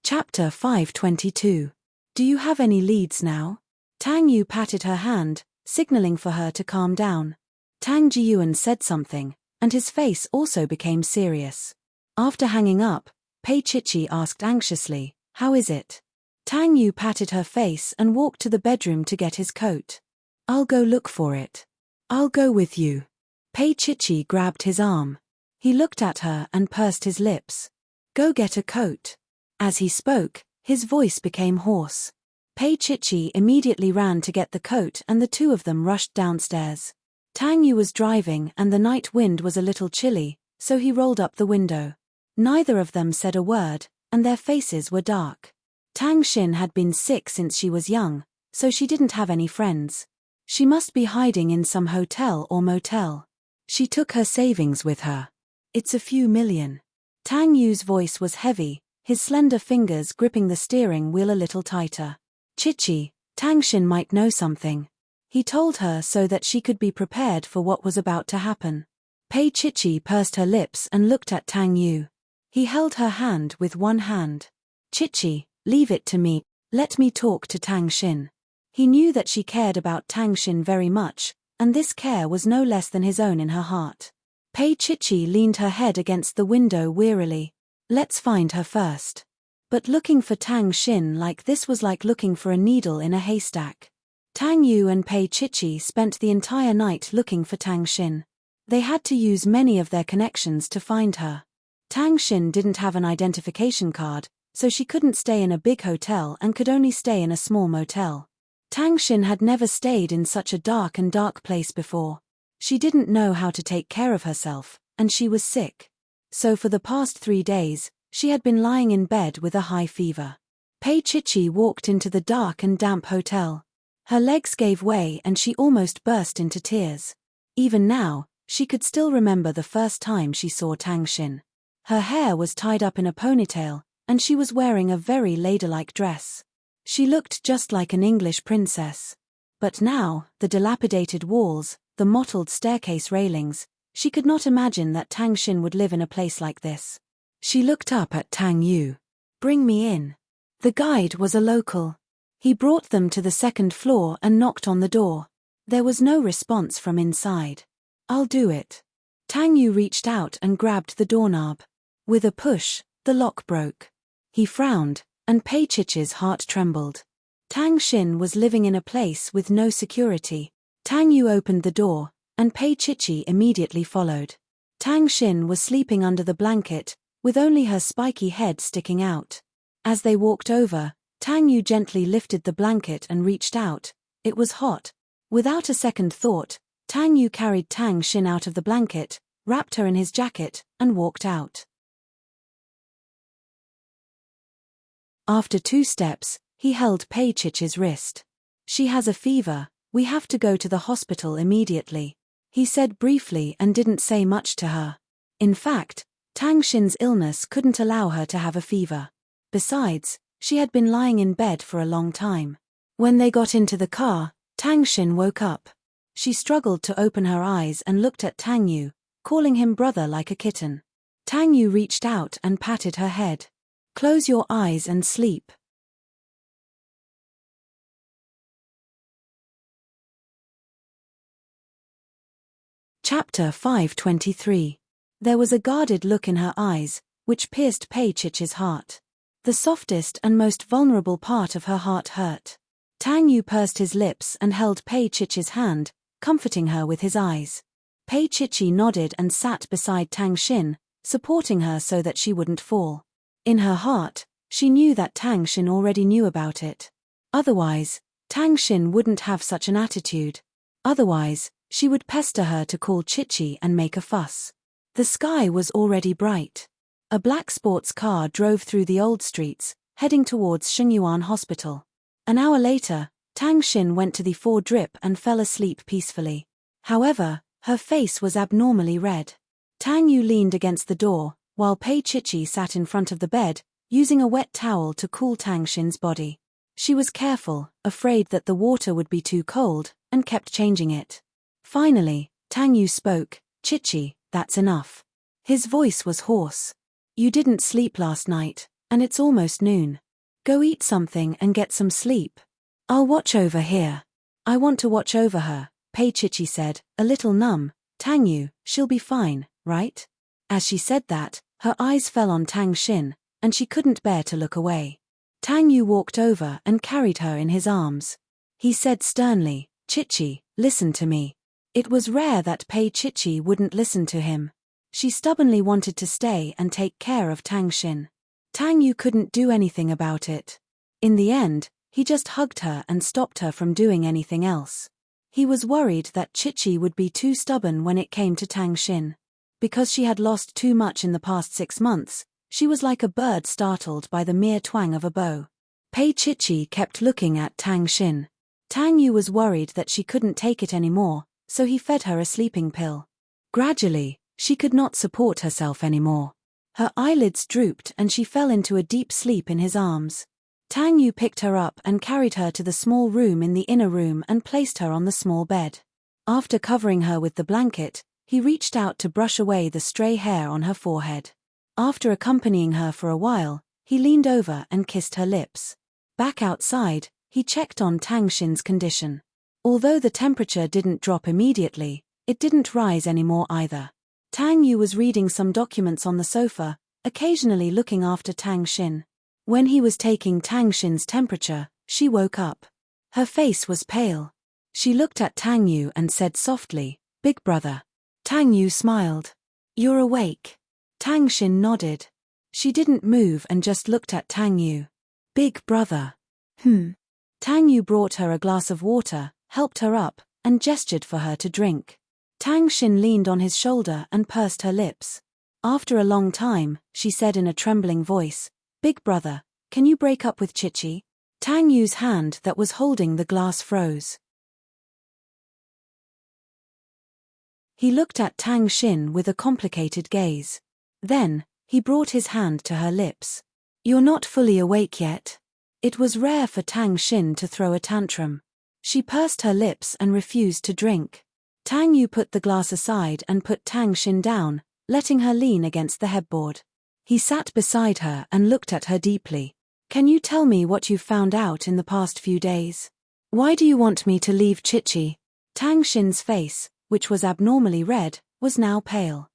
Chapter 522. Do you have any leads now? Tang Yu patted her hand, signaling for her to calm down. Tang Jiyuan said something, and his face also became serious. After hanging up, Pei Chichi asked anxiously, "How is it?" Tang Yu patted her face and walked to the bedroom to get his coat. "I'll go look for it." "I'll go with you." Pei Chichi grabbed his arm. He looked at her and pursed his lips. "Go get a coat." As he spoke, his voice became hoarse. Pei Chichi immediately ran to get the coat and the two of them rushed downstairs. Tang Yu was driving and the night wind was a little chilly, so he rolled up the window. Neither of them said a word, and their faces were dark. Tang Xin had been sick since she was young, so she didn't have any friends. She must be hiding in some hotel or motel. She took her savings with her. It's a few million. Tang Yu's voice was heavy, his slender fingers gripping the steering wheel a little tighter. Chichi, Tang Xin might know something. He told her so that she could be prepared for what was about to happen. Pei Chichi pursed her lips and looked at Tang Yu. He held her hand with one hand. Chichi, leave it to me, let me talk to Tang Xin. He knew that she cared about Tang Xin very much, and this care was no less than his own in her heart. Pei Chichi leaned her head against the window wearily. Let's find her first. But looking for Tang Xin like this was like looking for a needle in a haystack. Tang Yu and Pei Chichi spent the entire night looking for Tang Xin. They had to use many of their connections to find her. Tang Xin didn't have an identification card, so she couldn't stay in a big hotel and could only stay in a small motel. Tang Xin had never stayed in such a dark place before. She didn't know how to take care of herself, and she was sick. So for the past 3 days, she had been lying in bed with a high fever. Pei Chichi walked into the dark and damp hotel. Her legs gave way and she almost burst into tears. Even now, she could still remember the first time she saw Tang Xin. Her hair was tied up in a ponytail, and she was wearing a very ladylike dress. She looked just like an English princess. But now, the dilapidated walls, the mottled staircase railings, she could not imagine that Tang Xin would live in a place like this. She looked up at Tang Yu. Bring me in. The guide was a local. He brought them to the 2nd floor and knocked on the door. There was no response from inside. I'll do it. Tang Yu reached out and grabbed the doorknob. With a push, the lock broke. He frowned, and Pei Chichi's heart trembled. Tang Xin was living in a place with no security. Tang Yu opened the door, and Pei Chichi immediately followed. Tang Xin was sleeping under the blanket, with only her spiky head sticking out. As they walked over, Tang Yu gently lifted the blanket and reached out. It was hot. Without a second thought, Tang Yu carried Tang Xin out of the blanket, wrapped her in his jacket, and walked out. After 2 steps, he held Pei Chichi's wrist. She has a fever, we have to go to the hospital immediately. He said briefly and didn't say much to her. In fact, Tang Xin's illness couldn't allow her to have a fever. Besides, she had been lying in bed for a long time. When they got into the car, Tang Xin woke up. She struggled to open her eyes and looked at Tang Yu, calling him brother like a kitten. Tang Yu reached out and patted her head. Close your eyes and sleep. Chapter 523. There was a guarded look in her eyes, which pierced Pei Chichi's heart. The softest and most vulnerable part of her heart hurt. Tang Yu pursed his lips and held Pei Chichi's hand, comforting her with his eyes. Pei Chichi nodded and sat beside Tang Xin, supporting her so that she wouldn't fall. In her heart, she knew that Tang Xin already knew about it. Otherwise, Tang Xin wouldn't have such an attitude. Otherwise, she would pester her to call Chichi and make a fuss. The sky was already bright. A black sports car drove through the old streets, heading towards Xingyuan Hospital. An hour later, Tang Xin went to the 4 drip and fell asleep peacefully. However, her face was abnormally red. Tang Yu leaned against the door, while Pei Chichi sat in front of the bed, using a wet towel to cool Tang Xin's body. She was careful, afraid that the water would be too cold, and kept changing it. Finally, Tang Yu spoke. Chichi, that's enough. His voice was hoarse. You didn't sleep last night, and it's almost noon. Go eat something and get some sleep. I'll watch over here. I want to watch over her, Pei Chichi said, a little numb. Tang Yu, she'll be fine, right? As she said that, her eyes fell on Tang Xin, and she couldn't bear to look away. Tang Yu walked over and carried her in his arms. He said sternly, Chichi, listen to me. It was rare that Pei Chichi wouldn't listen to him. She stubbornly wanted to stay and take care of Tang Xin. Tang Yu couldn't do anything about it. In the end, he just hugged her and stopped her from doing anything else. He was worried that Chichi would be too stubborn when it came to Tang Xin. Because she had lost too much in the past 6 months, she was like a bird startled by the mere twang of a bow. Pei Chichi kept looking at Tang Xin. Tang Yu was worried that she couldn't take it anymore, so he fed her a sleeping pill. Gradually, she could not support herself anymore. Her eyelids drooped and she fell into a deep sleep in his arms. Tang Yu picked her up and carried her to the small room in the inner room and placed her on the small bed. After covering her with the blanket, he reached out to brush away the stray hair on her forehead. After accompanying her for a while, he leaned over and kissed her lips. Back outside, he checked on Tang Xin's condition. Although the temperature didn't drop immediately, it didn't rise anymore either. Tang Yu was reading some documents on the sofa, occasionally looking after Tang Xin. When he was taking Tang Xin's temperature, she woke up. Her face was pale. She looked at Tang Yu and said softly, "Big brother." Tang Yu smiled. "You're awake." Tang Xin nodded. She didn't move and just looked at Tang Yu. "Big brother." Tang Yu brought her a glass of water, helped her up, and gestured for her to drink. Tang Xin leaned on his shoulder and pursed her lips. After a long time, she said in a trembling voice, "Big brother, can you break up with Chichi?" Tang Yu's hand that was holding the glass froze. He looked at Tang Xin with a complicated gaze. Then, he brought his hand to her lips. "You're not fully awake yet." It was rare for Tang Xin to throw a tantrum. She pursed her lips and refused to drink. Tang Yu put the glass aside and put Tang Xin down, letting her lean against the headboard. He sat beside her and looked at her deeply. "Can you tell me what you've found out in the past few days? Why do you want me to leave Chichi?" Tang Xin's face, which was abnormally red, was now pale.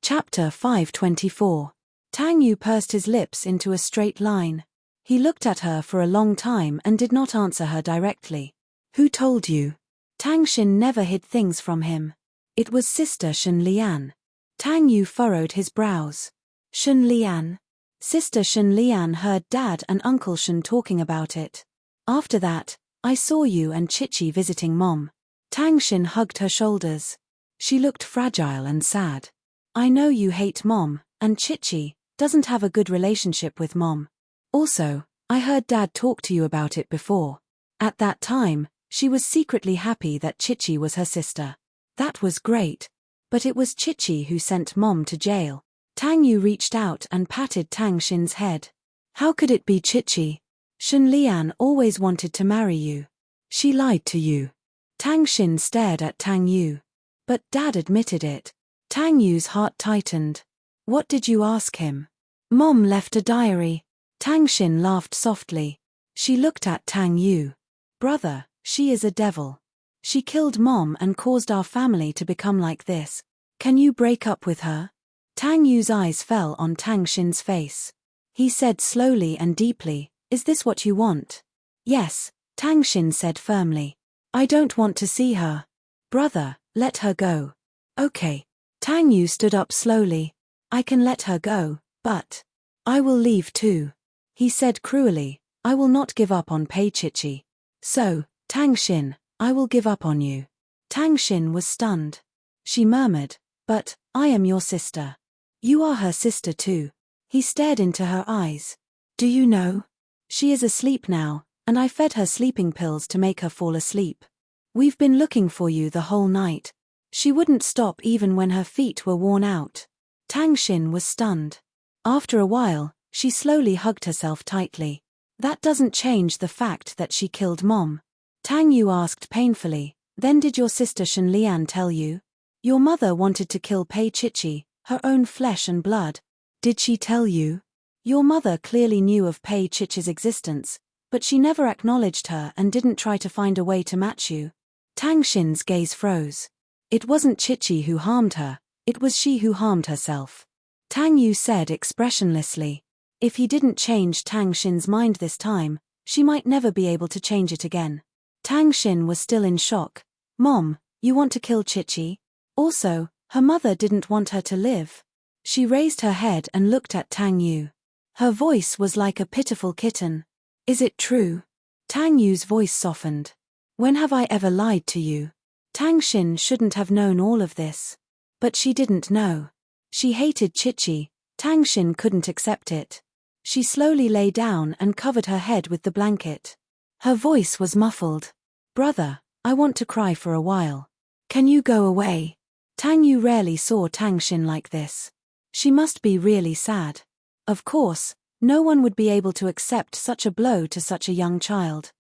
Chapter 524. Tang Yu pursed his lips into a straight line. He looked at her for a long time and did not answer her directly. "Who told you?" Tang Xin never hid things from him. "It was Sister Shen Lian." Tang Yu furrowed his brows. "Shen Lian?" Sister Shen Lian heard Dad and Uncle Shen talking about it. "After that, I saw you and Chichi visiting Mom." Tang Xin hugged her shoulders. She looked fragile and sad. "I know you hate Mom, and Chichi doesn't have a good relationship with Mom. Also, I heard Dad talk to you about it before. At that time, she was secretly happy that Chichi was her sister. That was great. But it was Chichi who sent Mom to jail." Tang Yu reached out and patted Tang Xin's head. "How could it be Chichi? Shen Lian always wanted to marry you. She lied to you." Tang Xin stared at Tang Yu. "But Dad admitted it." Tang Yu's heart tightened. "What did you ask him?" "Mom left a diary." Tang Xin laughed softly. She looked at Tang Yu. "Brother, she is a devil. She killed Mom and caused our family to become like this. Can you break up with her?" Tang Yu's eyes fell on Tang Xin's face. He said slowly and deeply, "Is this what you want?" "Yes," Tang Xin said firmly. "I don't want to see her." "Brother, let her go." "Okay." Tang Yu stood up slowly. "I can let her go, but I will leave too." He said cruelly, "I will not give up on Pei Chichi. So, Tang Xin, I will give up on you." Tang Xin was stunned. She murmured, "But I am your sister." "You are her sister too." He stared into her eyes. "Do you know? She is asleep now, and I fed her sleeping pills to make her fall asleep. We've been looking for you the whole night. She wouldn't stop even when her feet were worn out." Tang Xin was stunned. After a while, she slowly hugged herself tightly. "That doesn't change the fact that she killed Mom." Tang Yu asked painfully, "Then did your sister Shen Lian tell you? Your mother wanted to kill Pei Chichi, her own flesh and blood. Did she tell you? Your mother clearly knew of Pei Chichi's existence, but she never acknowledged her and didn't try to find a way to match you." Tang Xin's gaze froze. "It wasn't Chichi who harmed her, it was she who harmed herself." Tang Yu said expressionlessly. If he didn't change Tang Xin's mind this time, she might never be able to change it again. Tang Xin was still in shock. "Mom, you want to kill Chichi? Also, her mother didn't want her to live." She raised her head and looked at Tang Yu. Her voice was like a pitiful kitten. "Is it true?" Tang Yu's voice softened. When have I ever lied to you? Tang Xin shouldn't have known all of this. But she didn't know. She hated Chichi. Tang Xin couldn't accept it. She slowly lay down and covered her head with the blanket. Her voice was muffled. Brother, I want to cry for a while. Can you go away? Tang Yu rarely saw Tang Xin like this. She must be really sad. Of course, no one would be able to accept such a blow to such a young child.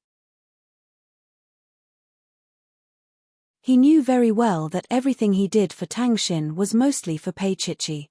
He knew very well that everything he did for Tang Xin was mostly for Pei Chichi.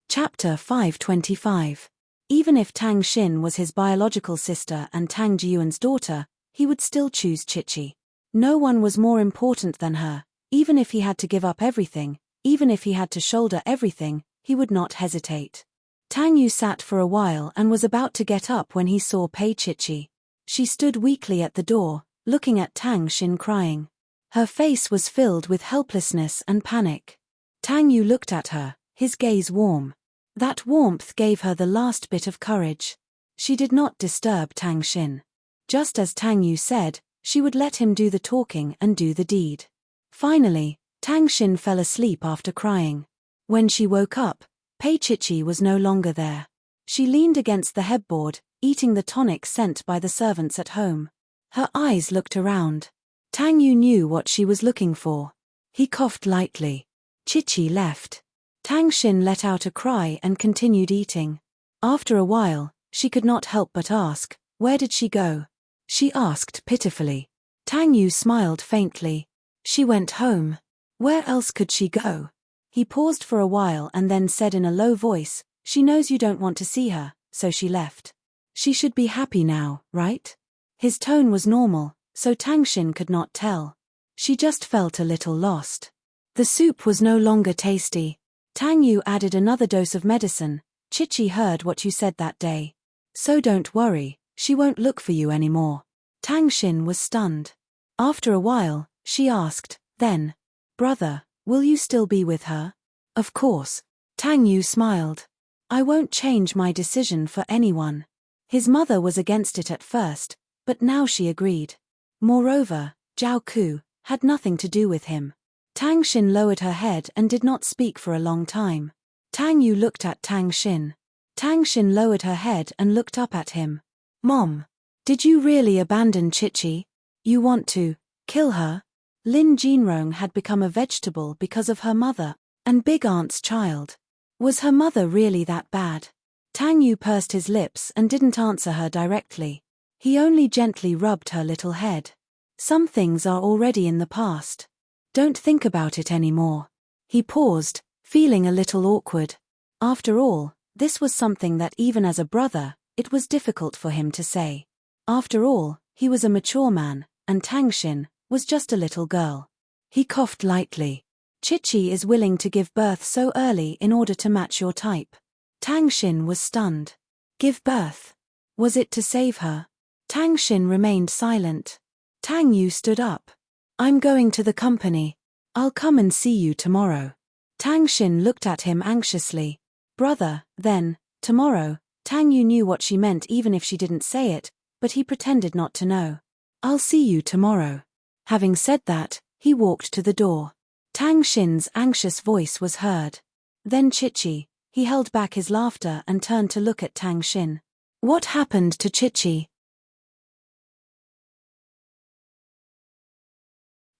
Chapter 525. Even if Tang Xin was his biological sister and Tang Jiyuan's daughter, he would still choose Chichi. No one was more important than her. Even if he had to give up everything, even if he had to shoulder everything, he would not hesitate. Tang Yu sat for a while and was about to get up when he saw Pei Chichi. She stood weakly at the door, looking at Tang Xin crying. Her face was filled with helplessness and panic. Tang Yu looked at her, his gaze warm. That warmth gave her the last bit of courage. She did not disturb Tang Xin. Just as Tang Yu said, she would let him do the talking and do the deed. Finally, Tang Xin fell asleep after crying. When she woke up, Pei Chichi was no longer there. She leaned against the headboard, eating the tonic sent by the servants at home. Her eyes looked around. Tang Yu knew what she was looking for. He coughed lightly. Chichi left. Tang Xin let out a cry and continued eating. After a while, she could not help but ask, "Where did she go?" She asked pitifully. Tang Yu smiled faintly. "She went home. Where else could she go?" He paused for a while and then said in a low voice, "She knows you don't want to see her, so she left. She should be happy now, right?" His tone was normal, so Tang Xin could not tell. She just felt a little lost. The soup was no longer tasty. Tang Yu added another dose of medicine. "Chichi heard what you said that day. So don't worry, she won't look for you anymore." Tang Xin was stunned. After a while, she asked, "Then, brother, will you still be with her?" "Of course." Tang Yu smiled. "I won't change my decision for anyone." His mother was against it at first, but now she agreed. Moreover, Zhao Ku had nothing to do with him. Tang Xin lowered her head and did not speak for a long time. Tang Yu looked at Tang Xin. Tang Xin lowered her head and looked up at him. "Mom, did you really abandon Chichi? You want to kill her?" Lin Jinrong had become a vegetable because of her mother and Big Aunt's child. Was her mother really that bad? Tang Yu pursed his lips and didn't answer her directly. He only gently rubbed her little head. "Some things are already in the past. Don't think about it anymore." He paused, feeling a little awkward. After all, this was something that even as a brother, it was difficult for him to say. After all, he was a mature man, and Tang Xin was just a little girl. He coughed lightly. "Chichi is willing to give birth so early in order to match your type." Tang Xin was stunned. Give birth? Was it to save her? Tang Xin remained silent. Tang Yu stood up. "I'm going to the company. I'll come and see you tomorrow." Tang Xin looked at him anxiously. "Brother, then, tomorrow." Tang Yu knew what she meant even if she didn't say it, but he pretended not to know. "I'll see you tomorrow." Having said that, he walked to the door. Tang Xin's anxious voice was heard. "Then Chichi." He held back his laughter and turned to look at Tang Xin. "What happened to Chichi?"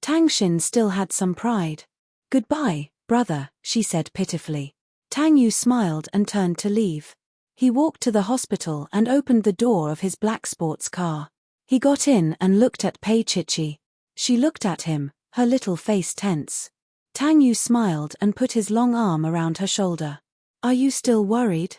Tang Xin still had some pride. "Goodbye, brother," she said pitifully. Tang Yu smiled and turned to leave. He walked to the hospital and opened the door of his black sports car. He got in and looked at Pei Chichi. She looked at him, her little face tense. Tang Yu smiled and put his long arm around her shoulder. "Are you still worried?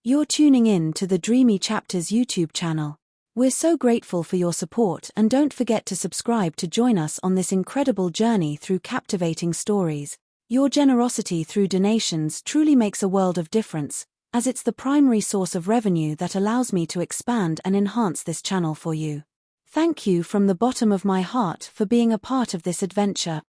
You're tuning in to the Dreamy Chapters YouTube channel. We're so grateful for your support, and don't forget to subscribe to join us on this incredible journey through captivating stories. Your generosity through donations truly makes a world of difference, as it's the primary source of revenue that allows me to expand and enhance this channel for you. Thank you from the bottom of my heart for being a part of this adventure.